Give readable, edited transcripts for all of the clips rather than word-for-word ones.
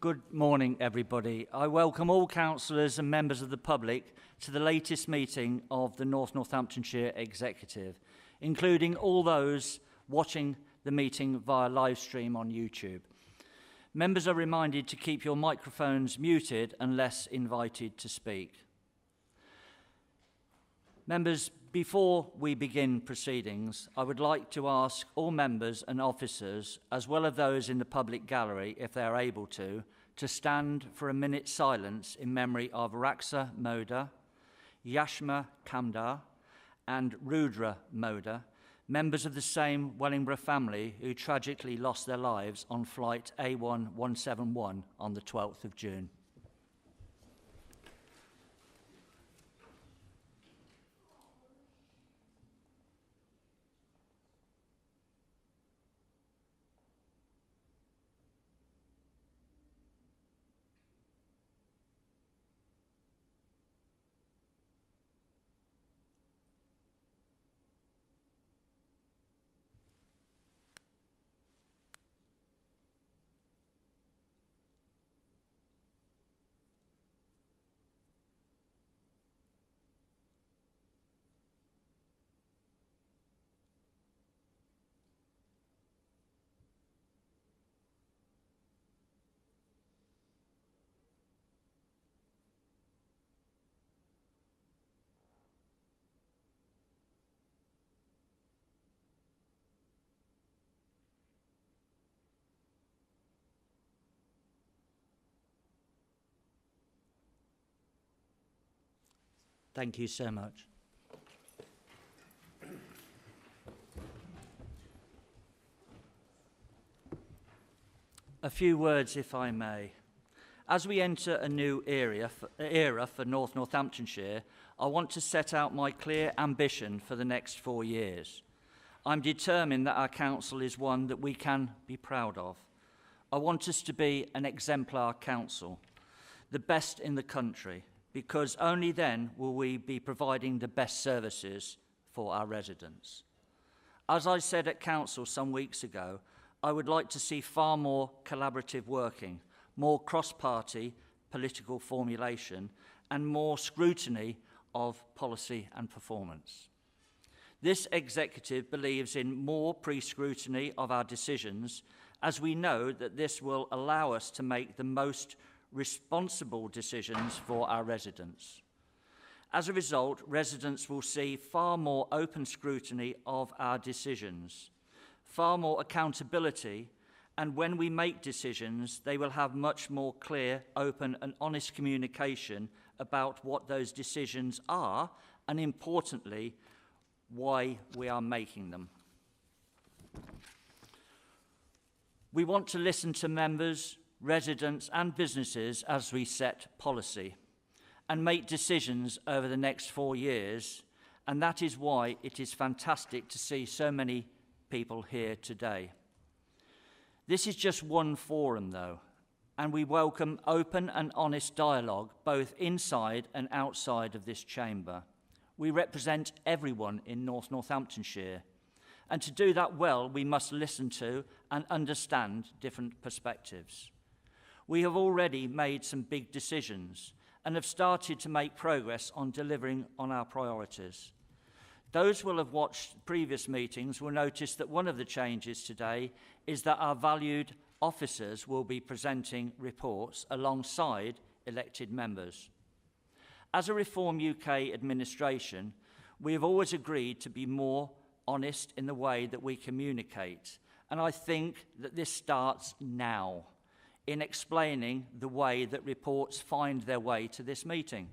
Good morning, everybody. I welcome all councillors and members of the public to the latest meeting of the Northamptonshire Executive, including all those watching the meeting via live stream on YouTube. Members are reminded to keep your microphones muted unless invited to speak. Members, before we begin proceedings, I would like to ask all members and officers, as well as those in the public gallery, if they are able to stand for a minute's silence in memory of Raksa Moda, Yashma Kamdar, and Rudra Moda, members of the same Wellingborough family who tragically lost their lives on flight A1171 on the 12th of June. Thank you so much. A few words, if I may. As we enter a new era for Northamptonshire, I want to set out my clear ambition for the next 4 years. I'm determined that our council is one that we can be proud of. I want us to be an exemplar council, the best in the country, because only then will we be providing the best services for our residents. As I said at council some weeks ago, I would like to see far more collaborative working, more cross-party political formulation, and more scrutiny of policy and performance. This executive believes in more pre-scrutiny of our decisions, as we know that this will allow us to make the most responsible decisions for our residents. As a result, residents will see far more open scrutiny of our decisions, far more accountability, and when we make decisions, they will have much more clear, open and honest communication about what those decisions are and, importantly, why we are making them. We want to listen to members, residents and businesses as we set policy and make decisions over the next 4 years, and that is why it is fantastic to see so many people here today. This is just one forum though, and we welcome open and honest dialogue both inside and outside of this chamber. We represent everyone in Northamptonshire, and to do that well we must listen to and understand different perspectives. We have already made some big decisions and have started to make progress on delivering on our priorities. Those who will have watched previous meetings will notice that one of the changes today is that our valued officers will be presenting reports alongside elected members. As a Reform UK administration, we have always agreed to be more honest in the way that we communicate, and I think that this starts now, in explaining the way that reports find their way to this meeting.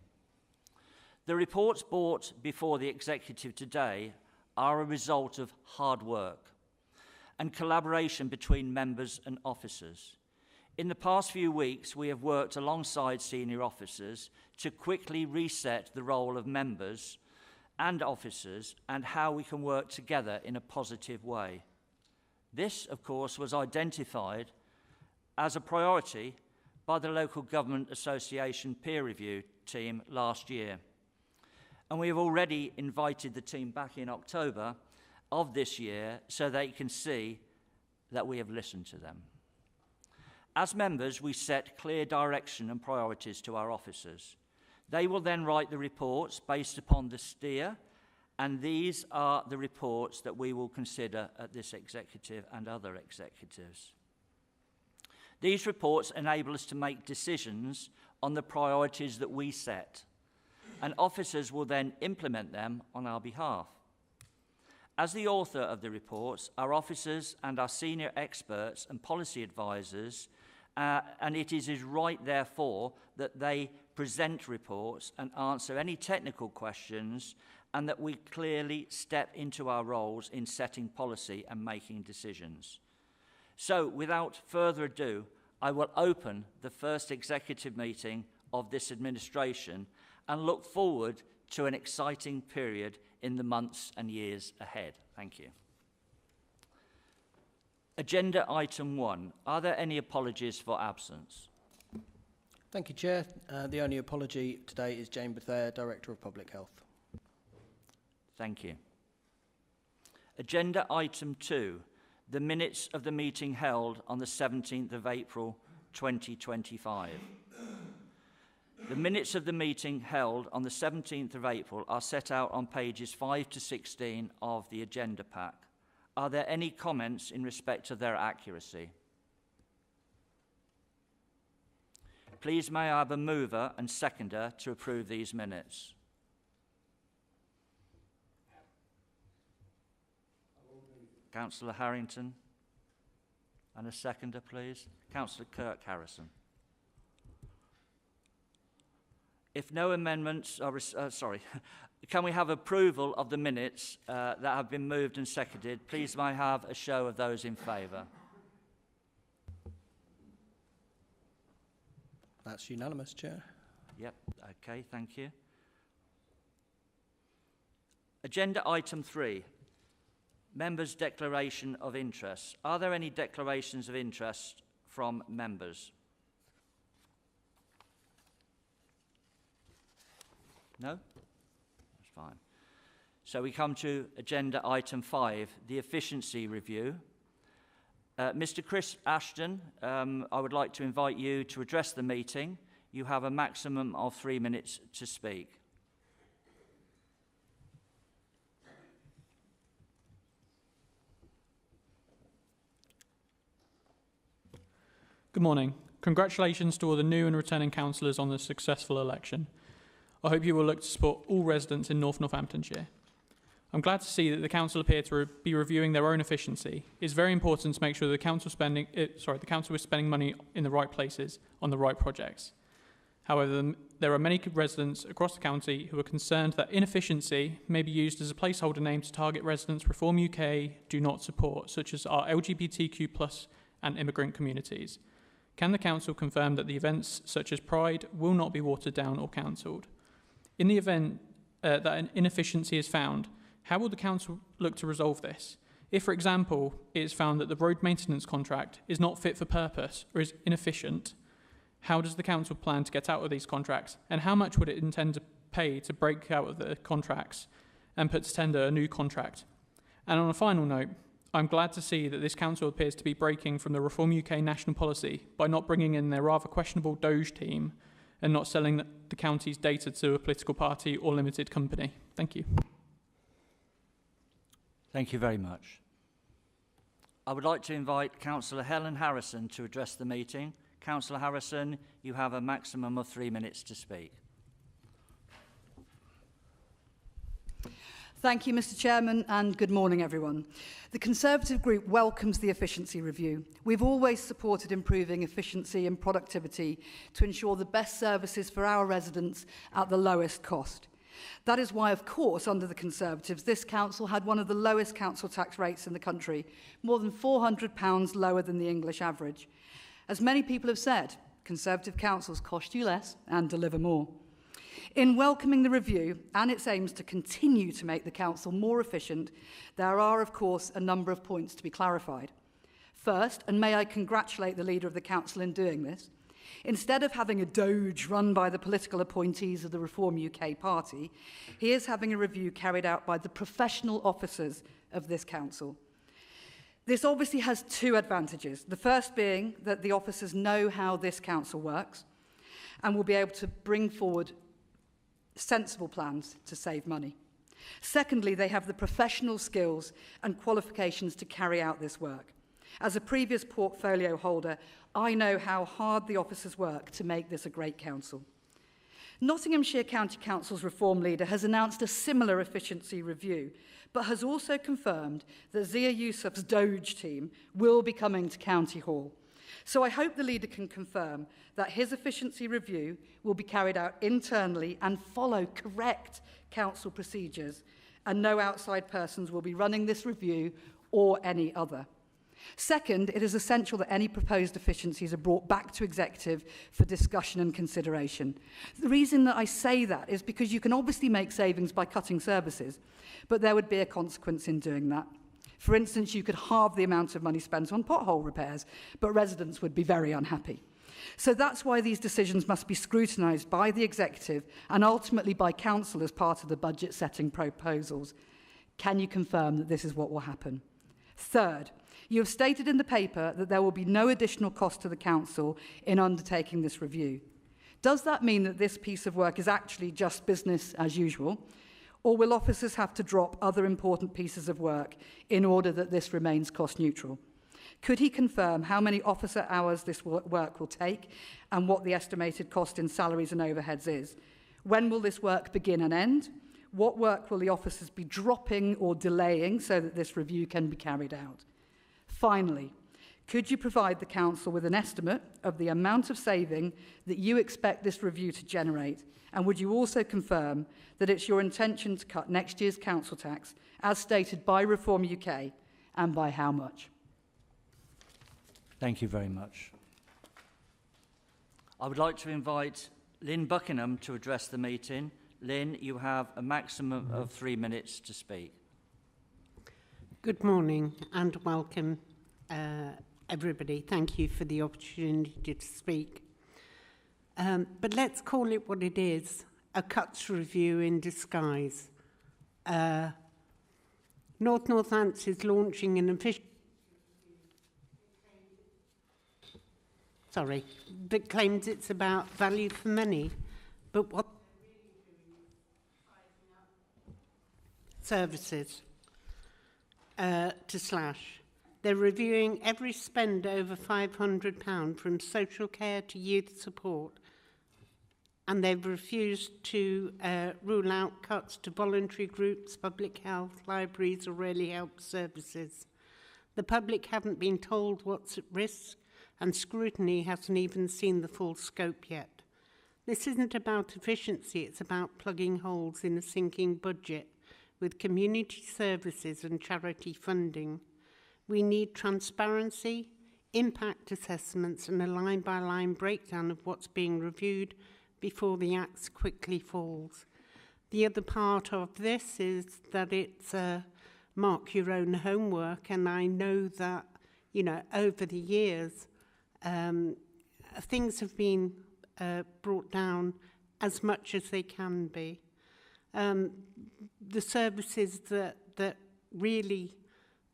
The reports brought before the executive today are a result of hard work and collaboration between members and officers. In the past few weeks, we have worked alongside senior officers to quickly reset the role of members and officers and how we can work together in a positive way. This, of course, was identified as a priority by the Local Government Association peer review team last year. And we have already invited the team back in October of this year so they can see that we have listened to them. As members, we set clear direction and priorities to our officers. They will then write the reports based upon the steer, and these are the reports that we will consider at this executive and other executives. These reports enable us to make decisions on the priorities that we set, and officers will then implement them on our behalf. As the author of the reports, our officers and our senior experts and policy advisors, and it is right, therefore, that they present reports and answer any technical questions, and that we clearly step into our roles in setting policy and making decisions. So, without further ado, I will open the first executive meeting of this administration and look forward to an exciting period in the months and years ahead. Thank you. Agenda item 1. Are there any apologies for absence? Thank you, Chair. The only apology today is Jane Bethea, Director of Public Health. Thank you. Agenda item 2. The minutes of the meeting held on the 17th of April 2025. The minutes of the meeting held on the 17th of April are set out on pages 5 to 16 of the agenda pack. Are there any comments in respect of their accuracy? Please may I have a mover and seconder to approve these minutes? Councillor Harrington. And a seconder, please. Councillor Kirk Harrison. If no amendments are... Can we have approval of the minutes that have been moved and seconded? Please may I have a show of those in favour? That's unanimous, Chair. Yep, okay, thank you. Agenda item 3. Members' declaration of interest. Are there any declarations of interest from members? No? That's fine. So we come to agenda item 5, the efficiency review. Mr. Chris Ashton, I would like to invite you to address the meeting. You have a maximum of 3 minutes to speak. Good morning. Congratulations to all the new and returning councillors on the successful election. I hope you will look to support all residents in Northamptonshire. I'm glad to see that the council appear to be reviewing their own efficiency. It's very important to make sure the council is spending money in the right places on the right projects. However, there are many residents across the county who are concerned that inefficiency may be used as a placeholder name to target residents Reform UK do not support, such as our LGBTQ+ and immigrant communities. Can the council confirm that the events such as Pride will not be watered down or cancelled? In the event that an inefficiency is found, how will the council look to resolve this? If, for example, it is found that the road maintenance contract is not fit for purpose or is inefficient, how does the council plan to get out of these contracts, and how much would it intend to pay to break out of the contracts and put to tender a new contract? And on a final note, I'm glad to see that this council appears to be breaking from the Reform UK national policy by not bringing in their rather questionable Doge team and not selling the county's data to a political party or limited company. Thank you. Thank you very much. I would like to invite Councillor Helen Harrison to address the meeting. Councillor Harrison, you have a maximum of 3 minutes to speak. Thank you, Mr. Chairman, and good morning, everyone. The Conservative Group welcomes the efficiency review. We've always supported improving efficiency and productivity to ensure the best services for our residents at the lowest cost. That is why, of course, under the Conservatives, this council had one of the lowest council tax rates in the country, more than £400 lower than the English average. As many people have said, Conservative councils cost you less and deliver more. In welcoming the review and its aims to continue to make the council more efficient, there are, of course, a number of points to be clarified. First, and may I congratulate the leader of the council in doing this, instead of having a doge run by the political appointees of the Reform UK party, he is having a review carried out by the professional officers of this council. This obviously has two advantages. The first being that the officers know how this council works and will be able to bring forward sensible plans to save money. Secondly, they have the professional skills and qualifications to carry out this work. As a previous portfolio holder, I know how hard the officers work to make this a great council. Nottinghamshire County Council's reform leader has announced a similar efficiency review, but has also confirmed that Zia Yusuf's Doge team will be coming to County Hall. So I hope the leader can confirm that his efficiency review will be carried out internally and follow correct council procedures, and no outside persons will be running this review or any other. Second, it is essential that any proposed efficiencies are brought back to executive for discussion and consideration. The reason that I say that is because you can obviously make savings by cutting services, but there would be a consequence in doing that. For instance, you could halve the amount of money spent on pothole repairs, but residents would be very unhappy. So that's why these decisions must be scrutinised by the executive and ultimately by council as part of the budget setting proposals. Can you confirm that this is what will happen? Third, you have stated in the paper that there will be no additional cost to the council in undertaking this review. Does that mean that this piece of work is actually just business as usual? Or will officers have to drop other important pieces of work in order that this remains cost neutral? Could he confirm how many officer hours this work will take and what the estimated cost in salaries and overheads is? When will this work begin and end? What work will the officers be dropping or delaying so that this review can be carried out? Finally, could you provide the council with an estimate of the amount of saving that you expect this review to generate? And would you also confirm that it's your intention to cut next year's council tax, as stated by Reform UK, and by how much? Thank you very much. I would like to invite Lynn Buckingham to address the meeting. Lynn, you have a maximum of 3 minutes to speak. Good morning and welcome, everybody. Thank you for the opportunity to speak. But let's call it what it is, a cuts review in disguise. Northamptonshire is launching an efficient... that claims it's about value for money, but what services to slash. They're reviewing every spend over £500 from social care to youth support, and they've refused to rule out cuts to voluntary groups, public health, libraries or early help services. The public haven't been told what's at risk, and scrutiny hasn't even seen the full scope yet. This isn't about efficiency, it's about plugging holes in a sinking budget with community services and charity funding. We need transparency, impact assessments and a line-by-line breakdown of what's being reviewed before the axe quickly falls. The other part of this is that it's mark your own homework, and I know that, you know, over the years, things have been brought down as much as they can be. The services that really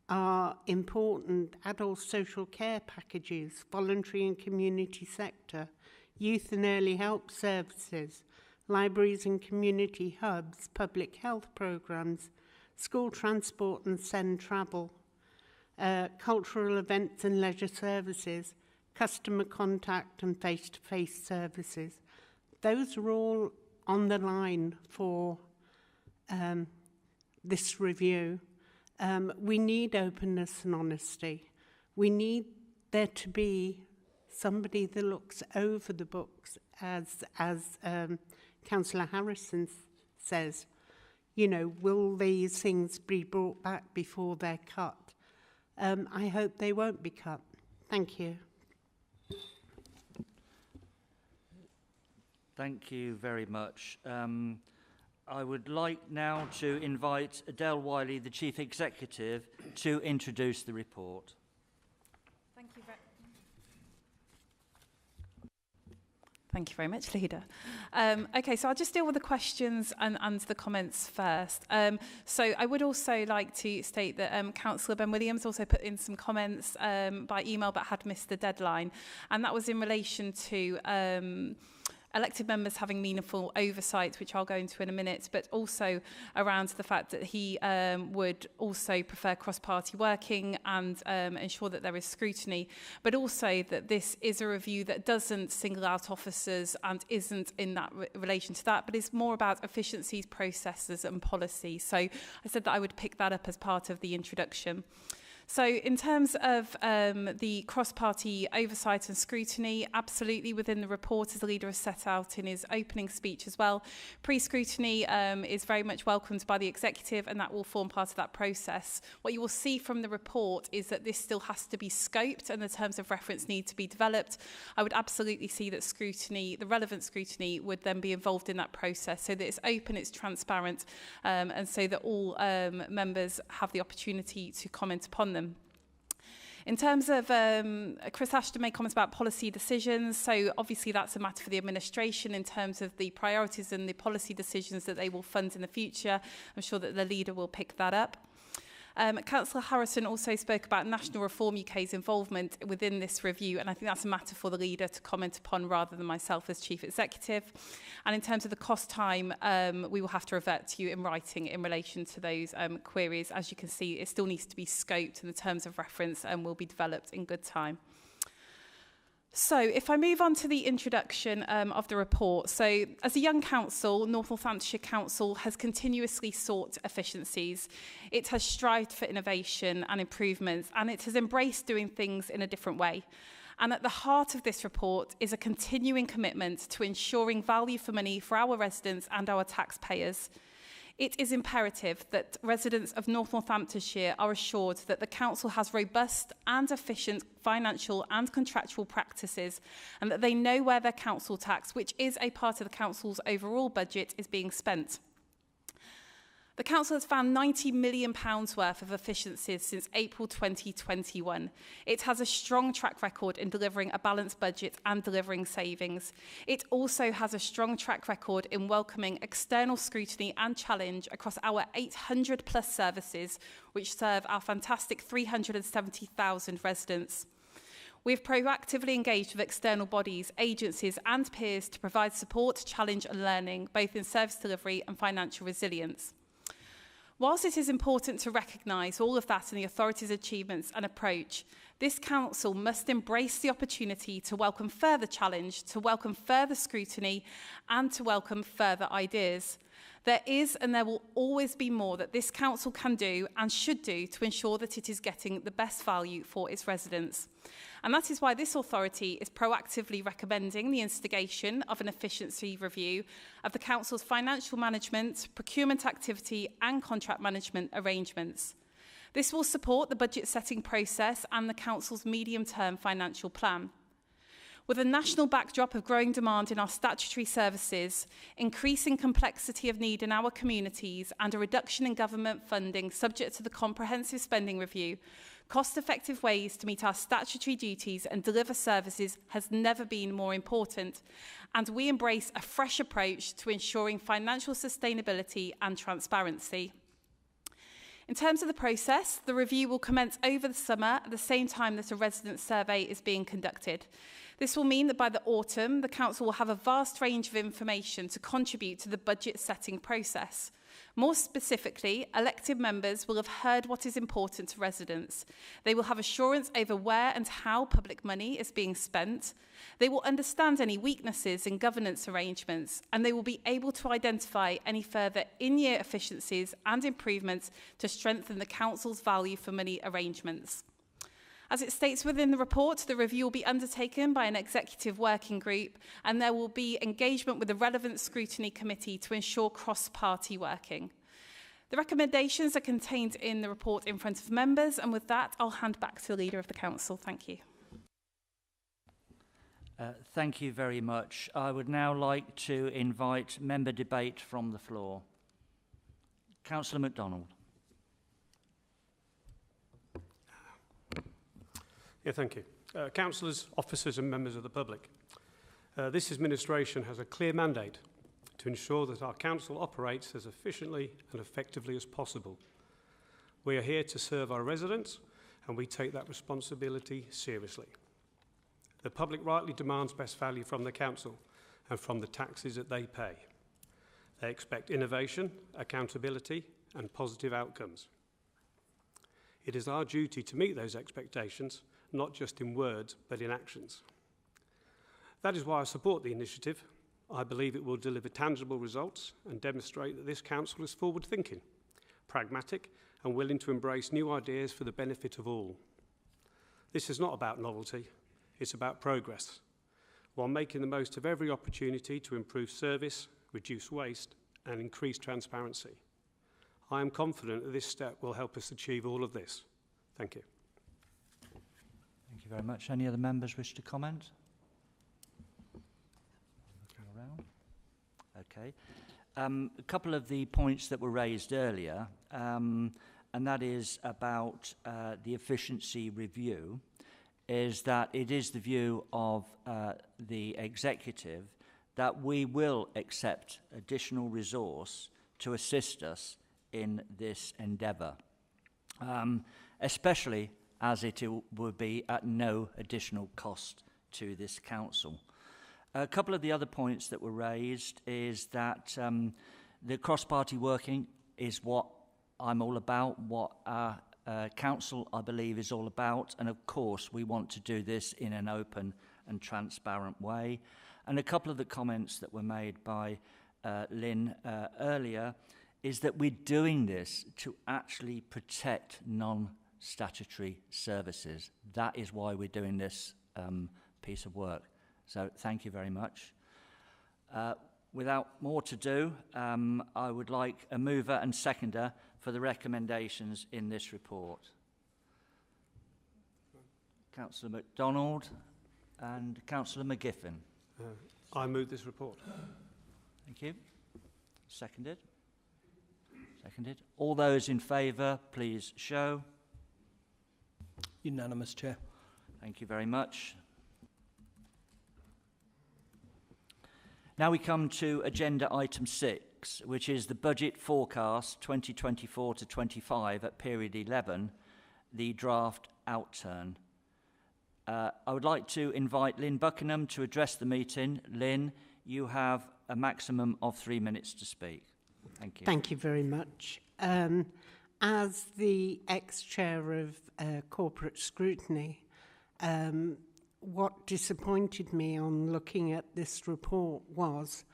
are important: adult social care packages, voluntary and community sector, youth and early help services, libraries and community hubs, public health programs, school transport and send travel, cultural events and leisure services, customer contact and face-to-face services. Those are all on the line for this review. We need openness and honesty. We need there to be somebody that looks over the books, as Councillor Harrison says. You know, will these things be brought back before they're cut? I hope they won't be cut. Thank you. Thank you very much. I would like now to invite Adele Wiley, the Chief Executive, to introduce the report. Thank you very much, Leader. Okay, so I'll just deal with the questions and the comments first. So I would also like to state that Councillor Ben Williams also put in some comments by email but had missed the deadline. And that was in relation to elected members having meaningful oversight, which I'll go into in a minute, but also around the fact that he would also prefer cross-party working and ensure that there is scrutiny, but also that this is a review that doesn't single out officers and isn't in that relation to that, but is more about efficiencies, processes and policy. So I said that I would pick that up as part of the introduction. So in terms of the cross-party oversight and scrutiny, absolutely within the report, as the leader has set out in his opening speech as well, pre-scrutiny is very much welcomed by the executive and that will form part of that process. What you will see from the report is that this still has to be scoped and the terms of reference need to be developed. I would absolutely see that scrutiny, the relevant scrutiny, would then be involved in that process so that it's open, it's transparent, and so that all members have the opportunity to comment upon them. In terms of, Chris Ashton made comments about policy decisions, so obviously that's a matter for the administration in terms of the priorities and the policy decisions that they will fund in the future. I'm sure that the leader will pick that up. Councillor Harrison also spoke about National Reform UK's involvement within this review, and I think that's a matter for the leader to comment upon rather than myself as Chief Executive. And in terms of the cost time, we will have to revert to you in writing in relation to those queries. As you can see, it still needs to be scoped and the terms of reference will be developed in good time. So if I move on to the introduction of the report. So as a young council, Northamptonshire Council has continuously sought efficiencies. It has strived for innovation and improvements, and it has embraced doing things in a different way. And at the heart of this report is a continuing commitment to ensuring value for money for our residents and our taxpayers. It is imperative that residents of North Northamptonshire are assured that the council has robust and efficient financial and contractual practices and that they know where their council tax, which is a part of the council's overall budget, is being spent. The council has found £90 million worth of efficiencies since April 2021. It has a strong track record in delivering a balanced budget and delivering savings. It also has a strong track record in welcoming external scrutiny and challenge across our 800 plus services, which serve our fantastic 370,000 residents. We've proactively engaged with external bodies, agencies and peers to provide support, challenge and learning, both in service delivery and financial resilience. Whilst it is important to recognise all of that in the authority's achievements and approach, this council must embrace the opportunity to welcome further challenge, to welcome further scrutiny and to welcome further ideas. There is and there will always be more that this council can do and should do to ensure that it is getting the best value for its residents. And that is why this authority is proactively recommending the instigation of an efficiency review of the council's financial management, procurement activity and contract management arrangements. This will support the budget setting process and the council's medium-term financial plan. With a national backdrop of growing demand in our statutory services, increasing complexity of need in our communities and a reduction in government funding subject to the comprehensive spending review, cost-effective ways to meet our statutory duties and deliver services has never been more important, and we embrace a fresh approach to ensuring financial sustainability and transparency. In terms of the process, the review will commence over the summer at the same time that a resident survey is being conducted. This will mean that by the autumn, the council will have a vast range of information to contribute to the budget setting process. More specifically, elected members will have heard what is important to residents. They will have assurance over where and how public money is being spent. They will understand any weaknesses in governance arrangements, and they will be able to identify any further in-year efficiencies and improvements to strengthen the council's value for money arrangements. As it states within the report, the review will be undertaken by an executive working group and there will be engagement with the relevant scrutiny committee to ensure cross-party working. The recommendations are contained in the report in front of members, and with that, I'll hand back to the Leader of the Council. Thank you. Thank you very much. I would now like to invite member debate from the floor. Councillor MacDonald. Yeah, thank you. Councillors, officers and members of the public. This administration has a clear mandate to ensure that our council operates as efficiently and effectively as possible. We are here to serve our residents, and we take that responsibility seriously. The public rightly demands best value from the council and from the taxes that they pay. They expect innovation, accountability, and positive outcomes. It is our duty to meet those expectations, not just in words, but in actions. That is why I support the initiative. I believe it will deliver tangible results and demonstrate that this council is forward-thinking, pragmatic, and willing to embrace new ideas for the benefit of all. This is not about novelty, it's about progress, while making the most of every opportunity to improve service, reduce waste, and increase transparency. I am confident that this step will help us achieve all of this. Thank you. Thank you very much. Any other members wish to comment? Around? Okay. A couple of the points that were raised earlier, and that is about the efficiency review, is that it is the view of the executive that we will accept additional resource to assist us in this endeavour, especially as it would be at no additional cost to this council. A couple of the other points that were raised is that the cross-party working is what I'm all about, what our council, I believe, is all about, and of course we want to do this in an open and transparent way. And a couple of the comments that were made by Lynn earlier is that we're doing this to actually protect non-statutory services. That is why we're doing this piece of work. So thank you very much. Without more to do, I would like a mover and seconder for the recommendations in this report. Councillor MacDonald and Councillor McGiffin. I move this report. Thank you. Seconded? Seconded. All those in favour, please show. Unanimous, Chair. Thank you very much. Now we come to agenda item 6, which is the budget forecast 2024 to 25 at period 11, the draft outturn. I would like to invite Lynn Buckingham to address the meeting. Lynn, you have a maximum of 3 minutes to speak. Thank you. Thank you very much. As the ex-chair of corporate scrutiny, what disappointed me on looking at this report was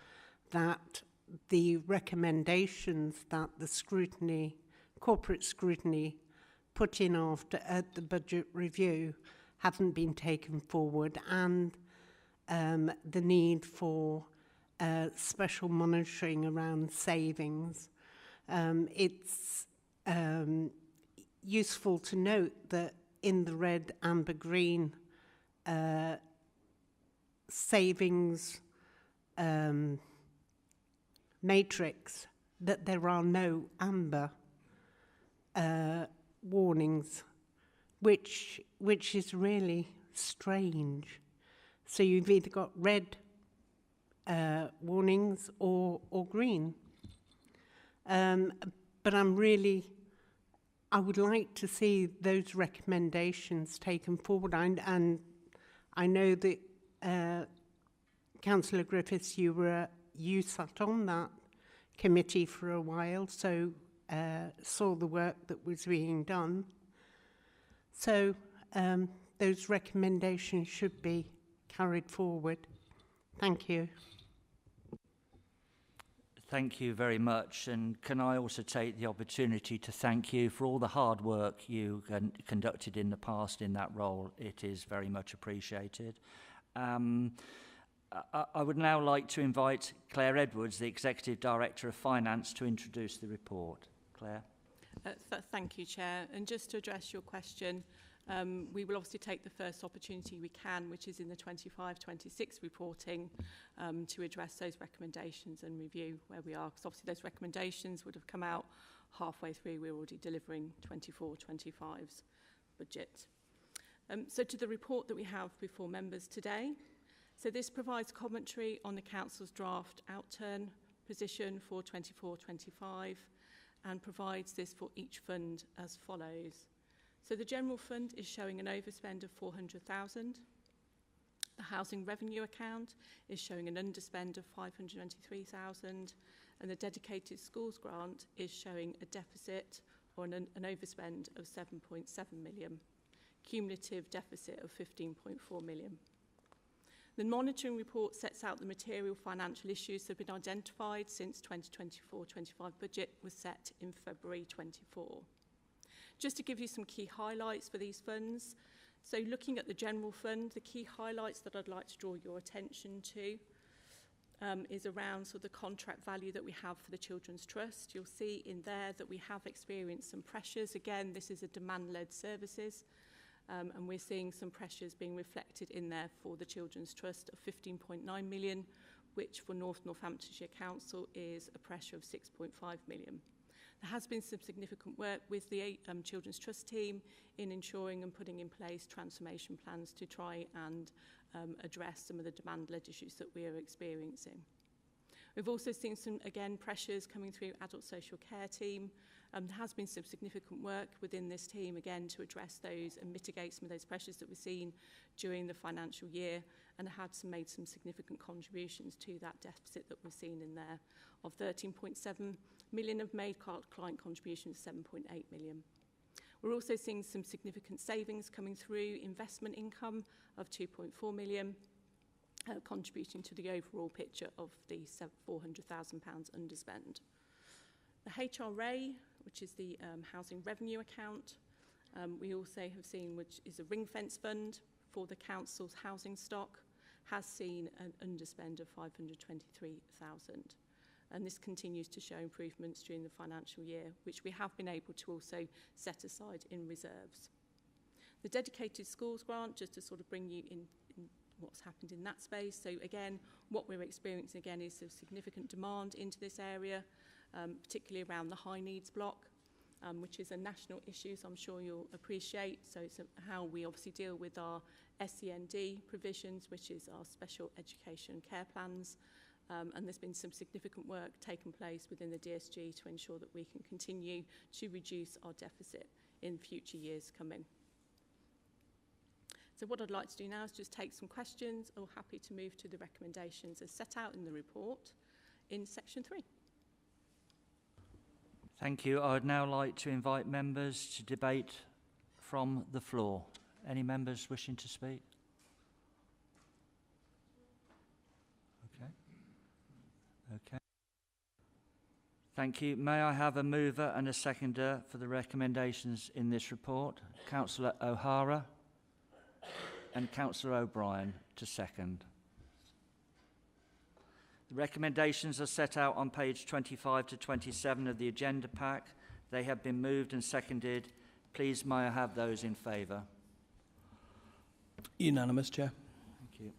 that the recommendations that the corporate scrutiny put in at the budget review haven't been taken forward, and the need for special monitoring around savings. It's useful to note that in the red, amber, green savings matrix, that there are no amber warnings, which is really strange. So you've either got red warnings or green. But I would like to see those recommendations taken forward. And I know that Councillor Griffiths, you sat on that committee for a while, so saw the work that was being done. So those recommendations should be carried forward. Thank you. Thank you very much, and can I also take the opportunity to thank you for all the hard work you conducted in the past in that role. It is very much appreciated. I would now like to invite Claire Edwards, the Executive Director of Finance, to introduce the report. Claire. Thank you, Chair. And just to address your question, we will obviously take the first opportunity we can, which is in the 25-26 reporting, to address those recommendations and review where we are, because obviously those recommendations would have come out halfway through. We're already delivering 24-25's budget. So to the report that we have before members today. So this provides commentary on the Council's draft outturn position for 24-25 and provides this for each fund as follows. So the General Fund is showing an overspend of 400,000. The Housing Revenue Account is showing an underspend of 523,000, and the Dedicated Schools Grant is showing a deficit or an overspend of 7.7 million, cumulative deficit of 15.4 million. The monitoring report sets out the material financial issues that have been identified since 2024-25 budget was set in February 24. Just to give you some key highlights for these funds, so looking at the General Fund, the key highlights that I'd like to draw your attention to is around sort of the contract value that we have for the Children's Trust. You'll see in there that we have experienced some pressures. Again, this is a demand-led services, and we're seeing some pressures being reflected in there for the Children's Trust of 15.9 million, which for Northamptonshire Council is a pressure of 6.5 million. There has been some significant work with the Children's Trust team in ensuring and putting in place transformation plans to try and address some of the demand-led issues that we are experiencing. We've also seen some, again, pressures coming through adult social care team. There has been some significant work within this team, again, to address those and mitigate some of those pressures that we've seen during the financial year, and made some significant contributions to that deficit that we've seen in there of 13.7 million have made client contributions of 7.8 million. We're also seeing some significant savings coming through investment income of 2.4 million, contributing to the overall picture of the £400,000 underspend. The HRA, which is the Housing Revenue Account, we also have seen, which is a ring-fence fund for the council's housing stock, has seen an underspend of 523,000. And this continues to show improvements during the financial year, which we have been able to also set aside in reserves. The Dedicated Schools Grant, just to sort of bring you in what's happened in that space. So again, what we're experiencing again is a significant demand into this area, particularly around the high needs block, which is a national issue, so I'm sure you'll appreciate. So it's how we obviously deal with our SEND provisions, which is our special education care plans. And there's been some significant work taking place within the DSG to ensure that we can continue to reduce our deficit in future years coming. So what I'd like to do now is just take some questions, or happy to move to the recommendations as set out in the report in section 3. Thank you. I would now like to invite members to debate from the floor. Any members wishing to speak? Okay. Thank you. May I have a mover and a seconder for the recommendations in this report? Councillor O'Hara and Councillor O'Brien to second. The recommendations are set out on page 25 to 27 of the agenda pack. They have been moved and seconded. Please may I have those in favour? Unanimous, Chair. Thank you.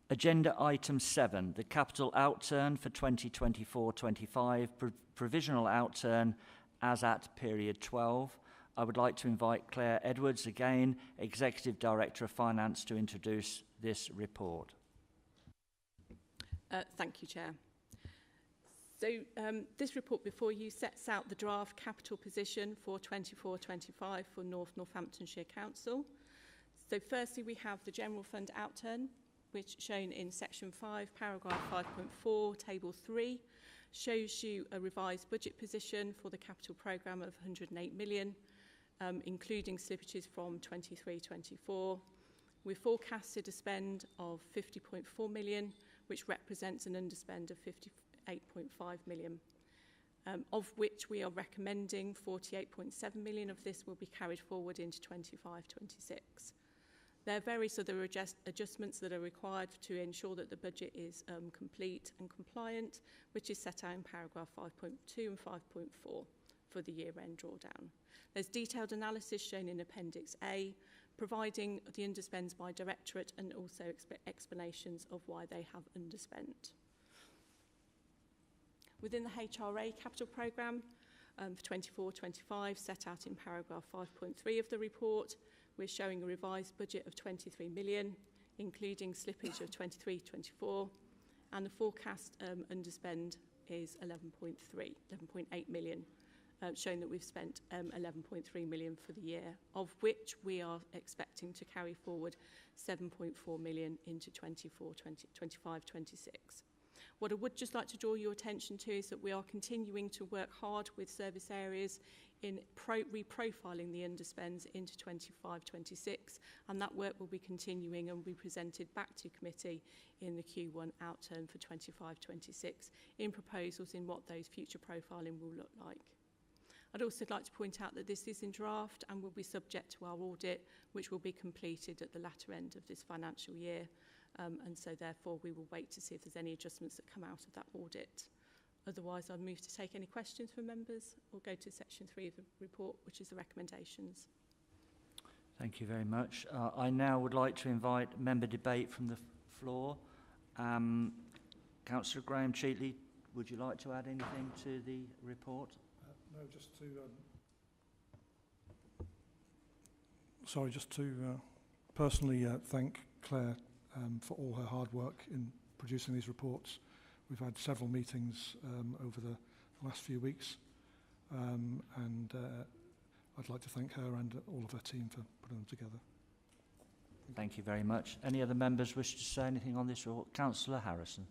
Agenda item 7, the capital outturn for 2024-25, provisional outturn as at period 12. I would like to invite Claire Edwards, again, Executive Director of Finance, to introduce this report. Thank you, Chair. So this report before you sets out the draft capital position for 24-25 for Northamptonshire Council. So firstly, we have the General Fund outturn, which shown in section 5, paragraph 5.4, table 3, shows you a revised budget position for the capital programme of 108 million, including slippages from 23-24. We forecasted a spend of 50.4 million, which represents an underspend of 58.5 million, of which we are recommending 48.7 million of this will be carried forward into 25-26. There are various other adjustments that are required to ensure that the budget is complete and compliant, which is set out in paragraph 5.2 and 5.4 for the year-end drawdown. There's detailed analysis shown in Appendix A, providing the underspends by directorate and also explanations of why they have underspent. Within the HRA capital programme for 24-25, set out in paragraph 5.3 of the report, we're showing a revised budget of 23 million, including slippage of 23-24, and the forecast underspend is 11.8 million, showing that we've spent 11.3 million for the year, of which we are expecting to carry forward 7.4 million into 25-26. What I would just like to draw your attention to is that we are continuing to work hard with service areas in reprofiling the underspends into 25-26, and that work will be continuing and will be presented back to committee in the Q1 outturn for 25-26 in proposals in what those future profiling will look like. I'd also like to point out that this is in draft and will be subject to our audit, which will be completed at the latter end of this financial year. And so therefore we will wait to see if there's any adjustments that come out of that audit. Otherwise, I'll move to take any questions from members or go to section 3 of the report, which is the recommendations. Thank you very much. I now would like to invite member debate from the floor. Councillor Graham Cheatley, would you like to add anything to the report? No, just to personally thank Claire for all her hard work in producing these reports. We've had several meetings over the last few weeks, and I'd like to thank her and all of her team for putting them together. Thank you very much. Any other members wish to say anything on this report? Councillor Harrison.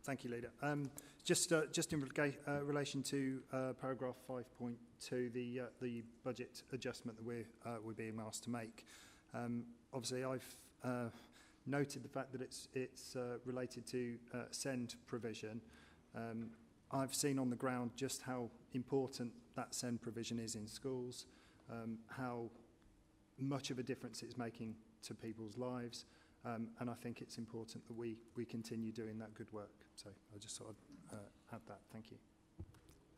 Thank you, Leader. Just in relation to paragraph 5.2, the budget adjustment that we're being asked to make. Obviously, I've noted the fact that it's related to SEND provision. I've seen on the ground just how important that SEND provision is in schools, how much of a difference it's making to people's lives, and I think it's important that we continue doing that good work. So I just thought I'd add that. Thank you.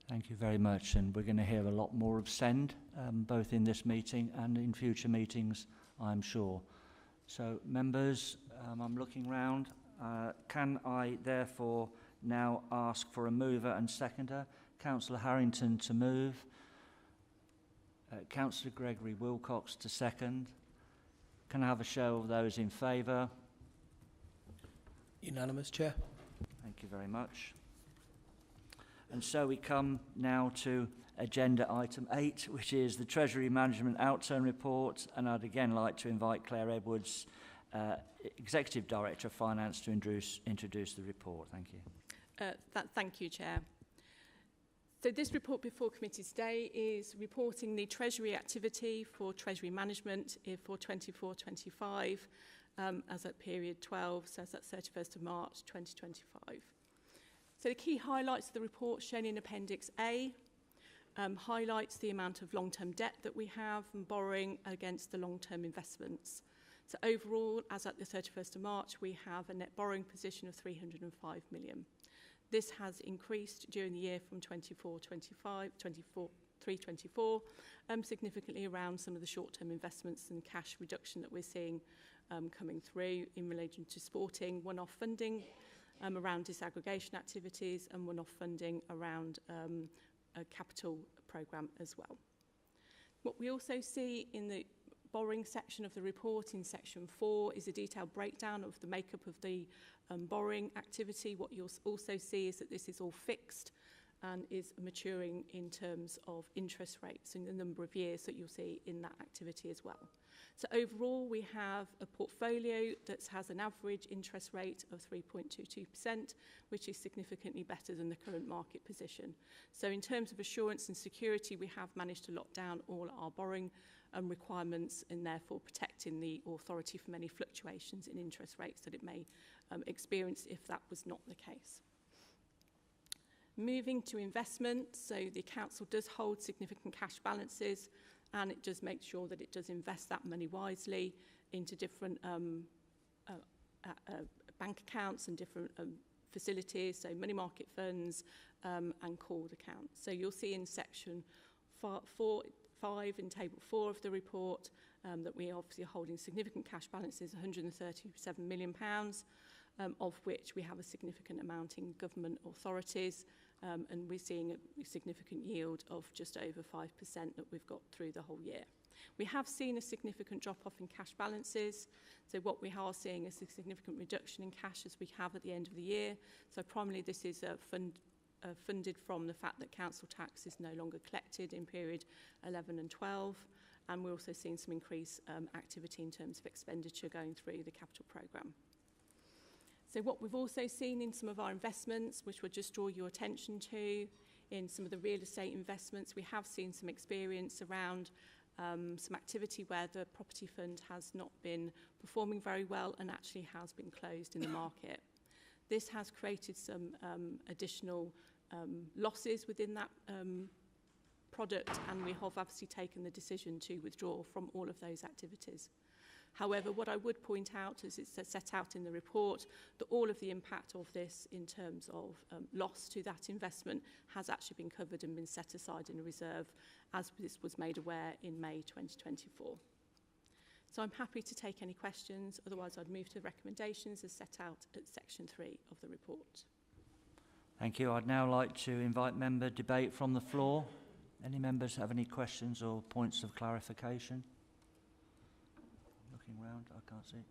Thank you very much, and we're going to hear a lot more of SEND, both in this meeting and in future meetings, I'm sure. So, members, I'm looking round. Can I therefore now ask for a mover and seconder? Councillor Harrington to move. Councillor Gregory Wilcox to second. Can I have a show of those in favour? Unanimous, Chair. Thank you very much. And so we come now to agenda item 8, which is the Treasury Management Outturn Report, and I'd again like to invite Claire Edwards, Executive Director of Finance, to introduce the report. Thank you. Thank you, Chair. So this report before committee today is reporting the Treasury activity for Treasury Management for 24-25 as at period 12, so as at 31st of March 2025. So the key highlights of the report shown in Appendix A highlights the amount of long-term debt that we have and borrowing against the long-term investments. So overall, as at the 31st of March, we have a net borrowing position of 305 million. This has increased during the year from 24-25, 23-24, significantly around some of the short-term investments and cash reduction that we're seeing coming through in relation to supporting one-off funding around disaggregation activities and one-off funding around a capital programme as well. What we also see in the borrowing section of the report in section 4 is a detailed breakdown of the makeup of the borrowing activity. What you'll also see is that this is all fixed and is maturing in terms of interest rates and the number of years that you'll see in that activity as well. So overall, we have a portfolio that has an average interest rate of 3.22%, which is significantly better than the current market position. So in terms of assurance and security, we have managed to lock down all our borrowing requirements and therefore protecting the authority from any fluctuations in interest rates that it may experience if that was not the case. Moving to investment, so the council does hold significant cash balances and it does make sure that it does invest that money wisely into different bank accounts and different facilities, so money market funds and called accounts. So you'll see in section 5 in table 4 of the report that we are obviously holding significant cash balances, £137 million, of which we have a significant amount in government authorities and we're seeing a significant yield of just over 5% that we've got through the whole year. We have seen a significant drop-off in cash balances, so what we are seeing is a significant reduction in cash as we have at the end of the year. So primarily this is funded from the fact that council tax is no longer collected in period 11 and 12, and we're also seeing some increased activity in terms of expenditure going through the capital programme. So what we've also seen in some of our investments, which we'll just draw your attention to, in some of the real estate investments, we have seen some experience around some activity where the property fund has not been performing very well and actually has been closed in the market. This has created some additional losses within that product, and we have obviously taken the decision to withdraw from all of those activities. However, what I would point out, as it's set out in the report, that all of the impact of this in terms of loss to that investment has actually been covered and been set aside in a reserve, as this was made aware in May 2024. So I'm happy to take any questions, otherwise I'd move to recommendations as set out at section 3 of the report. Thank you. I'd now like to invite member debate from the floor. Any members have any questions or points of clarification? Looking round, I can't see.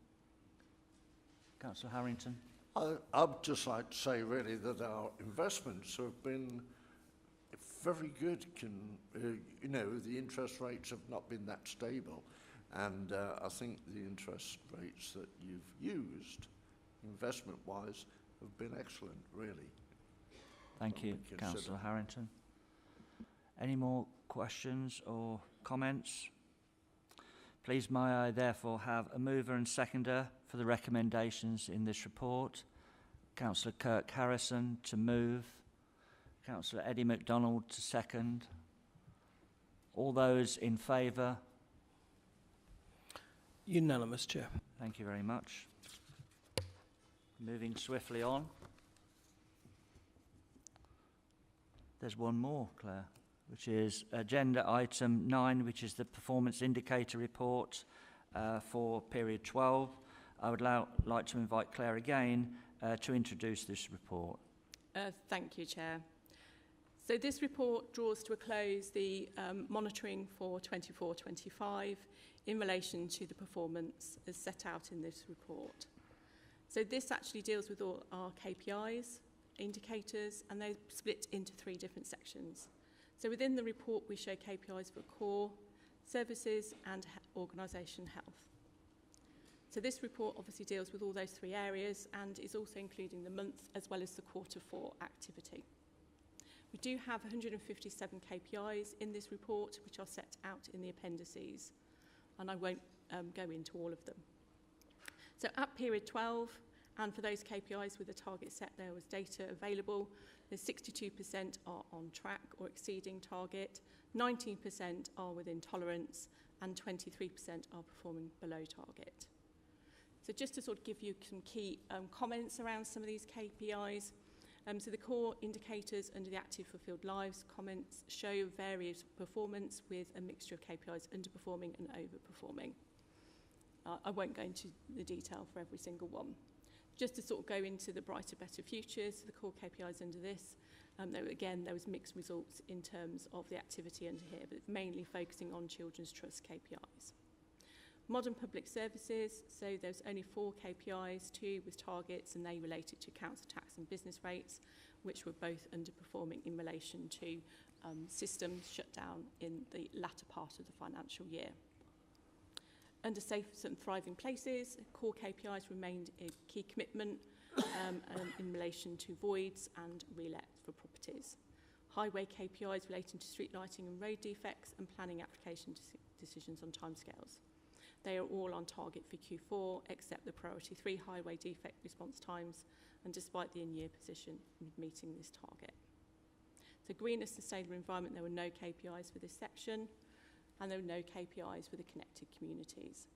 Councillor Harrington. I'd just like to say really that our investments have been very good. You know, the interest rates have not been that stable, and I think the interest rates that you've used, investment-wise, have been excellent, really. Thank you, Councillor Harrington. Any more questions or comments? Please may I therefore have a mover and seconder for the recommendations in this report. Councillor Kirk Harrison to move. Councillor Eddie MacDonald to second. All those in favour? Unanimous, Chair. Thank you very much. Moving swiftly on. There's one more, Claire, which is agenda item 9, which is the performance indicator report for period 12. I would like to invite Claire again to introduce this report. Thank you, Chair. So this report draws to a close the monitoring for 24-25 in relation to the performance as set out in this report. So this actually deals with all our KPIs, indicators, and they're split into 3 different sections. So within the report we show KPIs for core, services and organisation health. So this report obviously deals with all those 3 areas and is also including the month as well as the quarter 4 activity. We do have 157 KPIs in this report which are set out in the appendices, and I won't go into all of them. So at period 12, and for those KPIs with a target set, there was data available. There's 62% are on track or exceeding target, 19% are within tolerance, and 23% are performing below target. So just to sort of give you some key comments around some of these KPIs. So the core indicators under the active fulfilled lives comments show various performance with a mixture of KPIs underperforming and overperforming. I won't go into the detail for every single one. Just to sort of go into the brighter, better futures, the core KPIs under this, there was mixed results in terms of the activity under here, but mainly focusing on Children's Trust KPIs. Modern public services, so there's only 4 KPIs, 2 with targets, and they related to council tax and business rates, which were both underperforming in relation to systems shut down in the latter part of the financial year. Under Safe and Thriving Places, core KPIs remained a key commitment in relation to voids and relets for properties. Highway KPIs relating to street lighting and road defects and planning application decisions on timescales. They are all on target for Q4 except the priority 3 highway defect response times, and despite the in-year position meeting this target. So green and sustainable environment, there were no KPIs for this section, and there were no KPIs for the connected communities.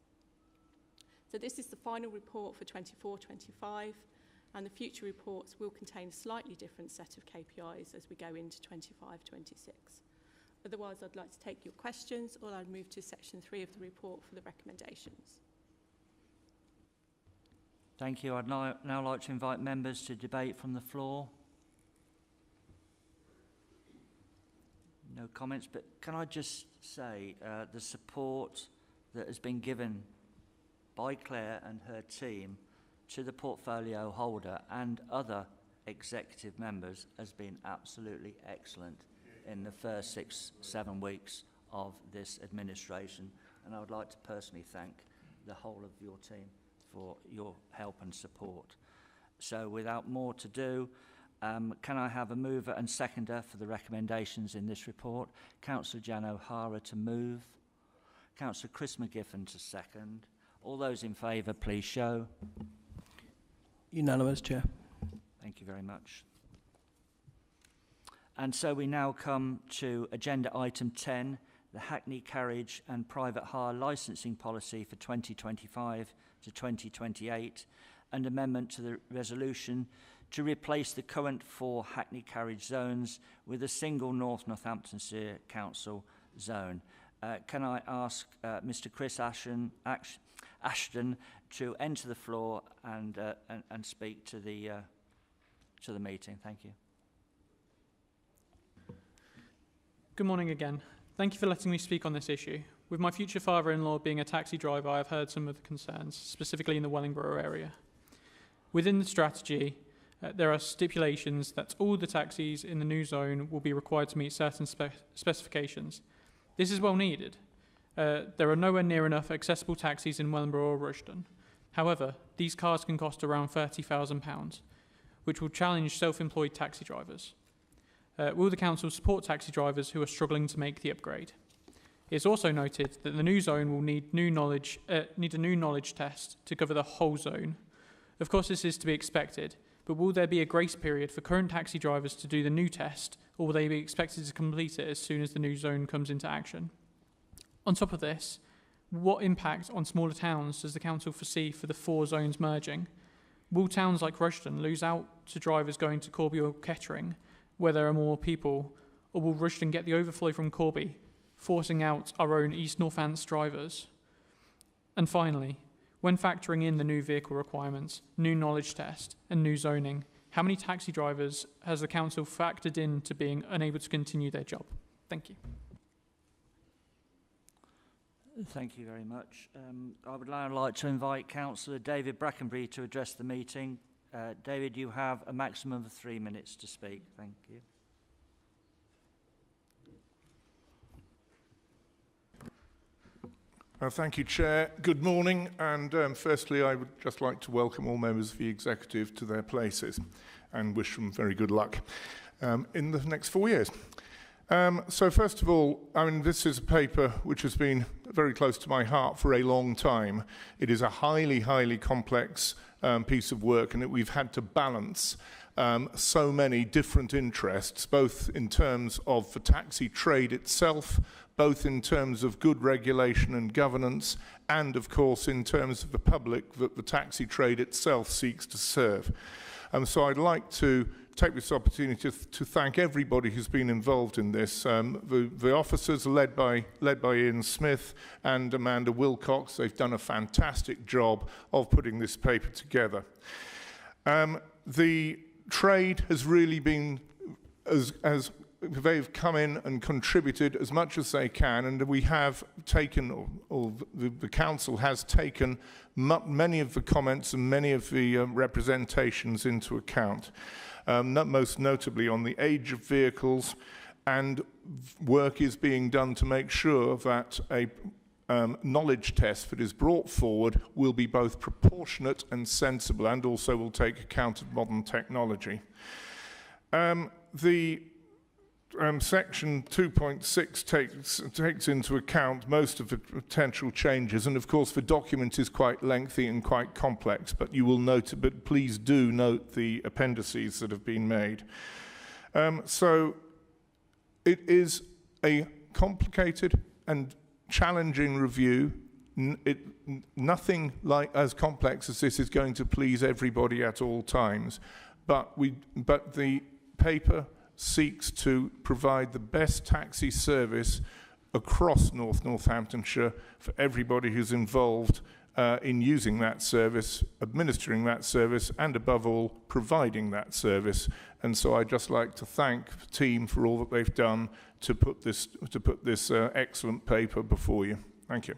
So this is the final report for 24-25, and the future reports will contain a slightly different set of KPIs as we go into 25-26. Otherwise, I'd like to take your questions, or I'd move to section 3 of the report for the recommendations. Thank you. I'd now like to invite members to debate from the floor. No comments, but can I just say the support that has been given by Claire and her team to the portfolio holder and other executive members has been absolutely excellent in the first 6-7 weeks of this administration, and I would like to personally thank the whole of your team for your help and support. So without more to do, can I have a mover and seconder for the recommendations in this report? Councillor Jan O'Hara to move, Councillor Chris McGiffin to second. All those in favour, please show. Unanimous, Chair. Thank you very much. And so we now come to agenda item 10, the Hackney Carriage and Private Hire Licensing Policy for 2025 to 2028, and amendment to the resolution to replace the current 4 Hackney carriage zones with a single Northamptonshire Council zone. Can I ask Mr. Chris Ashton to enter the floor and speak to the meeting? Thank you. Good morning again. Thank you for letting me speak on this issue. With my future father-in-law being a taxi driver, I have heard some of the concerns, specifically in the Wellingborough area. Within the strategy, there are stipulations that all the taxis in the new zone will be required to meet certain specifications. This is well needed. There are nowhere near enough accessible taxis in Wellingborough or Rushden. However, these cars can cost around £30,000, which will challenge self-employed taxi drivers. Will the council support taxi drivers who are struggling to make the upgrade? It is also noted that the new zone will need a new knowledge test to cover the whole zone. Of course, this is to be expected, but will there be a grace period for current taxi drivers to do the new test, or will they be expected to complete it as soon as the new zone comes into action? On top of this, what impact on smaller towns does the council foresee for the 4 zones merging? Will towns like Rushden lose out to drivers going to Corby or Kettering, where there are more people, or will Rushden get the overflow from Corby, forcing out our own East Northants drivers? And finally, when factoring in the new vehicle requirements, new knowledge test, and new zoning, how many taxi drivers has the council factored in to being unable to continue their job? Thank you. Thank you very much. I would now like to invite Councillor David Brackenbury to address the meeting. David, you have a maximum of 3 minutes to speak. Thank you. Thank you, Chair. Good morning, and firstly I would just like to welcome all members of the Executive to their places and wish them very good luck in the next 4 years. So first of all, I mean, this is a paper which has been very close to my heart for a long time. It is a highly, highly complex piece of work, and that we've had to balance so many different interests, both in terms of the taxi trade itself, both in terms of good regulation and governance, and of course in terms of the public that the taxi trade itself seeks to serve. So I'd like to take this opportunity to thank everybody who's been involved in this. The officers led by Ian Smith and Amanda Wilcox. They've done a fantastic job of putting this paper together. The trade has really been, as they've come in and contributed as much as they can, and we have taken, or the council has taken many of the comments and many of the representations into account. Most notably on the age of vehicles, and work is being done to make sure that a knowledge test that is brought forward will be both proportionate and sensible, and also will take account of modern technology. Section 2.6 takes into account most of the potential changes, and of course the document is quite lengthy and quite complex, but you will note, but please do note the appendices that have been made. So it is a complicated and challenging review. Nothing like as complex as this is going to please everybody at all times, but the paper seeks to provide the best taxi service across Northamptonshire for everybody who's involved in using that service, administering that service, and above all, providing that service And so I'd just like to thank the team for all that they've done to put this excellent paper before you. Thank you.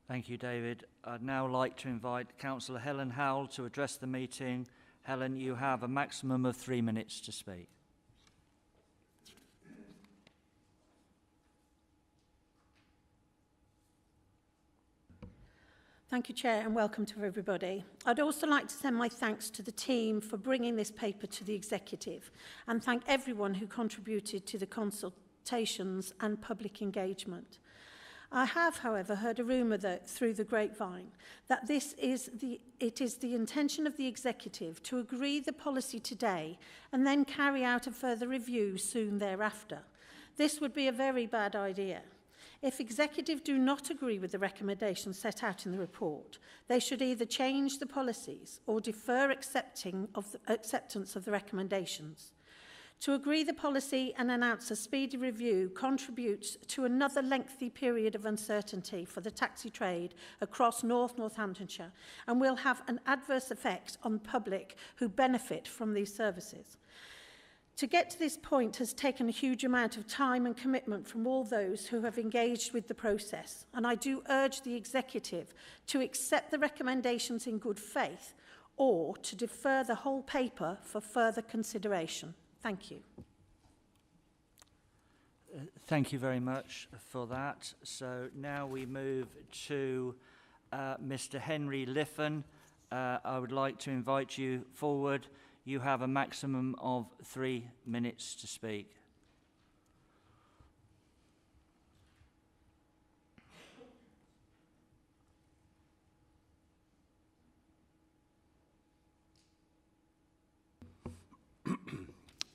Thank you, David. I'd now like to invite Councillor Helen Howell to address the meeting. Helen, you have a maximum of 3 minutes to speak. Thank you, Chair, and welcome to everybody. I'd also like to send my thanks to the team for bringing this paper to the Executive and thank everyone who contributed to the consultations and public engagement. I have, however, heard a rumour through the grapevine that it is the intention of the Executive to agree the policy today and then carry out a further review soon thereafter. This would be a very bad idea. If Executive do not agree with the recommendations set out in the report, they should either change the policies or defer acceptance of the recommendations. To agree the policy and announce a speedy review contributes to another lengthy period of uncertainty for the taxi trade across Northamptonshire and will have an adverse effect on the public who benefit from these services. To get to this point has taken a huge amount of time and commitment from all those who have engaged with the process, and I do urge the Executive to accept the recommendations in good faith or to defer the whole paper for further consideration. Thank you. Thank you very much for that. So now we move to Mr. Henry Liffen. I would like to invite you forward. You have a maximum of 3 minutes to speak.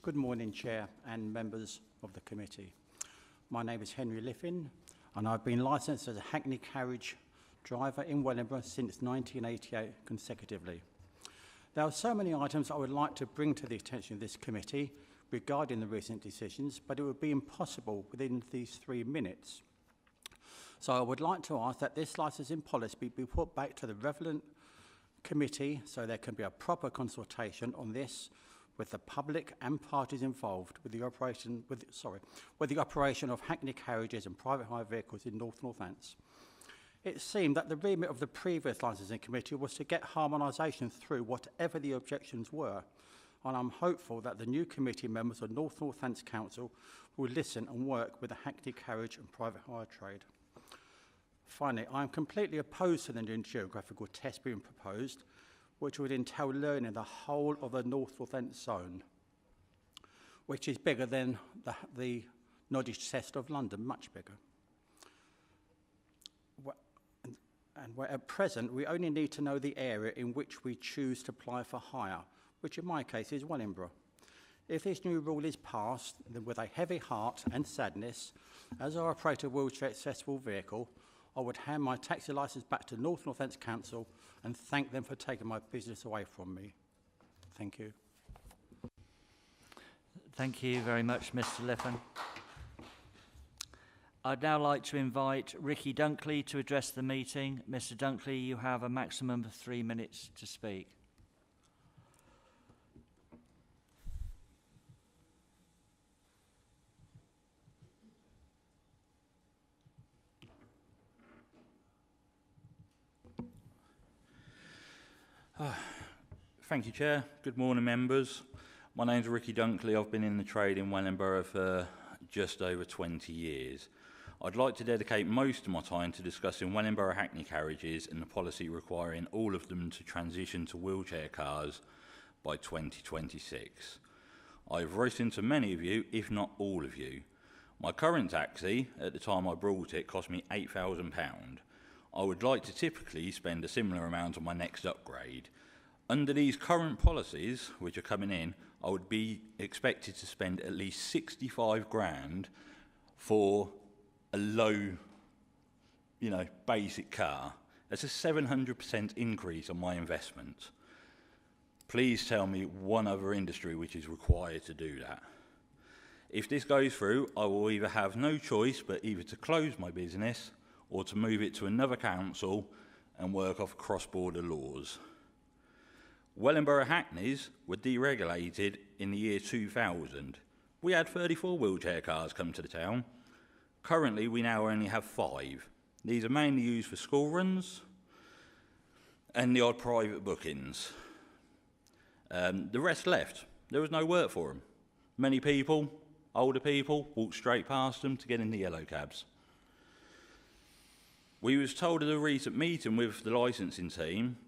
Good morning, Chair and members of the committee. My name is Henry Liffen, and I've been licensed as a Hackney Carriage driver in Wellingborough since 1988 consecutively. There are so many items I would like to bring to the attention of this committee regarding the recent decisions, but it would be impossible within these 3 minutes. So I would like to ask that this licensing policy be put back to the relevant committee so there can be a proper consultation on this with the public and parties involved with the operation of Hackney carriages and private hire vehicles in North Northants. It seemed that the remit of the previous licensing committee was to get harmonisation through whatever the objections were, and I'm hopeful that the new committee members of North Northants Council will listen and work with the Hackney carriage and private hire trade. Finally, I am completely opposed to the new geographical test being proposed, which would entail learning the whole of the North Northants zone, which is bigger than the knowledge test of London, much bigger. And where at present, we only need to know the area in which we choose to apply for hire, which in my case is Wellingborough. If this new rule is passed, then with a heavy heart and sadness, as I operate a wheelchair accessible vehicle, I would hand my taxi licence back to North Northants Council and thank them for taking my business away from me. Thank you. Thank you very much, Mr. Liffen. I'd now like to invite Ricky Dunkley to address the meeting. Mr. Dunkley, you have a maximum of 3 minutes to speak. Thank you, Chair. Good morning, members. My name's Ricky Dunkley. I've been in the trade in Wellingborough for just over 20 years. I'd like to dedicate most of my time to discussing Wellingborough Hackney carriages and the policy requiring all of them to transition to wheelchair cars by 2026. I've written to many of you, if not all of you. My current taxi, at the time I brought it, cost me £8,000. I would like to typically spend a similar amount on my next upgrade. Under these current policies, which are coming in, I would be expected to spend at least 65 grand for a low, basic car. That's a 700% increase on my investment. Please tell me one other industry which is required to do that. If this goes through, I will either have no choice but either to close my business or to move it to another council and work off cross-border laws. Wellingborough Hackneys were deregulated in the year 2000. We had 34 wheelchair cars come to the town. Currently, we now only have 5. These are mainly used for school runs and the odd private bookings. The rest left. There was no work for them. Many people, older people, walked straight past them to get in the yellow cabs. We was told at a recent meeting with the licensing team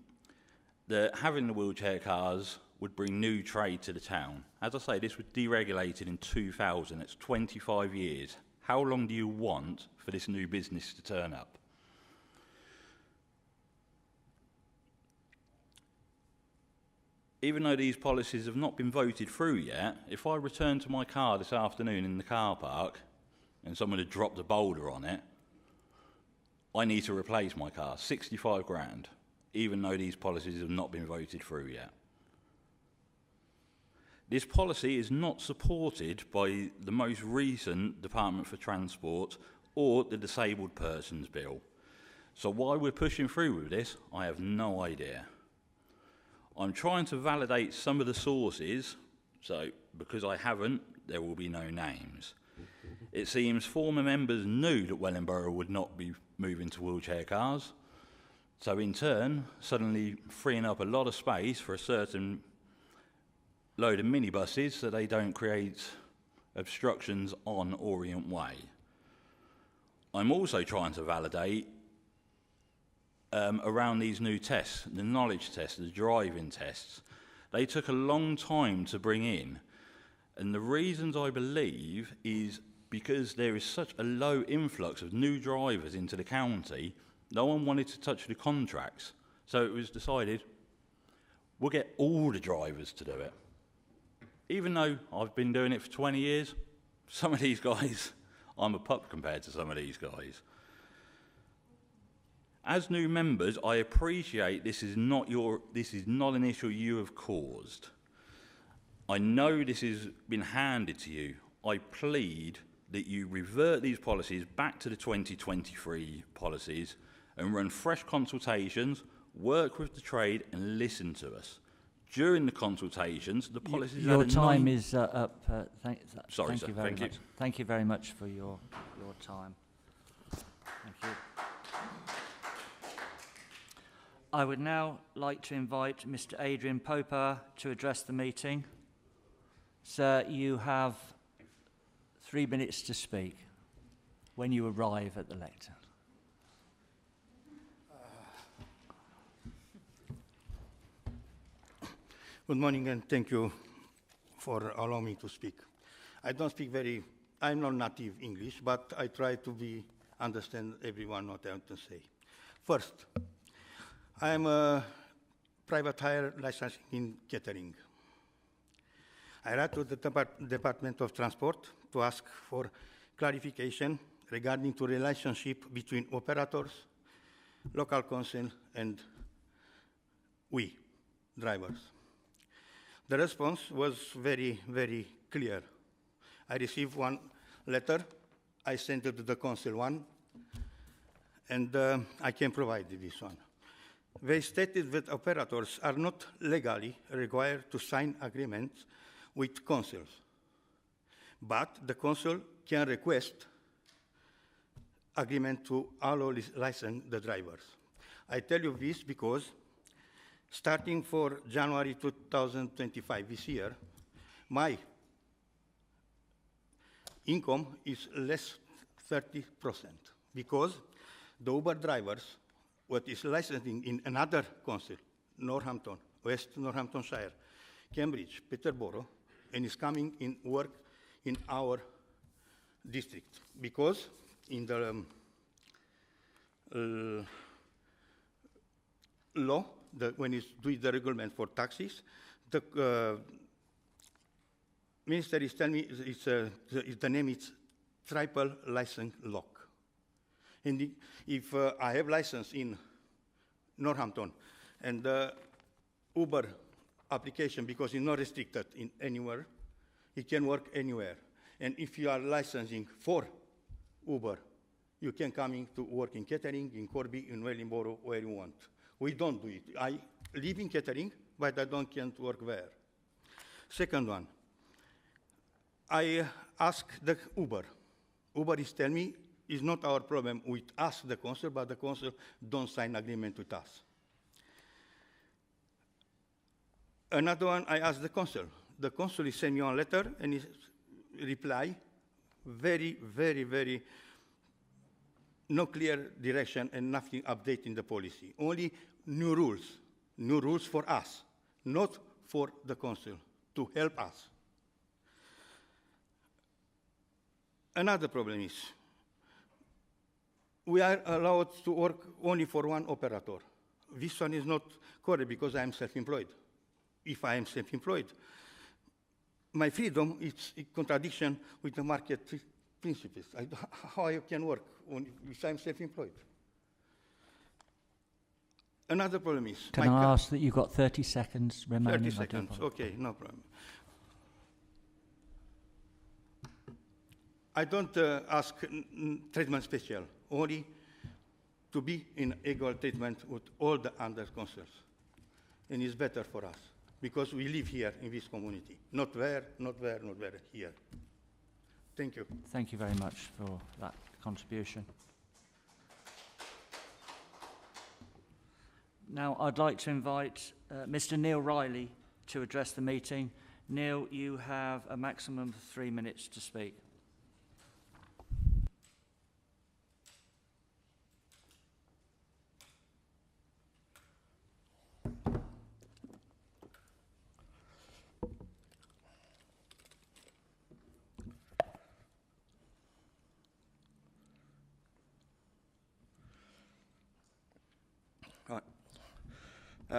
that having the wheelchair cars would bring new trade to the town. As I say, this was deregulated in 2000. It's 25 years. How long do you want for this new business to turn up? Even though these policies have not been voted through yet, if I return to my car this afternoon in the car park and someone had dropped a boulder on it, I need to replace my car, 65 grand, even though these policies have not been voted through yet. This policy is not supported by the most recent Department for Transport or the Disabled Persons Bill. So why we're pushing through with this, I have no idea. I'm trying to validate some of the sources, so because I haven't, there will be no names. It seems former members knew that Wellingborough would not be moving to wheelchair cars, so in turn, suddenly freeing up a lot of space for a certain load of minibuses so they don't create obstructions on Orient Way. I'm also trying to validate around these new tests, the knowledge tests, the driving tests. They took a long time to bring in, and the reasons I believe is because there is such a low influx of new drivers into the county, no one wanted to touch the contracts. So it was decided, we'll get all the drivers to do it. Even though I've been doing it for 20 years, some of these guys, I'm a pup compared to some of these guys. As new members, I appreciate this is not an issue you have caused. I know this has been handed to you. I plead that you revert these policies back to the 2023 policies and run fresh consultations, work with the trade and listen to us. During the consultations, the policies... Your time is up. Sorry, sir. Thank you. Thank you very much for your time. Thank you. I would now like to invite Mr. Adrian Popper to address the meeting. Sir, you have 3 minutes to speak when you arrive at the lectern. Good morning and thank you for allowing me to speak. I don't speak I'm not native English, but I try to understand everyone what I want to say. First, I am a private hire licensing in catering. I write to the Department of Transport to ask for clarification regarding the relationship between operators, local council, and we, drivers. The response was very, very clear. I received one letter, I sent it to the council one, and I can provide this one. They stated that operators are not legally required to sign agreements with councils, but the council can request agreement to allow license the drivers. I tell you this because starting for January 2025 this year, my income is less 30% because the Uber drivers, what is licensing in another council, Northampton, West Northamptonshire, Cambridge, Peterborough, and is coming in work in our district because in the law, when it's doing the regulation for taxis, the minister is telling me the name is triple license lock. And if I have license in Northampton and the Uber application, because it's not restricted in anywhere, it can work anywhere. And if you are licensing for Uber, you can come in to work in catering, in Corby, in Wellingborough, where you want. We don't do it. I live in catering, but I can't work there. Second one, I ask the Uber. Uber is telling me it's not our problem with us, the council, but the council don't sign agreement with us. Another one, I ask the council. The council is sending me a letter and he reply very, very, very no clear direction and nothing updating the policy. Only new rules for us, not for the council, to help us. Another problem is we are allowed to work only for one operator. This one is not correct because I am self-employed. If I am self-employed, my freedom is in contradiction with the market principles. How I can work if I'm self-employed? Another problem is... Can I ask that you've got 30 seconds remaining? 30 seconds, okay, no problem. I don't ask treatment special, only to be in equal treatment with all the other councils. And it's better for us, because we live here in this community. Not there, not there, not there, here. Thank you. Thank you very much for that contribution. Now, I'd like to invite Mr. Neil Riley to address the meeting. Neil, you have a maximum of 3 minutes to speak.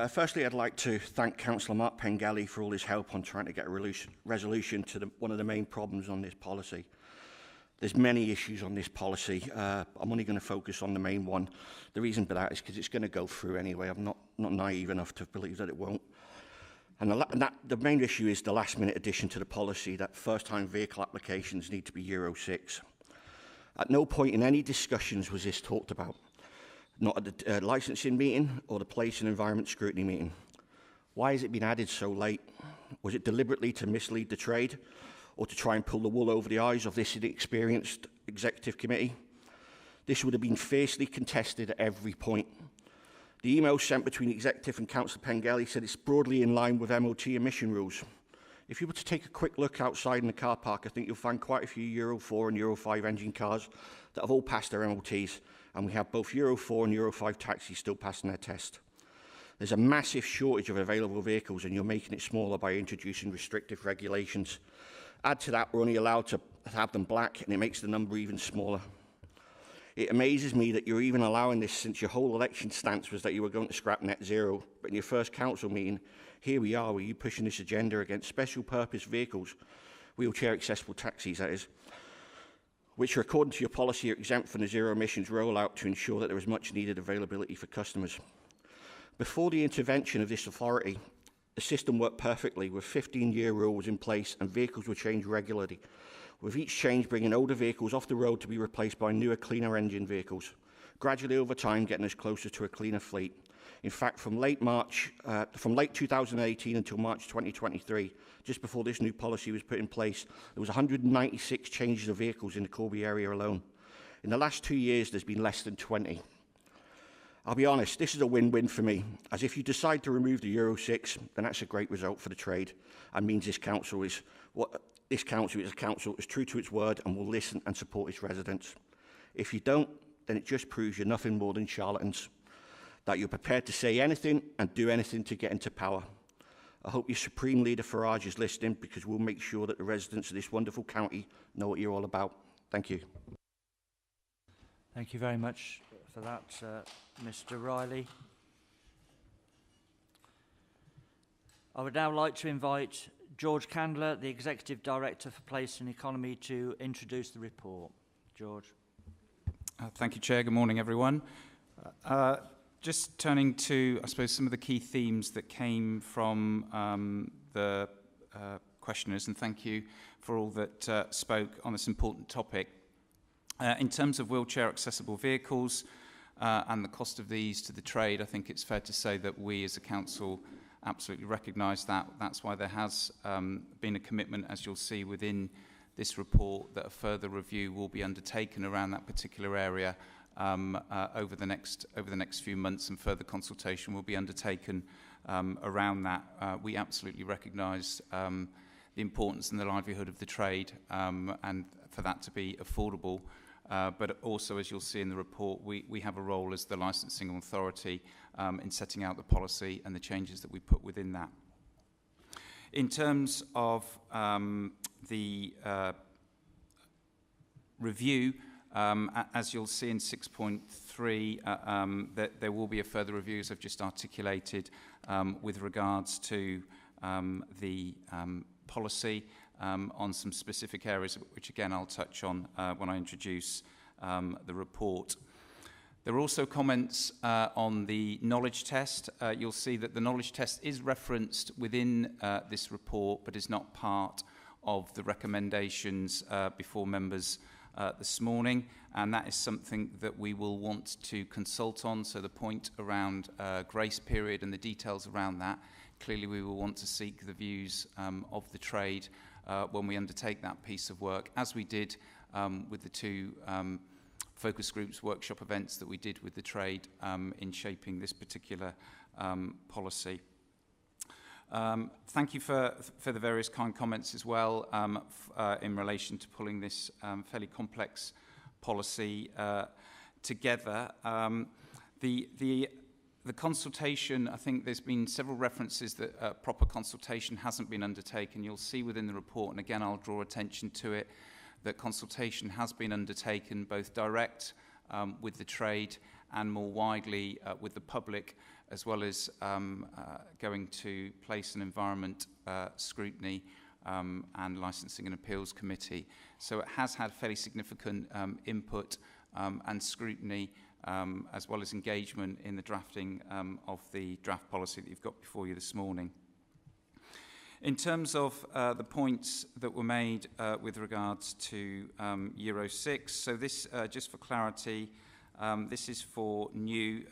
Firstly, I'd like to thank Councillor Mark Pengelly for all his help on trying to get a resolution to one of the main problems on this policy. There's many issues on this policy. I'm only going to focus on the main one. The reason for that is because it's going to go through anyway. I'm not naive enough to believe that it won't. And the main issue is the last-minute addition to the policy that first-time vehicle applications need to be Euro 6. At no point in any discussions was this talked about. Not at the licensing meeting or the place and environment scrutiny meeting. Why has it been added so late? Was it deliberately to mislead the trade or to try and pull the wool over the eyes of this inexperienced executive committee? This would have been fiercely contested at every point. The email sent between executive and Councillor Pengelly said it's broadly in line with MOT emission rules. If you were to take a quick look outside in the car park, I think you'll find quite a few Euro 4 and Euro 5 engine cars that have all passed their MOTs. And we have both Euro 4 and Euro 5 taxis still passing their test. There's a massive shortage of available vehicles and you're making it smaller by introducing restrictive regulations. Add to that, we're only allowed to have them black and it makes the number even smaller. It amazes me that you're even allowing this since your whole election stance was that you were going to scrap net zero. But in your first council meeting, here we are, with you pushing this agenda against special purpose vehicles, wheelchair accessible taxis that is, which are, according to your policy, are exempt from the zero emissions rollout to ensure that there is much needed availability for customers. Before the intervention of this authority, the system worked perfectly with 15-year rules in place and vehicles were changed regularly, with each change bringing older vehicles off the road to be replaced by newer, cleaner engine vehicles, gradually over time getting us closer to a cleaner fleet. In fact, from late 2018 until March 2023, just before this new policy was put in place, there was 196 changes of vehicles in the Corby area alone. In the last 2 years, there's been less than 20. I'll be honest, this is a win-win for me, as if you decide to remove the Euro 6, then that's a great result for the trade, and means this council is a council is true to its word and will listen and support its residents. If you don't, then it just proves you're nothing more than charlatans, that you're prepared to say anything and do anything to get into power. I hope your Supreme Leader Farage is listening, because we'll make sure that the residents of this wonderful county know what you're all about. Thank you. Thank you very much for that, Mr. Riley. I would now like to invite George Candler, the Executive Director for Place and Economy, to introduce the report. George. Thank you, Chair. Good morning, everyone. Just turning to, I suppose, some of the key themes that came from the questioners, and thank you for all that spoke on this important topic. In terms of wheelchair accessible vehicles and the cost of these to the trade, I think it's fair to say that we as a council absolutely recognise that. That's why there has been a commitment, as you'll see within this report, that a further review will be undertaken around that particular area over the next few months, and further consultation will be undertaken around that. We absolutely recognise the importance and the livelihood of the trade, and for that to be affordable. But also, as you'll see in the report, we have a role as the licensing authority in setting out the policy and the changes that we put within that. In terms of the review, as you'll see in 6.3, that there will be a further review, as I've just articulated, with regards to the policy on some specific areas, which again I'll touch on when I introduce the report. There are also comments on the knowledge test. You'll see that the knowledge test is referenced within this report, but is not part of the recommendations before members this morning, and that is something that we will want to consult on. So the point around grace period and the details around that, clearly we will want to seek the views of the trade when we undertake that piece of work, as we did with the two focus groups workshop events that we did with the trade in shaping this particular policy. Thank you for the various kind comments as well in relation to pulling this fairly complex policy together. The consultation, I think there's been several references that proper consultation hasn't been undertaken. You'll see within the report, and again I'll draw attention to it, that consultation has been undertaken both direct with the trade and more widely with the public, as well as going to place and environment scrutiny and licensing and appeals committee. So it has had fairly significant input and scrutiny, as well as engagement in the drafting of the draft policy that you've got before you this morning. In terms of the points that were made with regards to Euro 6, so this, just for clarity, this is for new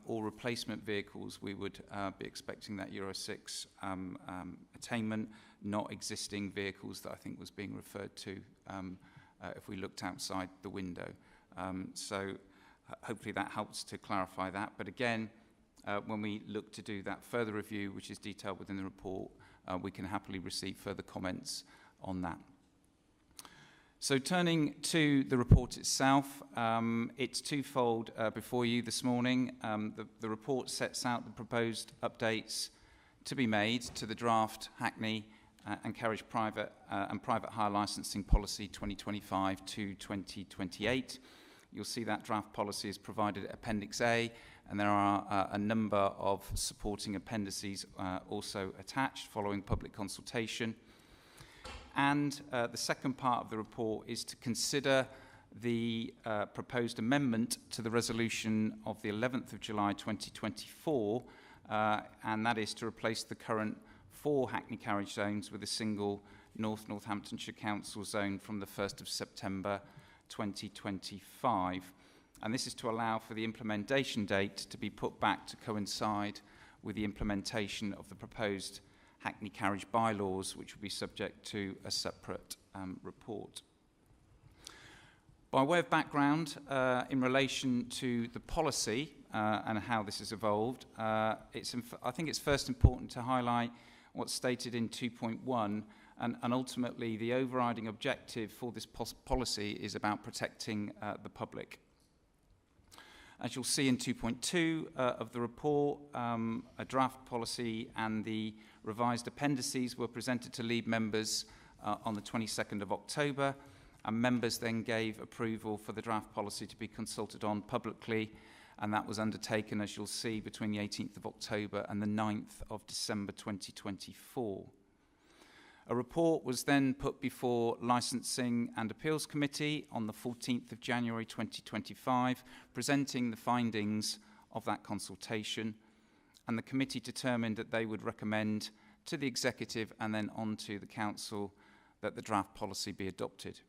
or replacement vehicles. We would be expecting that Euro 6 attainment, not existing vehicles that I think was being referred to if we looked outside the window. So hopefully that helps to clarify that. But again, when we look to do that further review, which is detailed within the report, we can happily receive further comments on that. So turning to the report itself, it's twofold before you this morning. The report sets out the proposed updates to be made to the draft Hackney and Carriage private and private hire licensing policy 2025 to 2028. You'll see that draft policy is provided at Appendix A, and there are a number of supporting appendices also attached following public consultation. And the second part of the report is to consider the proposed amendment to the resolution of the 11th of July 2024, and that is to replace the current 4 Hackney carriage zones with a single Northamptonshire Council zone from the 1st of September 2025. And this is to allow for the implementation date to be put back to coincide with the implementation of the proposed Hackney carriage bylaws, which will be subject to a separate report. By way of background, in relation to the policy and how this has evolved, I think it's first important to highlight what's stated in 2.1, and ultimately the overriding objective for this policy is about protecting the public. As you'll see in 2.2 of the report, a draft policy and the revised appendices were presented to lead members on the 22nd of October, and members then gave approval for the draft policy to be consulted on publicly, and that was undertaken, as you'll see, between the 18th of October and the 9th of December 2024. A report was then put before Licensing and Appeals Committee on the 14th of January 2025, presenting the findings of that consultation, and the committee determined that they would recommend to the Executive and then on to the Council that the draft policy be adopted.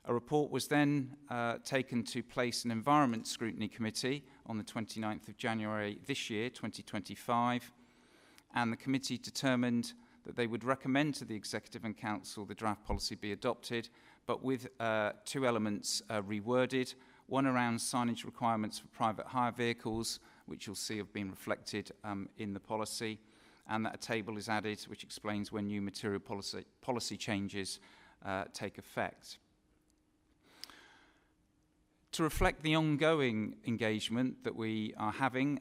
A report was then taken to place an Environment Scrutiny Committee on the 29th of January this year, 2025, and the committee determined that they would recommend to the Executive and Council the draft policy be adopted, but with two elements reworded, one around signage requirements for private hire vehicles, which you'll see have been reflected in the policy, and that a table is added which explains when new material policy changes take effect. To reflect the ongoing engagement that we are having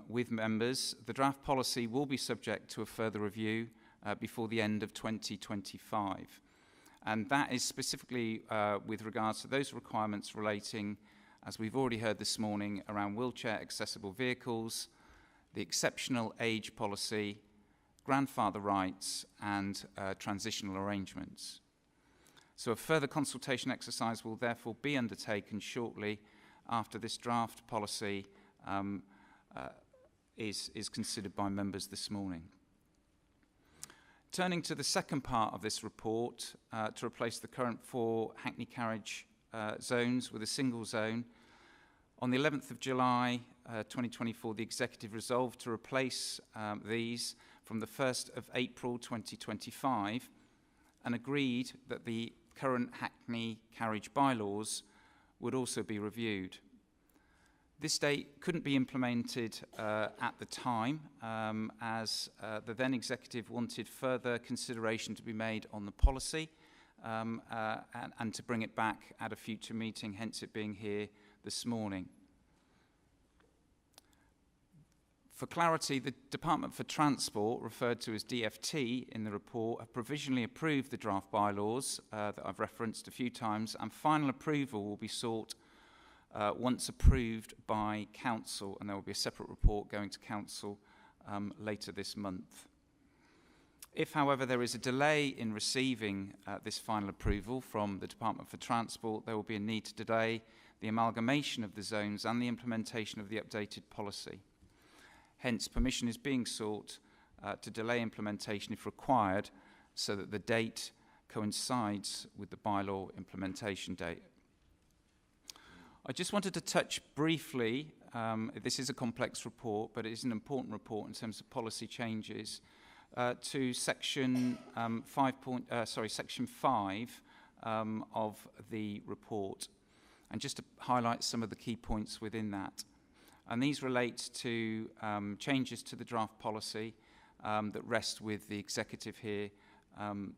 with members, the draft policy will be subject to a further review before the end of 2025. And that is specifically with regards to those requirements relating, as we've already heard this morning, around wheelchair accessible vehicles, the exceptional age policy, grandfather rights, and transitional arrangements. So a further consultation exercise will therefore be undertaken shortly after this draft policy is considered by members this morning. Turning to the second part of this report, to replace the current 4 Hackney Carriage zones with a single zone, on the 11th of July 2024, the Executive resolved to replace these from the 1st of April 2025 and agreed that the current Hackney Carriage bylaws would also be reviewed. This date couldn't be implemented at the time as the then Executive wanted further consideration to be made on the policy and to bring it back at a future meeting, hence it being here this morning. For clarity, the Department for Transport, referred to as DFT in the report, have provisionally approved the draft bylaws that I've referenced a few times, and final approval will be sought once approved by Council, and there will be a separate report going to Council later this month. If, however, there is a delay in receiving this final approval from the Department for Transport, there will be a need to delay the amalgamation of the zones and the implementation of the updated policy. Hence, permission is being sought to delay implementation if required, so that the date coincides with the bylaw implementation date. I just wanted to touch briefly, this is a complex report, but it is an important report in terms of policy changes, to section 5 of the report, and just to highlight some of the key points within that. And these relate to changes to the draft policy that rest with the Executive here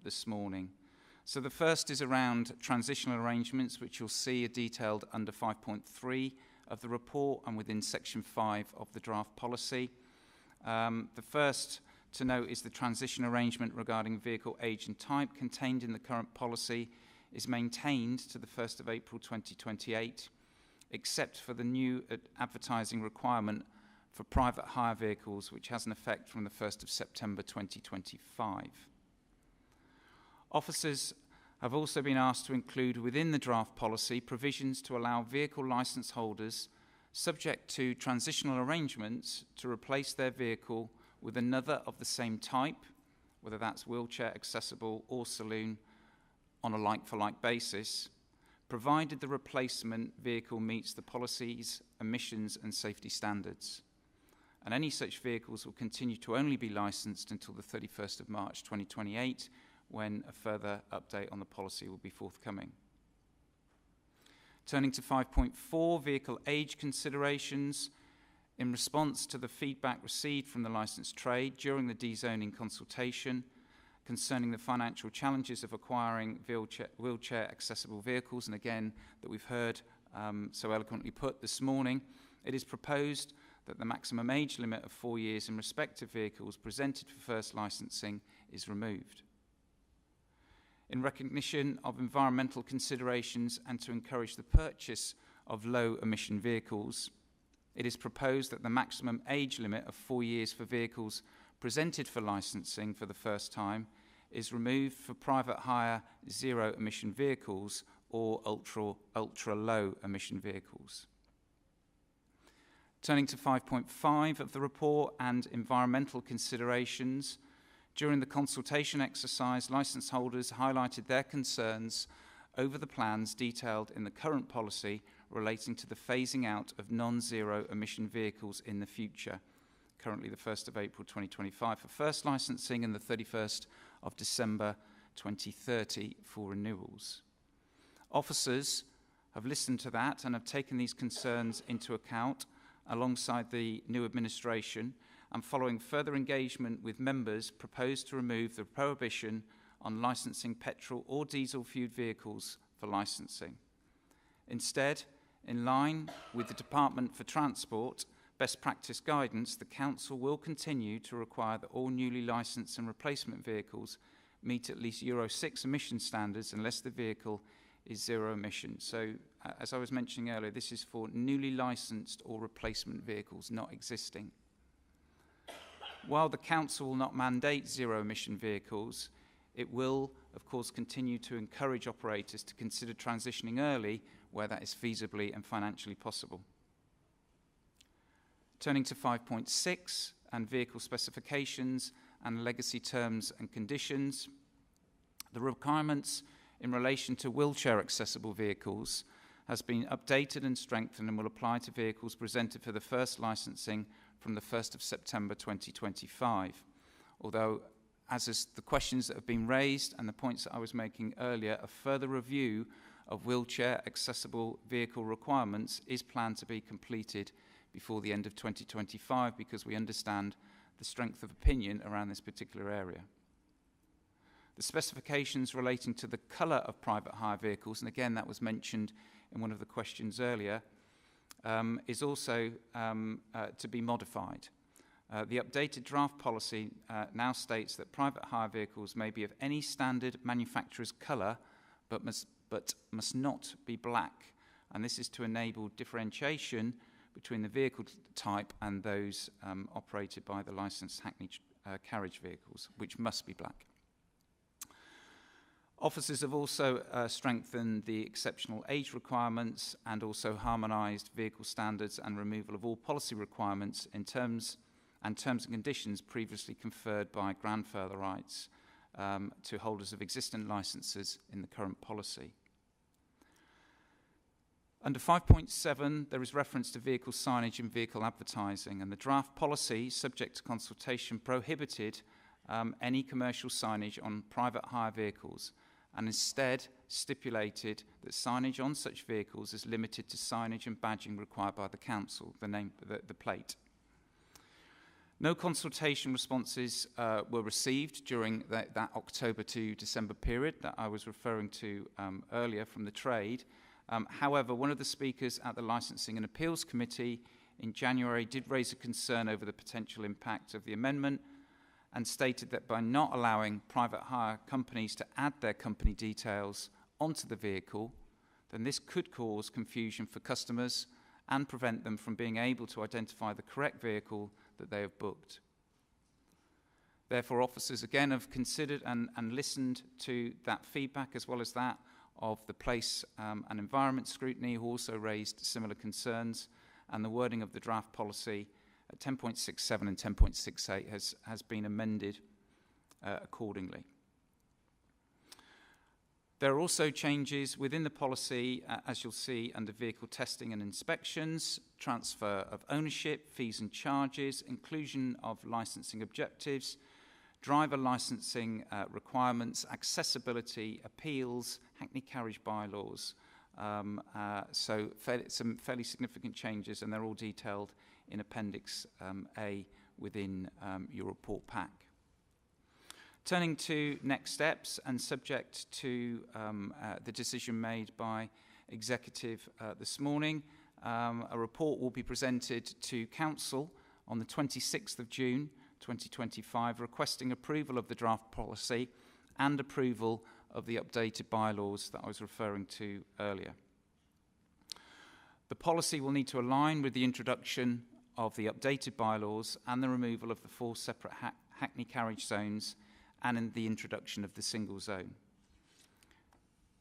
this morning. So the first is around transitional arrangements, which you'll see are detailed under 5.3 of the report and within section 5 of the draft policy. The first to note is the transition arrangement regarding vehicle age and type contained in the current policy is maintained to the 1st of April 2028. Except for the new advertising requirement for private hire vehicles, which has an effect from the 1st of September 2025. Officers have also been asked to include within the draft policy provisions to allow vehicle licence holders, subject to transitional arrangements, to replace their vehicle with another of the same type, whether that's wheelchair accessible or saloon, on a like-for-like basis, provided the replacement vehicle meets the policy's emissions and safety standards. And any such vehicles will continue to only be licensed until the 31st of March 2028, when a further update on the policy will be forthcoming. Turning to 5.4, vehicle age considerations. In response to the feedback received from the licensed trade during the dezoning consultation, concerning the financial challenges of acquiring wheelchair accessible vehicles, and again that we've heard so eloquently put this morning, it is proposed that the maximum age limit of 4 years in respect of vehicles presented for first licensing is removed. In recognition of environmental considerations and to encourage the purchase of low emission vehicles, it is proposed that the maximum age limit of 4 years for vehicles presented for licensing for the first time is removed for private hire zero emission vehicles or ultra low emission vehicles. Turning to 5.5 of the report and environmental considerations, during the consultation exercise, licence holders highlighted their concerns over the plans detailed in the current policy relating to the phasing out of non-zero emission vehicles in the future, currently the 1st of April 2025 for first licensing and the 31st of December 2030 for renewals. Officers have listened to that and have taken these concerns into account alongside the new administration, and following further engagement with members, proposed to remove the prohibition on licensing petrol or diesel-fueled vehicles for licensing. Instead, in line with the Department for Transport best practice guidance, the Council will continue to require that all newly licensed and replacement vehicles meet at least Euro 6 emission standards unless the vehicle is zero emission. So, as I was mentioning earlier, this is for newly licensed or replacement vehicles, not existing. While the Council will not mandate zero emission vehicles, it will, of course, continue to encourage operators to consider transitioning early where that is feasibly and financially possible. Turning to 5.6 and vehicle specifications and legacy terms and conditions, the requirements in relation to wheelchair accessible vehicles has been updated and strengthened and will apply to vehicles presented for the first licensing from the 1st of September 2025. Although, as is the questions that have been raised and the points that I was making earlier, a further review of wheelchair accessible vehicle requirements is planned to be completed before the end of 2025 because we understand the strength of opinion around this particular area. The specifications relating to the colour of private hire vehicles, and again that was mentioned in one of the questions earlier, is also to be modified. The updated draft policy now states that private hire vehicles may be of any standard manufacturer's colour but must not be black, and this is to enable differentiation between the vehicle type and those operated by the licensed Hackney carriage vehicles, which must be black. Officers have also strengthened the exceptional age requirements and also harmonised vehicle standards and removal of all policy requirements in terms and conditions previously conferred by grandfather rights to holders of existing licences in the current policy. Under 5.7, there is reference to vehicle signage and vehicle advertising, and the draft policy, subject to consultation, prohibited any commercial signage on private hire vehicles, and instead stipulated that signage on such vehicles is limited to signage and badging required by the council, the plate. No consultation responses were received during that October to December period that I was referring to earlier from the trade. However, one of the speakers at the Licensing and Appeals Committee in January did raise a concern over the potential impact of the amendment and stated that by not allowing private hire companies to add their company details onto the vehicle, then this could cause confusion for customers and prevent them from being able to identify the correct vehicle that they have booked. Therefore, officers again have considered and listened to that feedback as well as that of the Place and Environment Scrutiny, who also raised similar concerns, and the wording of the draft policy at 10.67 and 10.68 has been amended accordingly. There are also changes within the policy, as you'll see, under vehicle testing and inspections, transfer of ownership, fees and charges, inclusion of licensing objectives, driver licensing requirements, accessibility, appeals, Hackney Carriage bylaws. So some fairly significant changes, and they're all detailed in Appendix A within your report pack. Turning to next steps and subject to the decision made by Executive this morning, a report will be presented to Council on the 26th of June 2025, requesting approval of the draft policy and approval of the updated bylaws that I was referring to earlier. The policy will need to align with the introduction of the updated bylaws and the removal of the 4 separate Hackney carriage zones and in the introduction of the single zone.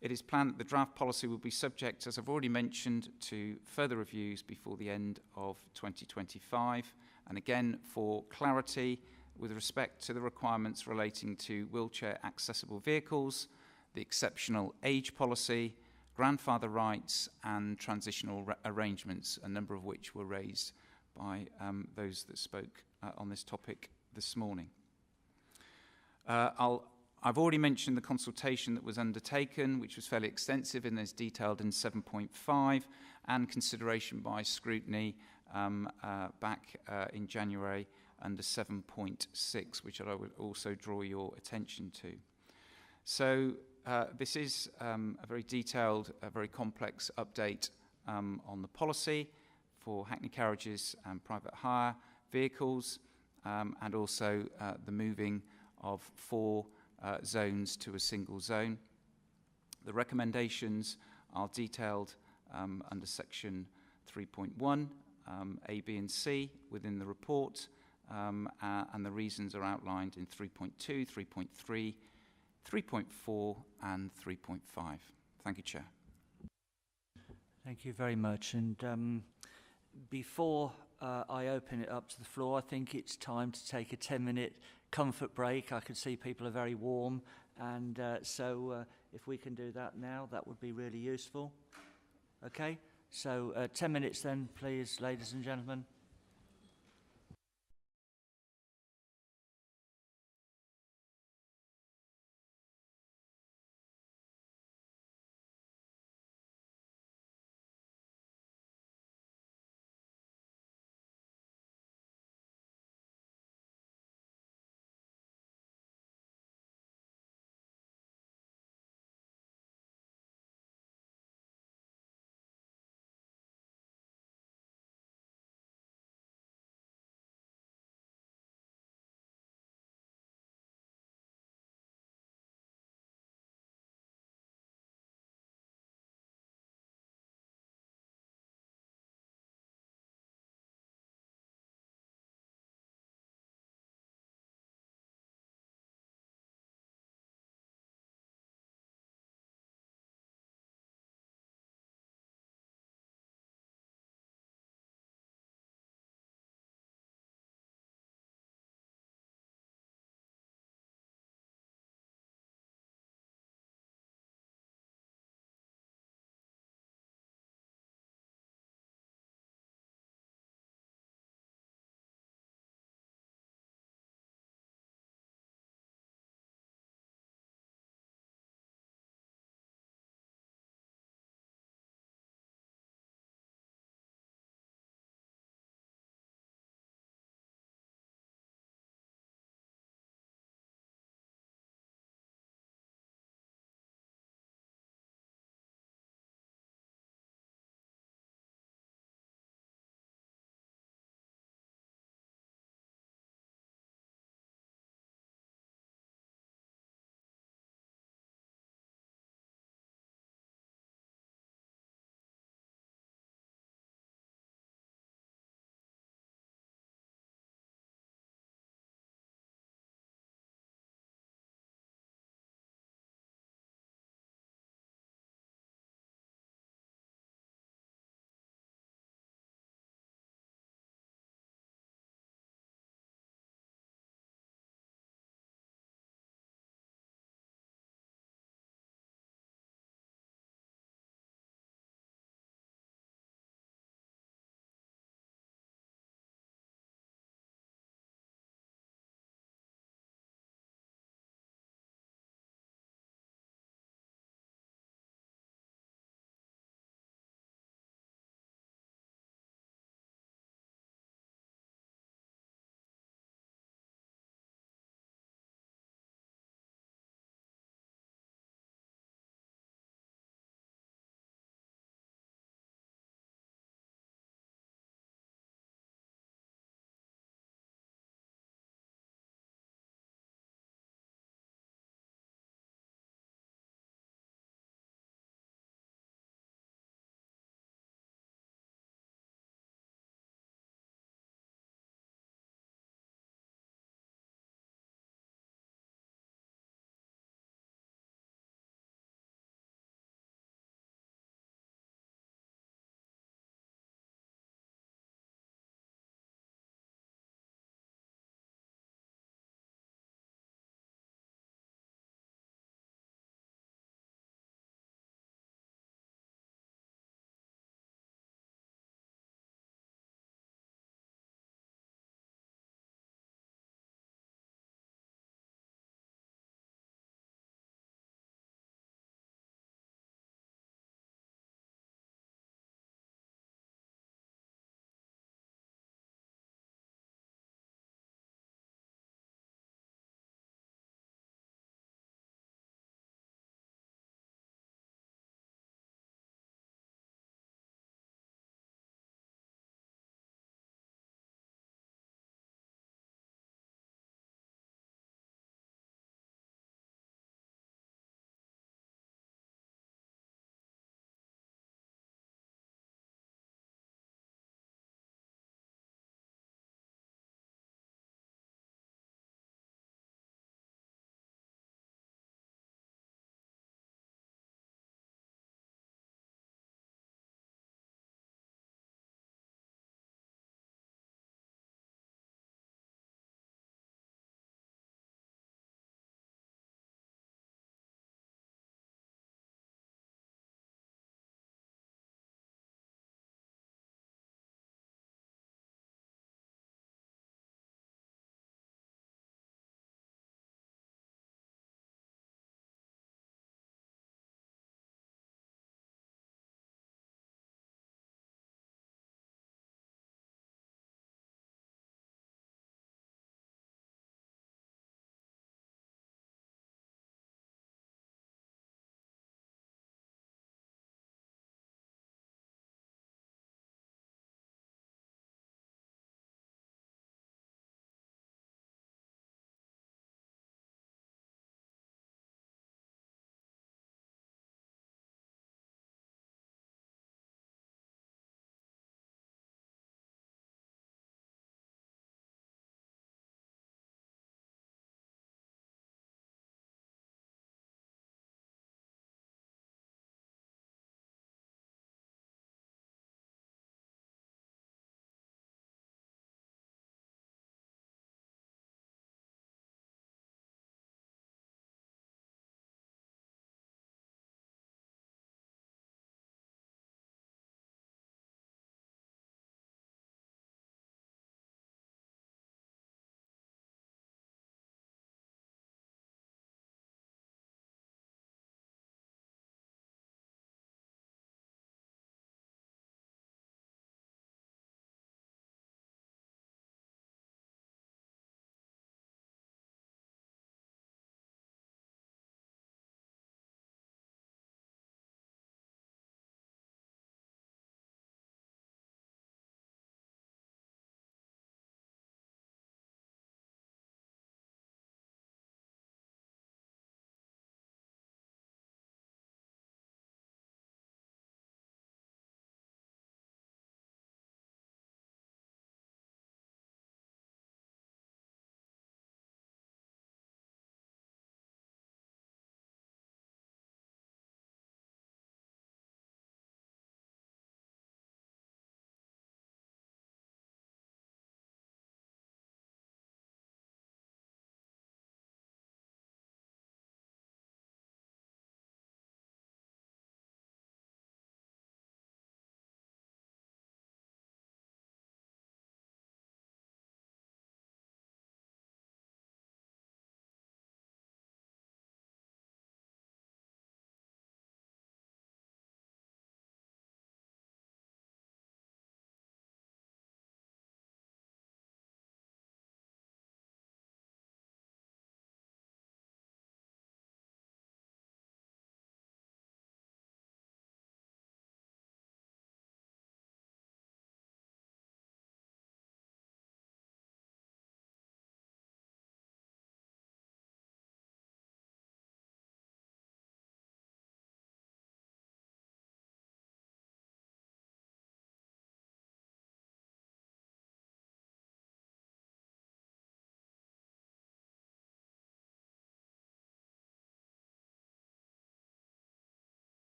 It is planned that the draft policy will be subject, as I've already mentioned, to further reviews before the end of 2025. And again, for clarity with respect to the requirements relating to wheelchair accessible vehicles, the exceptional age policy, grandfather rights and transitional arrangements, a number of which were raised by those that spoke on this topic this morning. I've already mentioned the consultation that was undertaken, which was fairly extensive and is detailed in 7.5, and consideration by scrutiny back in January under 7.6, which I would also draw your attention to. So this is a very detailed, a very complex update on the policy for Hackney carriages and private hire vehicles, and also the moving of 4 zones to a single zone. The recommendations are detailed under section 3.1, A, B and C within the report, and the reasons are outlined in 3.2, 3.3, 3.4 and 3.5. Thank you, Chair. Thank you very much. And before I open it up to the floor, I think it's time to take a 10-minute comfort break. I can see people are very warm, and so if we can do that now, that would be really useful. Okay, so 10 minutes then, please, ladies and gentlemen.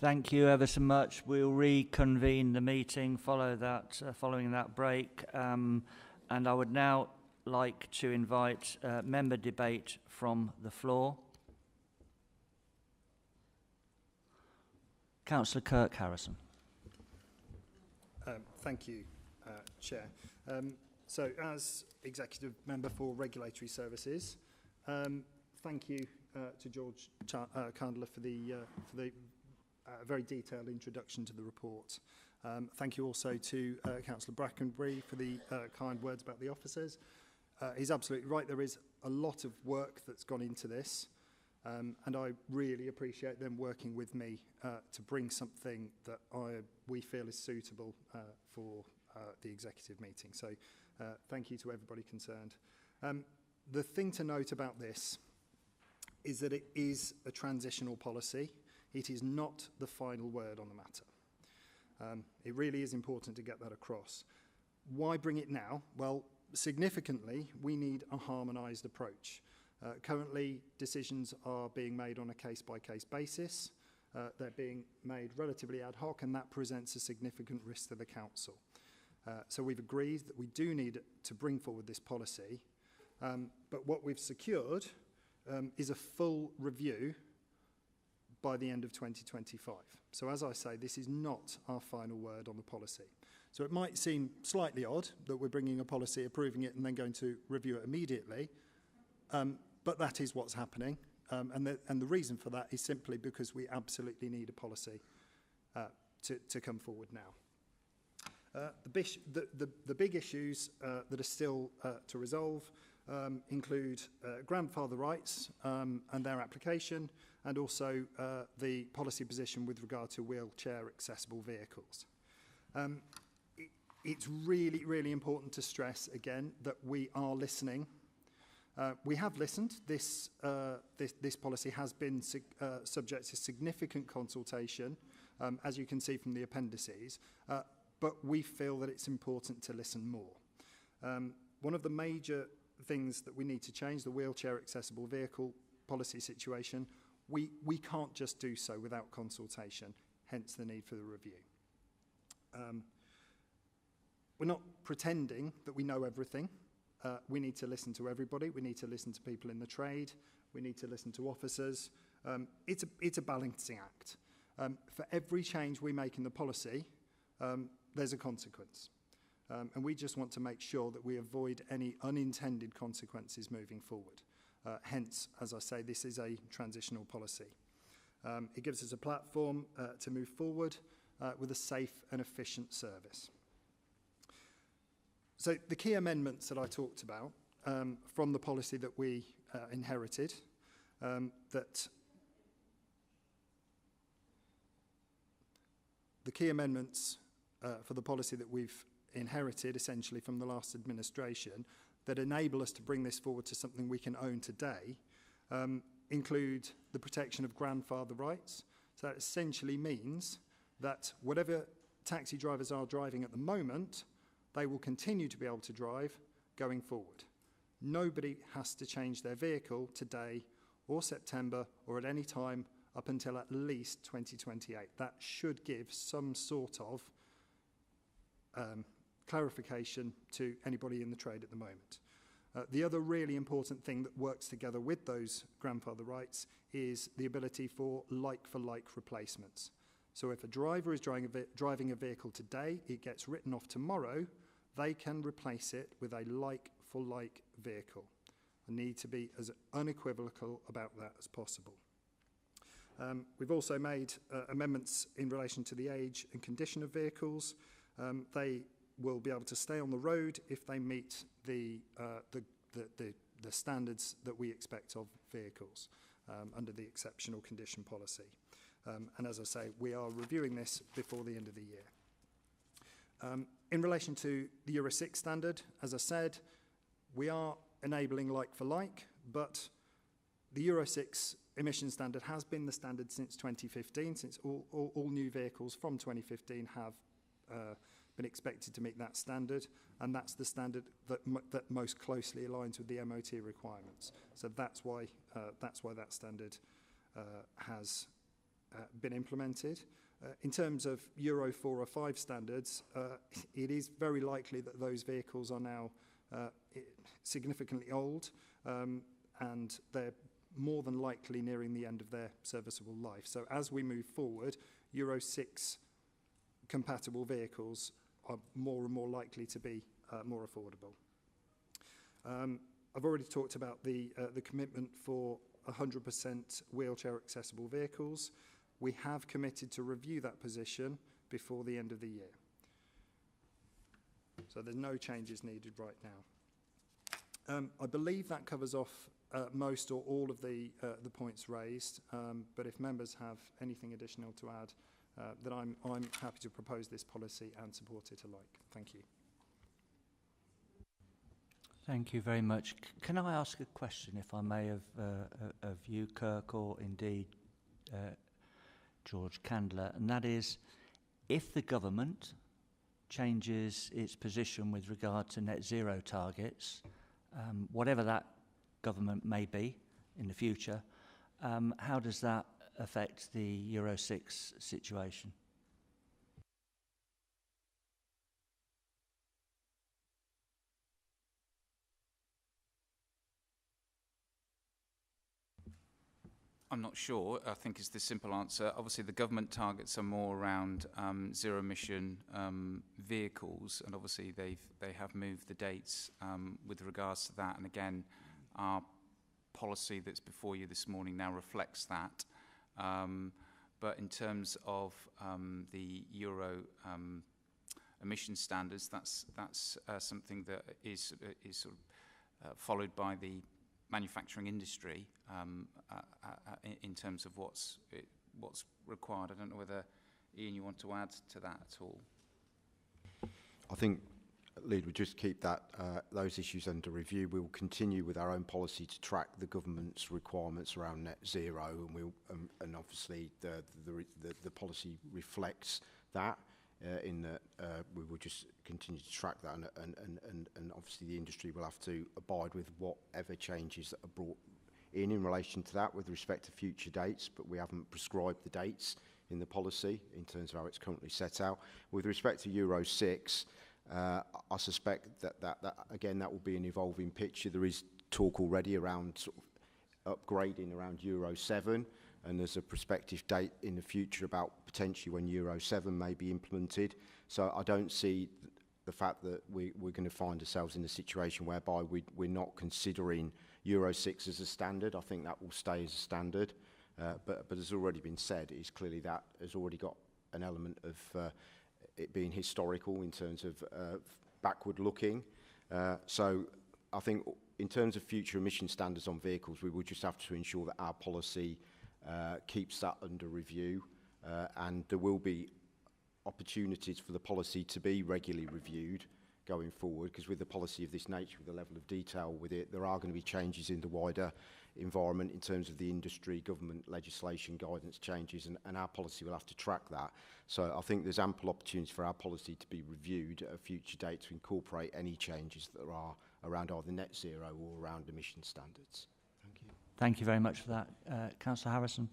Thank you ever so much. We'll reconvene the meeting following that break. And I would now like to invite member debate from the floor. Councillor Kirk Harrison. Thank you, Chair. So, as Executive Member for Regulatory Services, thank you to George Candler for the very detailed introduction to the report. Thank you also to Councillor Brackenbury for the kind words about the officers. He's absolutely right. There is a lot of work that's gone into this, and I really appreciate them working with me to bring something that we feel is suitable for the executive meeting. So thank you to everybody concerned. The thing to note about this is that it is a transitional policy. It is not the final word on the matter. It really is important to get that across. Why bring it now? Well, significantly, we need a harmonised approach. Currently, decisions are being made on a case-by-case basis. They're being made relatively ad hoc, and that presents a significant risk to the council. So we've agreed that we do need to bring forward this policy, but what we've secured is a full review by the end of 2025. So as I say, this is not our final word on the policy. So it might seem slightly odd that we're bringing a policy, approving it, and then going to review it immediately, but that is what's happening. And the reason for that is simply because we absolutely need a policy to come forward now. The big issues that are still to resolve include grandfather rights and their application, and also the policy position with regard to wheelchair accessible vehicles. It's really, really important to stress again that we are listening. We have listened. This policy has been subject to significant consultation, as you can see from the appendices, but we feel that it's important to listen more. One of the major things that we need to change, the wheelchair accessible vehicle policy situation, we can't just do so without consultation, hence the need for the review. We're not pretending that we know everything. We need to listen to everybody. We need to listen to people in the trade. We need to listen to officers. It's a balancing act. For every change we make in the policy, there's a consequence. And we just want to make sure that we avoid any unintended consequences moving forward. Hence, as I say, this is a transitional policy. It gives us a platform to move forward with a safe and efficient service. So the key amendments that I talked about from the policy that we inherited, the key amendments for the policy that we've inherited essentially from the last administration that enable us to bring this forward to something we can own today include the protection of grandfather rights. So that essentially means that whatever taxi drivers are driving at the moment, they will continue to be able to drive going forward. Nobody has to change their vehicle today or September or at any time up until at least 2028. That should give some sort of clarification to anybody in the trade at the moment. The other really important thing that works together with those grandfather rights is the ability for like-for-like replacements. So if a driver is driving a vehicle today, it gets written off tomorrow, they can replace it with a like-for-like vehicle. I need to be as unequivocal about that as possible. We've also made amendments in relation to the age and condition of vehicles. They will be able to stay on the road if they meet the standards that we expect of vehicles under the exceptional condition policy. And as I say, we are reviewing this before the end of the year. In relation to the Euro 6 standard, as I said, we are enabling like for like, but the Euro 6 emission standard has been the standard since 2015, since all new vehicles from 2015 have been expected to meet that standard, and that's the standard that most closely aligns with the MOT requirements. So that's why that standard has been implemented. In terms of Euro 4 or 5 standards, it is very likely that those vehicles are now significantly old, and they're more than likely nearing the end of their serviceable life. So as we move forward, Euro 6 compatible vehicles are more and more likely to be more affordable. I've already talked about the commitment for 100% wheelchair accessible vehicles. We have committed to review that position before the end of the year. So there's no changes needed right now. I believe that covers off most or all of the points raised, but if members have anything additional to add, then I'm happy to propose this policy and support it alike. Thank you. Thank you very much. Can I ask a question, if I may, of you, Kirk, or indeed George Candler, and that is, if the government changes its position with regard to net zero targets, whatever that government may be in the future, how does that affect the Euro 6 situation? I'm not sure. I think is the simple answer. Obviously, the government targets are more around zero-emission vehicles, and obviously they have moved the dates with regards to that. And again, our policy that's before you this morning now reflects that. But in terms of the Euro emission standards, that's something that is sort of followed by the manufacturing industry in terms of what's required. I don't know whether, Ian, you want to add to that at all. I think, Lead, we just keep that those issues under review. We will continue with our own policy to track the government's requirements around net zero, and we'll and obviously the policy reflects that. In that we will just continue to track that, and obviously the industry will have to abide with whatever changes that are brought in relation to that with respect to future dates, but we haven't prescribed the dates in the policy in terms of how it's currently set out. With respect to Euro 6, I suspect that again, that will be an evolving picture. There is talk already around sort of upgrading around Euro 7, and there's a prospective date in the future about potentially when Euro 7 may be implemented. So I don't see the fact that we're going to find ourselves in a situation whereby we're not considering Euro 6 as a standard. I think that will stay as a standard. But as already been said, it's clearly that has already got an element of it being historical in terms of backward looking. So I think in terms of future emission standards on vehicles, we will just have to ensure that our policy keeps that under review, and there will be opportunities for the policy to be regularly reviewed going forward, because with the policy of this nature, with the level of detail with it, there are going to be changes in the wider environment in terms of the industry, government legislation, guidance changes, and our policy will have to track that. So I think there's ample opportunity for our policy to be reviewed at a future date to incorporate any changes that there are around either net zero or around emission standards. Thank you. Thank you very much for that. Councillor Harrison.